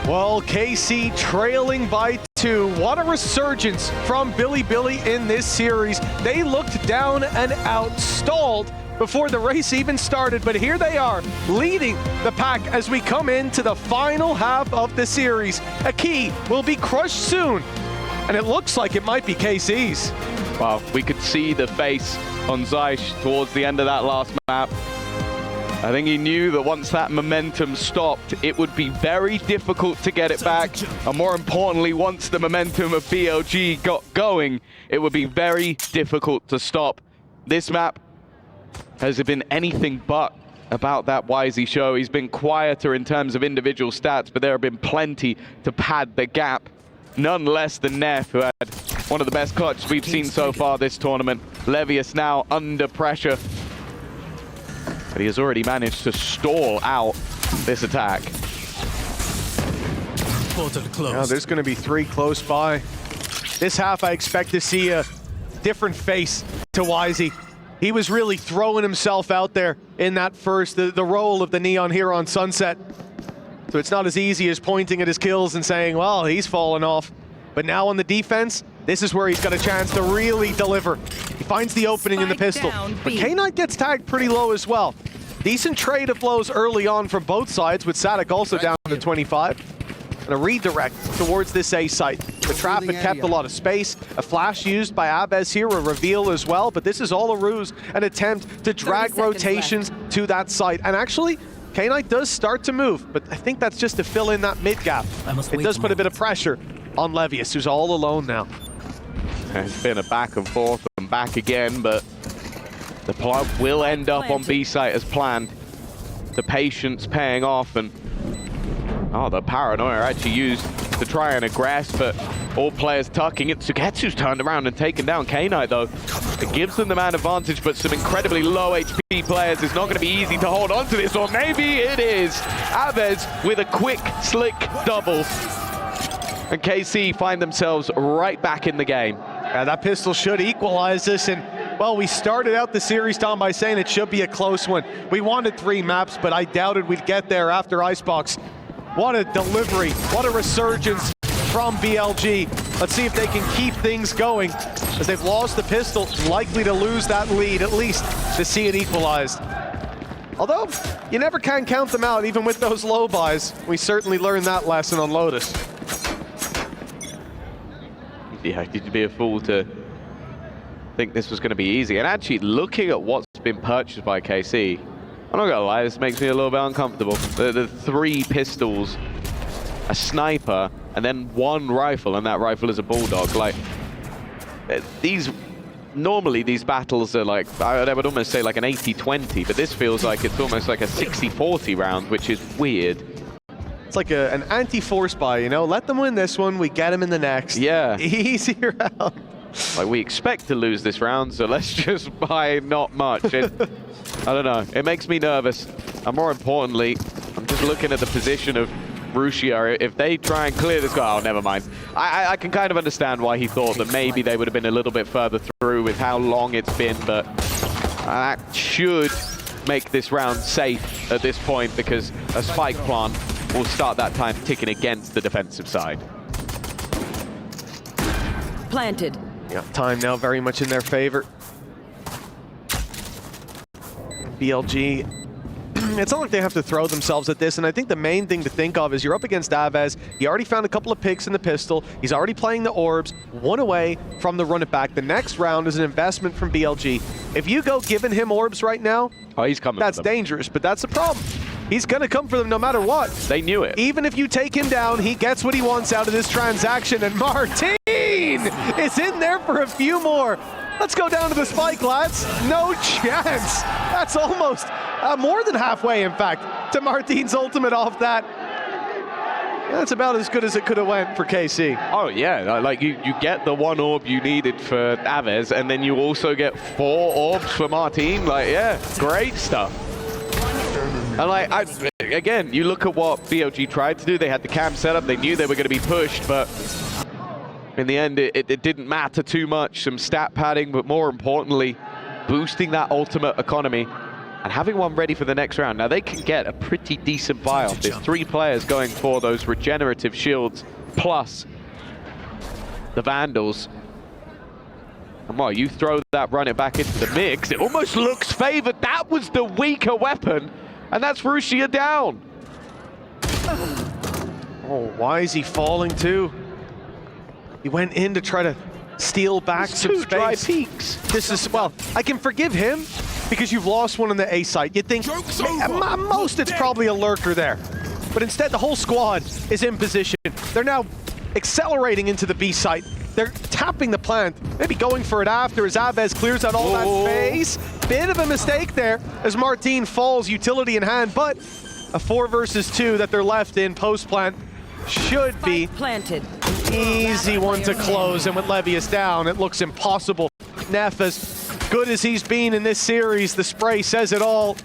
Well, KC trailing by 2. What a resurgence from Bilibili in this series. They looked down and out, stalled before the race even started, but here they are, leading the pack as we come into the final half of the series. A key will be crushed soon, and it looks like it might be KC's. Well, we could see the face on Zeiss towards the end of that last map. I think he knew that once that momentum stopped, it would be very difficult to get it back. And more importantly, once the momentum of BLG got going, it would be very difficult to stop. This map has been anything but about that Wisey show. He's been quieter in terms of individual stats, but there have been plenty to pad the gap. None less than Neff, who had one of the best clutches we've seen so far this tournament. Levius now under pressure, but he has already managed to stall out this attack. Now there's going to be 3 close by. This half, I expect to see a different face to Wisey. He was really throwing himself out there in that first, the role of the Neon Hero on Sunset. So it's not as easy as pointing at his kills and saying, well, he's fallen off. But now on the defense, this is where he's got a chance to really deliver. He finds the opening in the pistol. But K-Knight gets tagged pretty low as well. Decent trade of blows early on from both sides, with Sadik also down to 25. And a redirect towards this A site. The traffic kept a lot of space. A flash used by Abez here, a reveal as well. But this is all a ruse, an attempt to drag rotations to that site. And actually, K-Knight does start to move, but I think that's just to fill in that mid gap. It does put a bit of pressure on Levius, who's all alone now. It's been a back and forth and back again, but the plug will end up on B site as planned. The patience paying off, and the paranoia actually used to try and aggress, but all players tucking it. Sugetsu's turned around and taken down K-Knight though. It gives them the man advantage, but some incredibly low HP players. It's not going to be easy to hold on to this, or maybe it is. Abez with a quick, slick double. And KC find themselves right back in the game. Yeah, that pistol should equalize this, and well, we started out the series, Tom, by saying it should be a close one. We wanted 3 maps, but I doubted we'd get there after Icebox. What a delivery, what a resurgence from BLG. Let's see if they can keep things going, as they've lost the pistol, likely to lose that lead, at least to see it equalized. Although, you never can count them out, even with those low buys. We certainly learned that lesson on Lotus. Yeah, you'd be a fool to think this was going to be easy. And actually, looking at what's been purchased by KC, I'm not going to lie, this makes me a little bit uncomfortable. The 3 pistols, a sniper, and then 1 rifle, and that rifle is a bulldog. Like, normally these battles are like, I would almost say like an 80-20, but this feels like it's almost like a 60-40 round, which is weird. It's like an anti-force buy, you know? Let them win this one, we get them in the next. Yeah. Easy round. Like, we expect to lose this round, so let's just buy not much. I don't know. It makes me nervous. And more importantly, I'm just looking at the position of Rusia. If they try and clear this guy, oh, never mind. I can kind of understand why he thought that maybe they would have been a little bit further through with how long it's been, but that should make this round safe at this point, because a spike plant will start that time ticking against the defensive side. Planted. Yeah, time now very much in their favor. BLG, it's not like they have to throw themselves at this, and I think the main thing to think of is you're up against Avez. He already found a couple of picks in the pistol. He's already playing the orbs, 1 away from the run it back. The next round is an investment from BLG. If you go giving him orbs right now, oh, he's coming. That's dangerous, but that's the problem. He's gonna come for them no matter what. They knew it. Even if you take him down, he gets what he wants out of this transaction, and Martin is in there for a few more. Let's go down to the spike, lads. No chance. That's almost more than halfway, in fact, to Martin's ultimate off that. That's about as good as it could have went for KC. Oh yeah, like you get the 1 orb you needed for Avez, and then you also get 4 orbs for Martin. Like, yeah, great stuff. And like, again, you look at what BLG tried to do. They had the cam set up. They knew they were going to be pushed, but in the end, it didn't matter too much. Some stat padding, but more importantly, boosting that ultimate economy and having one ready for the next round. Now, they can get a pretty decent buy off this. 3 players going for those regenerative shields, plus the Vandals. And while you throw that run it back into the mix, it almost looks favored. That was the weaker weapon, and that's Rusia down. Oh, why is he falling too? He went in to try to steal back some space. Dry peaks. This is, well, I can forgive him because you've lost one on the A site. You'd think at most it's probably a lurker there. But instead, the whole squad is in position. They're now accelerating into the B site. They're tapping the plant, maybe going for it after as Avez clears out all that space. Bit of a mistake there as Martin falls, utility in hand, but a 4 versus 2 that they're left in post-plant should be planted. Easy one to close, and with Levius down, it looks impossible. Neff, as good as he's been in this series, the spray says it all.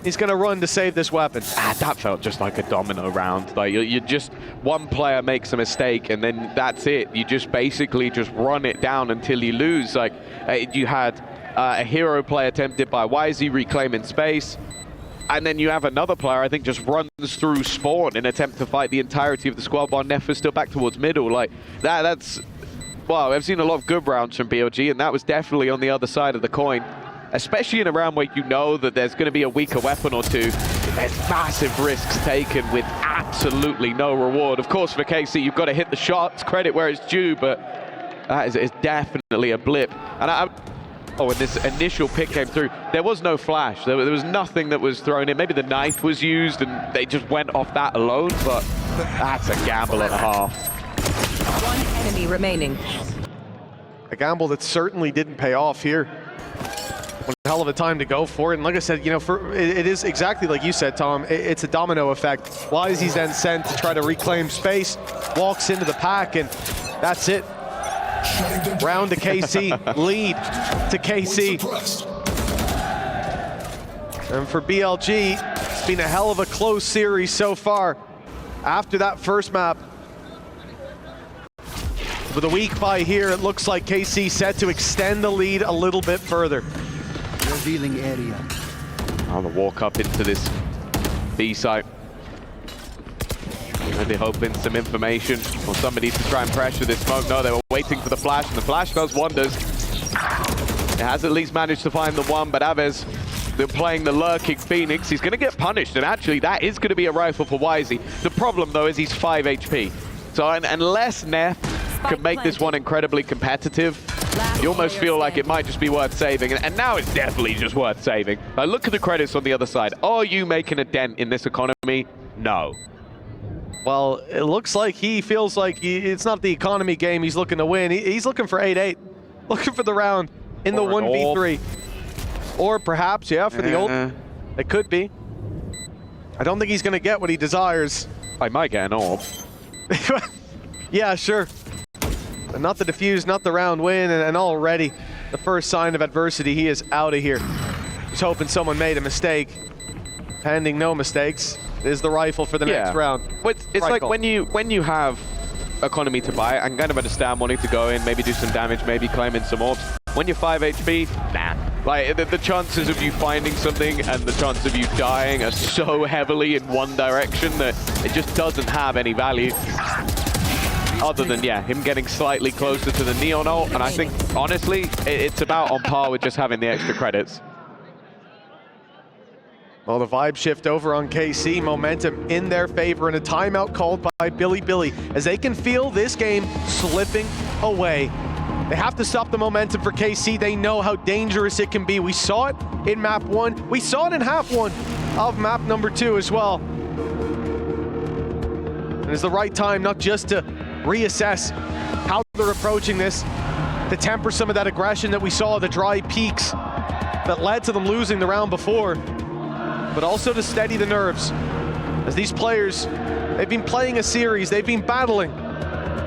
He's gonna run to save this weapon. That felt just like a domino round. Like you just, one player makes a mistake and then that's it. You just basically just run it down until you lose. Like you had a hero play tempted by Wisey reclaiming space. And then you have another player, I think, just runs through spawn in an attempt to fight the entirety of the squad while Neff is still back towards middle. Like, that's... Well, I've seen a lot of good rounds from BLG, and that was definitely on the other side of the coin. Especially in a round where you know that there's going to be a weaker weapon or two. There's massive risks taken with absolutely no reward. Of course, for KC, you've got to hit the shots, credit where it's due, but that is definitely a blip. And when this initial pick came through, there was no flash. There was nothing that was thrown in. Maybe the knife was used and they just went off that alone, but that's a gamble and a half. 1 enemy remaining. A gamble that certainly didn't pay off here. One hell of a time to go for it. And like I said, you know, it is exactly like you said, Tom. It's a domino effect. Wisey's then sent to try to reclaim space, walks into the pack, and that's it. Round to KC, lead to KC. And for BLG, it's been a hell of a close series so far. After that first map, With a weak buy here, it looks like KC set to extend the lead a little bit further. Revealing area. On the walk up into this B site. Maybe hoping some information or somebody to try and pressure this smoke. No, they were waiting for the flash, and the flash does wonders. It has at least managed to find the one, but Aves, they're playing the lurking Phoenix. He's going to get punished, and actually that is going to be a rifle for Wisey. The problem, though, is he's 5 HP. So unless Neff can make this one incredibly competitive, you almost feel like it might just be worth saving. And now it's definitely just worth saving. Look at the credits on the other side. Are you making a dent in this economy? No. Well, it looks like he feels like it's not the economy game he's looking to win. He's looking for 8-8. Looking for the round in the 1v3. Or perhaps, yeah, for the ult. It could be. I don't think he's going to get what he desires. I might get an orb. Yeah, sure. But not the defuse, not the round win, and already the first sign of adversity, he is out of here. He's hoping someone made a mistake. Pending no mistakes, it is the rifle for the next round. But it's like when you have economy to buy, I can kind of understand wanting to go in, maybe do some damage, maybe claim in some orbs. When you're 5 HP, nah. Like, the chances of you finding something and the chance of you dying are so heavily in one direction that it just doesn't have any value. Other than, yeah, him getting slightly closer to the Neon ult, and I think, honestly, it's about on par with just having the extra credits. Well, the vibe shift over on KC, momentum in their favor, and a timeout called by Bilibili as they can feel this game slipping away. They have to stop the momentum for KC. They know how dangerous it can be. We saw it in map 1. We saw it in half 1 of map number 2 as well. And it's the right time not just to reassess how they're approaching this, to temper some of that aggression that we saw, the dry peaks that led to them losing the round before, but also to steady the nerves. As these players, they've been playing a series, they've been battling.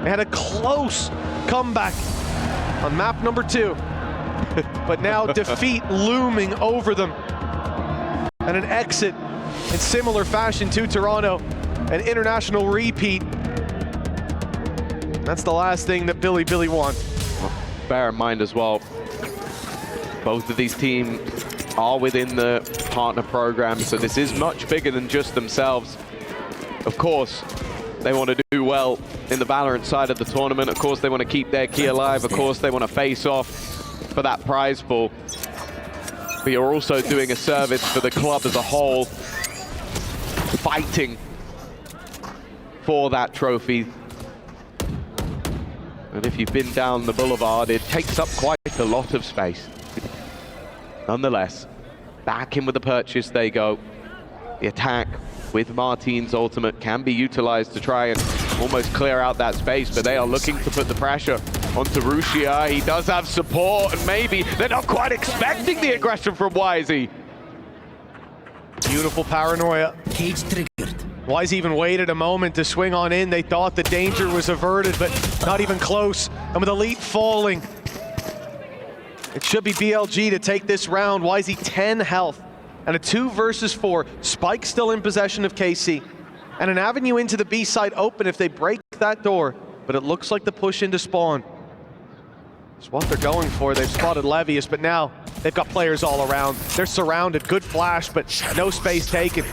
They had a close comeback on map number 2, but now defeat looming over them. And an exit in similar fashion to Toronto, an international repeat. That's the last thing that Bilibili wants. Bear in mind as well, both of these teams are within the partner program, so this is much bigger than just themselves. Of course, they want to do well in the Valorant side of the tournament. Of course, they want to keep their key alive. Of course, they want to face off for that prize pool. But you're also doing a service for the club as a whole, fighting for that trophy. And if you've been down the Boulevard, it takes up quite a lot of space. Nonetheless, back in with the purchase they go. The attack with Martin's ultimate can be utilized to try and almost clear out that space, but they are looking to put the pressure onto Rushia. He does have support, and maybe they're not quite expecting the aggression from Wisey. Beautiful paranoia. Cage triggered. Wisey even waited a moment to swing on in. They thought the danger was averted, but not even close. And with Elite falling, it should be BLG to take this round. Wisey 10 health and a 2 versus 4. Spike still in possession of KC. And an avenue into the B side open if they break that door. But it looks like the push into spawn. It's what they're going for. They've spotted Levius, but now they've got players all around. They're surrounded. Good flash, but no space taken.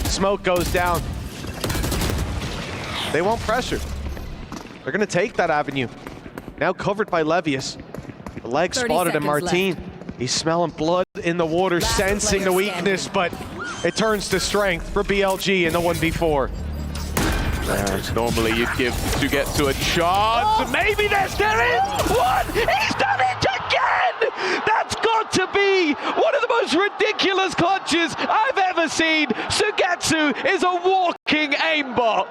Smoke goes down. They won't pressure. They're going to take that avenue. Now covered by Levius. The leg spotted in Martin. He's smelling blood in the water, sensing the weakness, but it turns to strength for BLG in the 1v4. Normally you'd give to get to a chance. Maybe there's there is one. He's done it again. That's got to be one of the most ridiculous clutches I've ever seen. Sugetsu is a walking aimbot.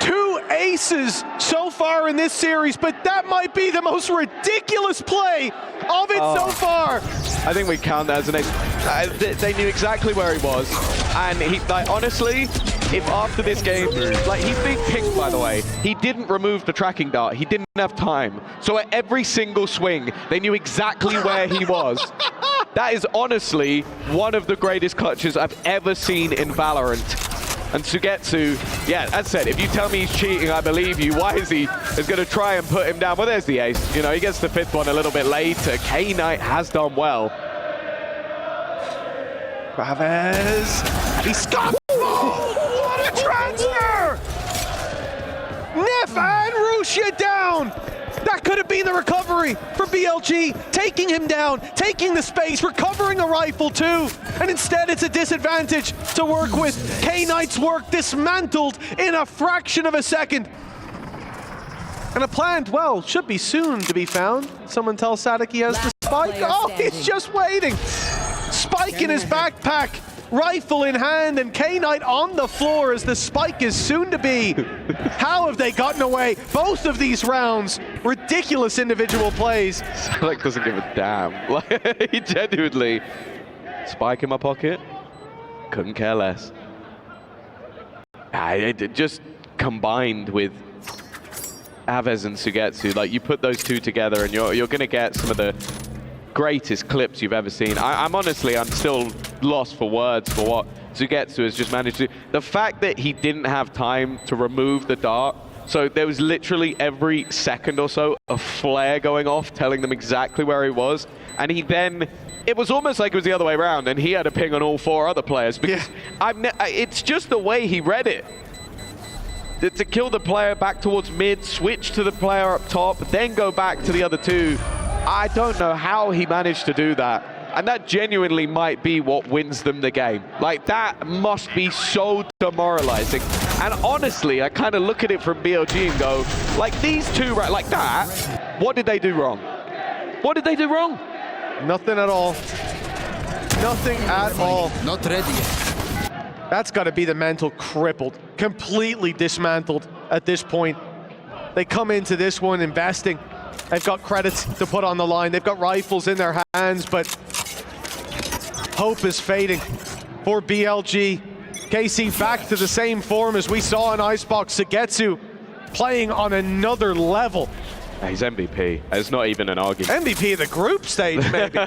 2 aces so far in this series, but that might be the most ridiculous play of it so far. I think we count that as an ace. They knew exactly where he was, and he, like, honestly, if after this game, like, he's being pinged, by the way, he didn't remove the tracking dart. He didn't have time. So at every single swing, they knew exactly where he was. That is honestly one of the greatest clutches I've ever seen in Valorant. And Sugetsu, yeah, as I said, if you tell me he's cheating, I believe you. Wisey is going to try and put him down. Well, there's the ace. You know, he gets the 5th one a little bit later. K-Knight has done well. Chavez, he scuffed. Oh, what a transfer! Nef and Rushia down. That could have been the recovery for BLG, taking him down, taking the space, recovering a rifle too, and instead it's a disadvantage to work with. K-Knight's work dismantled in a fraction of a second. And a plant, well, should be soon to be found. Someone tell Sadik he has the spike. Oh, he's just waiting. Spike in his backpack, rifle in hand, and K-Knight on the floor as the spike is soon to be. How have they gotten away? Both of these rounds, ridiculous individual plays. Sadik doesn't give a damn. Like, he genuinely, spike in my pocket, couldn't care less. It just combined with Aves and Sugetsu, like you put those two together and you're going to get some of the greatest clips you've ever seen. I'm still lost for words for what Sugetsu has just managed to do. The fact that he didn't have time to remove the dart, so there was literally every second or so a flare going off telling them exactly where he was, and he then, it was almost like it was the other way around and he had a ping on all 4 other players because it's just the way he read it. To kill the player back towards mid, switch to the player up top, then go back to the other 2. I don't know how he managed to do that. And that genuinely might be what wins them the game. Like, that must be so demoralizing. And honestly, I kind of look at it from BLG and go, like, these two, right, like that, what did they do wrong? What did they do wrong? Nothing at all. Nothing at all. Not ready yet. That's got to be the mental crippled, completely dismantled at this point. They come into this one investing. They've got credits to put on the line. They've got rifles in their hands, but hope is fading for BLG. KC back to the same form as we saw in Icebox. Sugetsu playing on another level. He's MVP. It's not even an argument. MVP of the group stage, maybe.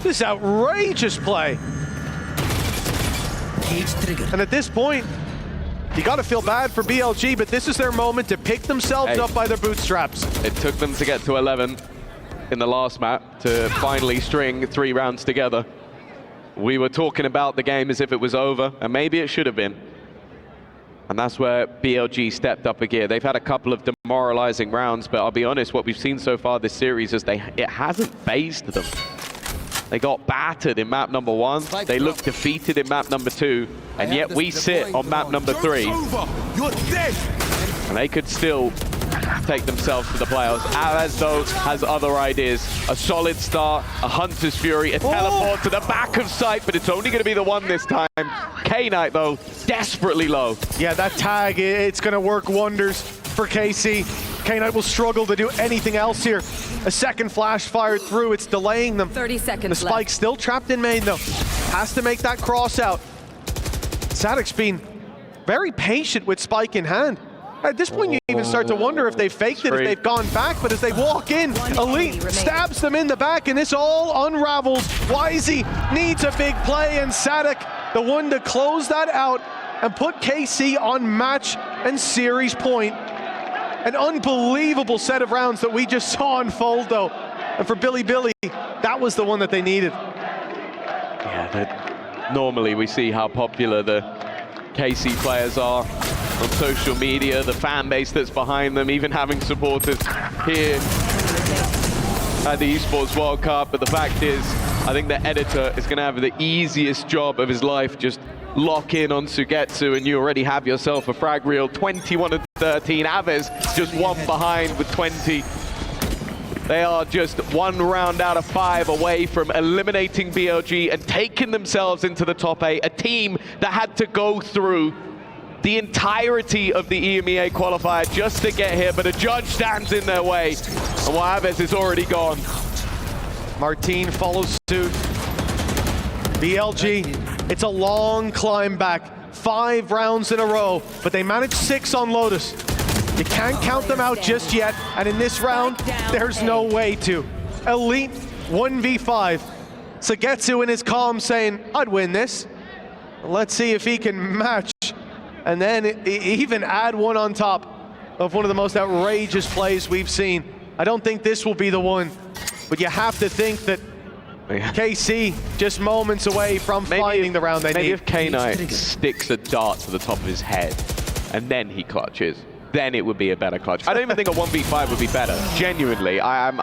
This outrageous play. And at this point, you got to feel bad for BLG, but this is their moment to pick themselves up by their bootstraps. It took them to get to 11 in the last map to finally string 3 rounds together. We were talking about the game as if it was over, and maybe it should have been. And that's where BLG stepped up a gear. They've had a couple of demoralizing rounds, but I'll be honest, what we've seen so far this series is it hasn't phased them. They got battered in map number 1. They looked defeated in map number 2. And yet we sit on map number 3. And they could still take themselves to the playoffs. Aves, though, has other ideas. A solid start, a Hunter's Fury, a teleport to the back of sight, but it's only going to be the one this time. K-Knight, though, desperately low. Yeah, that tag, it's going to work wonders for KC. K-Knight will struggle to do anything else here. A second flash fired through, it's delaying them. 30 seconds The spike's left. still trapped in main, though. Has to make that cross out. Sadik's been very patient with spike in hand. At this point, you even start to wonder if they've faked it, if they've gone back, but as they walk in, Elite stabs them in the back, and this all unravels. Wisey needs a big play, and Sadik, the one to close that out and put KC on match and series point. An unbelievable set of rounds that we just saw unfold, though. And for Bilibili, that was the one that they needed. Yeah, normally we see how popular the KC players are on social media, the fan base that's behind them, even having supporters here at the Esports World Cup. But the fact is, I think the editor is going to have the easiest job of his life. Just lock in on Sugetsu and you already have yourself a frag reel. 21 and 13. Aves just 1 behind with 20. They are just 1 round out of 5 away from eliminating BLG and taking themselves into the top 8. A team that had to go through the entirety of the EMEA qualifier just to get here, but a judge stands in their way. And Aves is already gone. Martin follows suit. BLG, it's a long climb back. 5 rounds in a row, but they managed 6 on Lotus. You can't count them out just yet, and in this round, there's no way to. Elite 1v5. Sugetsu in his calm saying, I'd win this. Let's see if he can match and then even add one on top of one of the most outrageous plays we've seen. I don't think this will be the one, but you have to think that KC just moments away from finding the round they need. Maybe if K-Knight sticks a dart to the top of his head and then he clutches, then it would be a better clutch. I don't even think a 1v5 would be better. Genuinely, I'm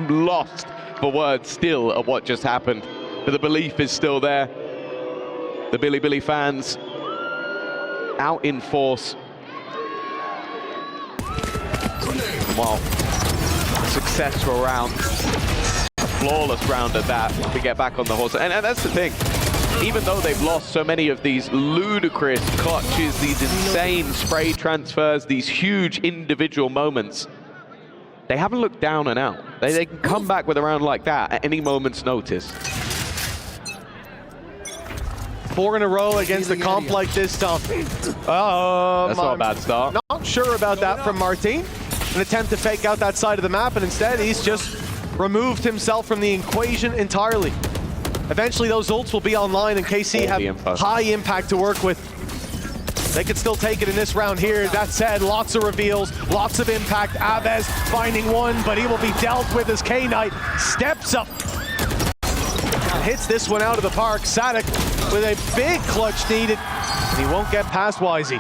lost for words still at what just happened, but the belief is still there. The Bilibili fans out in force. Wow, successful round, a flawless round at that to get back on the horse. And that's the thing, even though they've lost so many of these ludicrous clutches, these insane spray transfers, these huge individual moments, they haven't looked down and out. They can come back with a round like that at any moment's notice. 4 in a row against a comp like this, Tom. That's not a bad start. Not sure about that from Martin. An attempt to fake out that side of the map, and instead he's just removed himself from the equation entirely. Eventually those ults will be online, and KC have high impact to work with. They could still take it in this round here. That said, lots of reveals, lots of impact. Aves finding one, but he will be dealt with as K-Knight steps up and hits this one out of the park. Sadek with a big clutch needed, and he won't get past Wisey.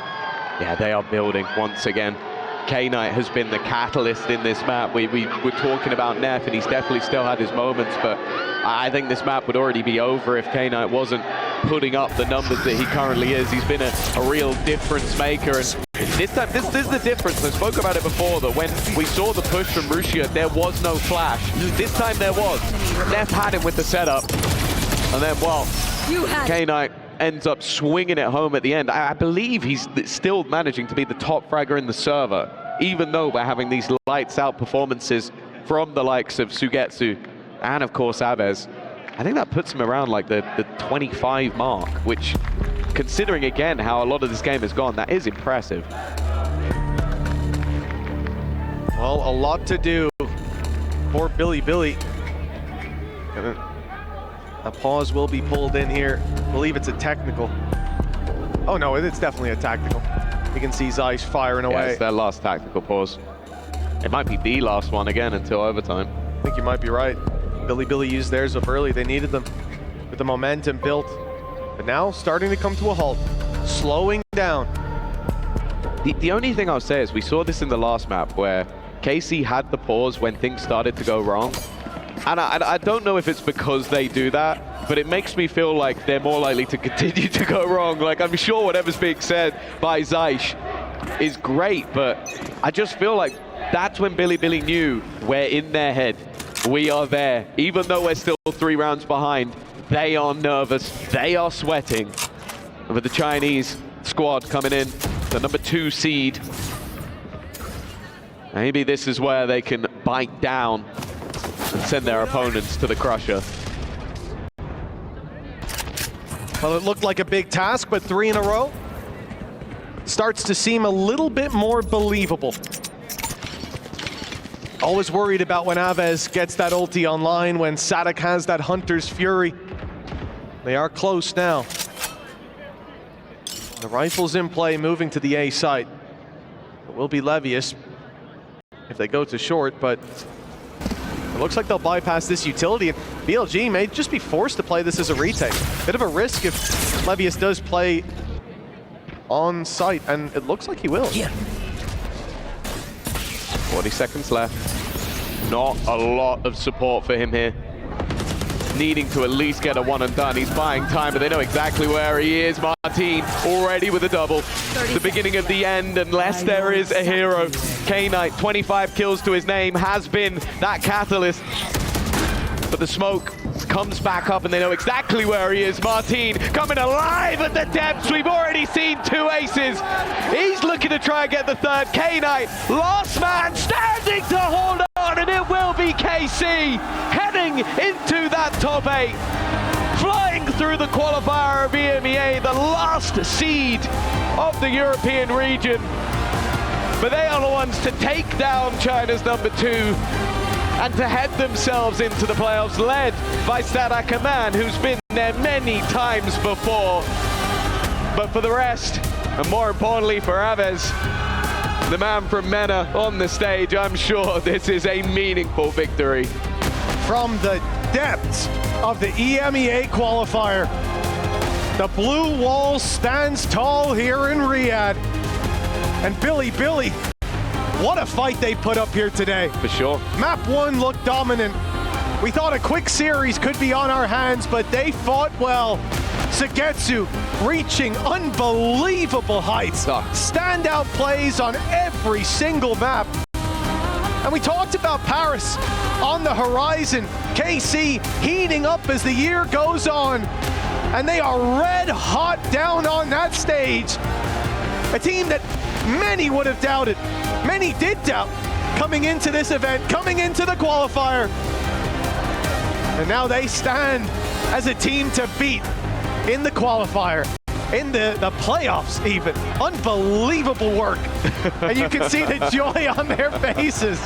Yeah, they are building once again. K-Knight has been the catalyst in this map. We were talking about Neff, and he's definitely still had his moments, but I think this map would already be over if K-Knight wasn't putting up the numbers that he currently is. He's been a real difference maker, and this time, this is the difference. I spoke about it before, that when we saw the push from Russia, there was no flash. This time there was. Neff had him with the setup, and then, well, K-Knight ends up swinging it home at the end. I believe he's still managing to be the top fragger in the server, even though we're having these lights out performances from the likes of Sugetsu and of course Aves. I think that puts him around like the 25 mark, which, considering again how a lot of this game has gone, that is impressive. Well, a lot to do for Bilibili. A pause will be pulled in here. I believe it's a technical. Oh no, it's definitely a tactical. You can see Zeiss firing away. Yeah, it's their last tactical pause. It might be the last one again until overtime. I think you might be right. Bilibili used theirs up early. They needed them with the momentum built. But now starting to come to a halt. Slowing down. The only thing I'll say is we saw this in the last map where KC had the pause when things started to go wrong. And I don't know if it's because they do that, but it makes me feel like they're more likely to continue to go wrong. Like, I'm sure whatever's being said by Zeiss is great, but I just feel like that's when Bilibili knew we're in their head. We are there. Even though we're still 3 rounds behind, they are nervous, they are sweating. And with the Chinese squad coming in, the number 2 seed, maybe this is where they can bite down and send their opponents to the crusher. Well, it looked like a big task, but 3 in a row starts to seem a little bit more believable. Always worried about when Aves gets that ulti online, when Sadek has that Hunter's Fury. They are close now. The rifle's in play, moving to the A site. It will be Levius if they go to short, but it looks like they'll bypass this utility, and BLG may just be forced to play this as a retake. Bit of a risk if Levius does play on site, and it looks like he will. Yeah. 40 seconds left. Not a lot of support for him here. Needing to at least get a one and done. He's buying time, but they know exactly where he is. Martin already with a double. The beginning of the end, unless there is a hero. K-Knight, 25 kills to his name, has been that catalyst. But the smoke comes back up and they know exactly where he is. Martin coming alive at the depths. We've already seen 2 aces. He's looking to try and get the 3rd. K-Knight, last man standing to hold on, and it will be KC heading into that top 8. Flying through the qualifier of EMEA, the last seed of the European region. But they are the ones to take down China's number 2 and to head themselves into the playoffs, led by Sadek, a man who's been there many times before. But for the rest, And more importantly for Aves, the man from MENA on the stage, I'm sure this is a meaningful victory. From the depths of the EMEA qualifier, the blue wall stands tall here in Riyadh. And Bilibili, what a fight they put up here today. For sure. Map 1 looked dominant. We thought a quick series could be on our hands, but they fought well. Sugetsu reaching unbelievable heights. Standout plays on every single map. And we talked about Paris on the horizon. KC heating up as the year goes on. And they are red hot down on that stage. A team that many would have doubted. Many did doubt coming into this event, coming into the qualifier. And now they stand as a team to beat in the qualifier, in the playoffs even. Unbelievable work. And you can see the joy on their faces.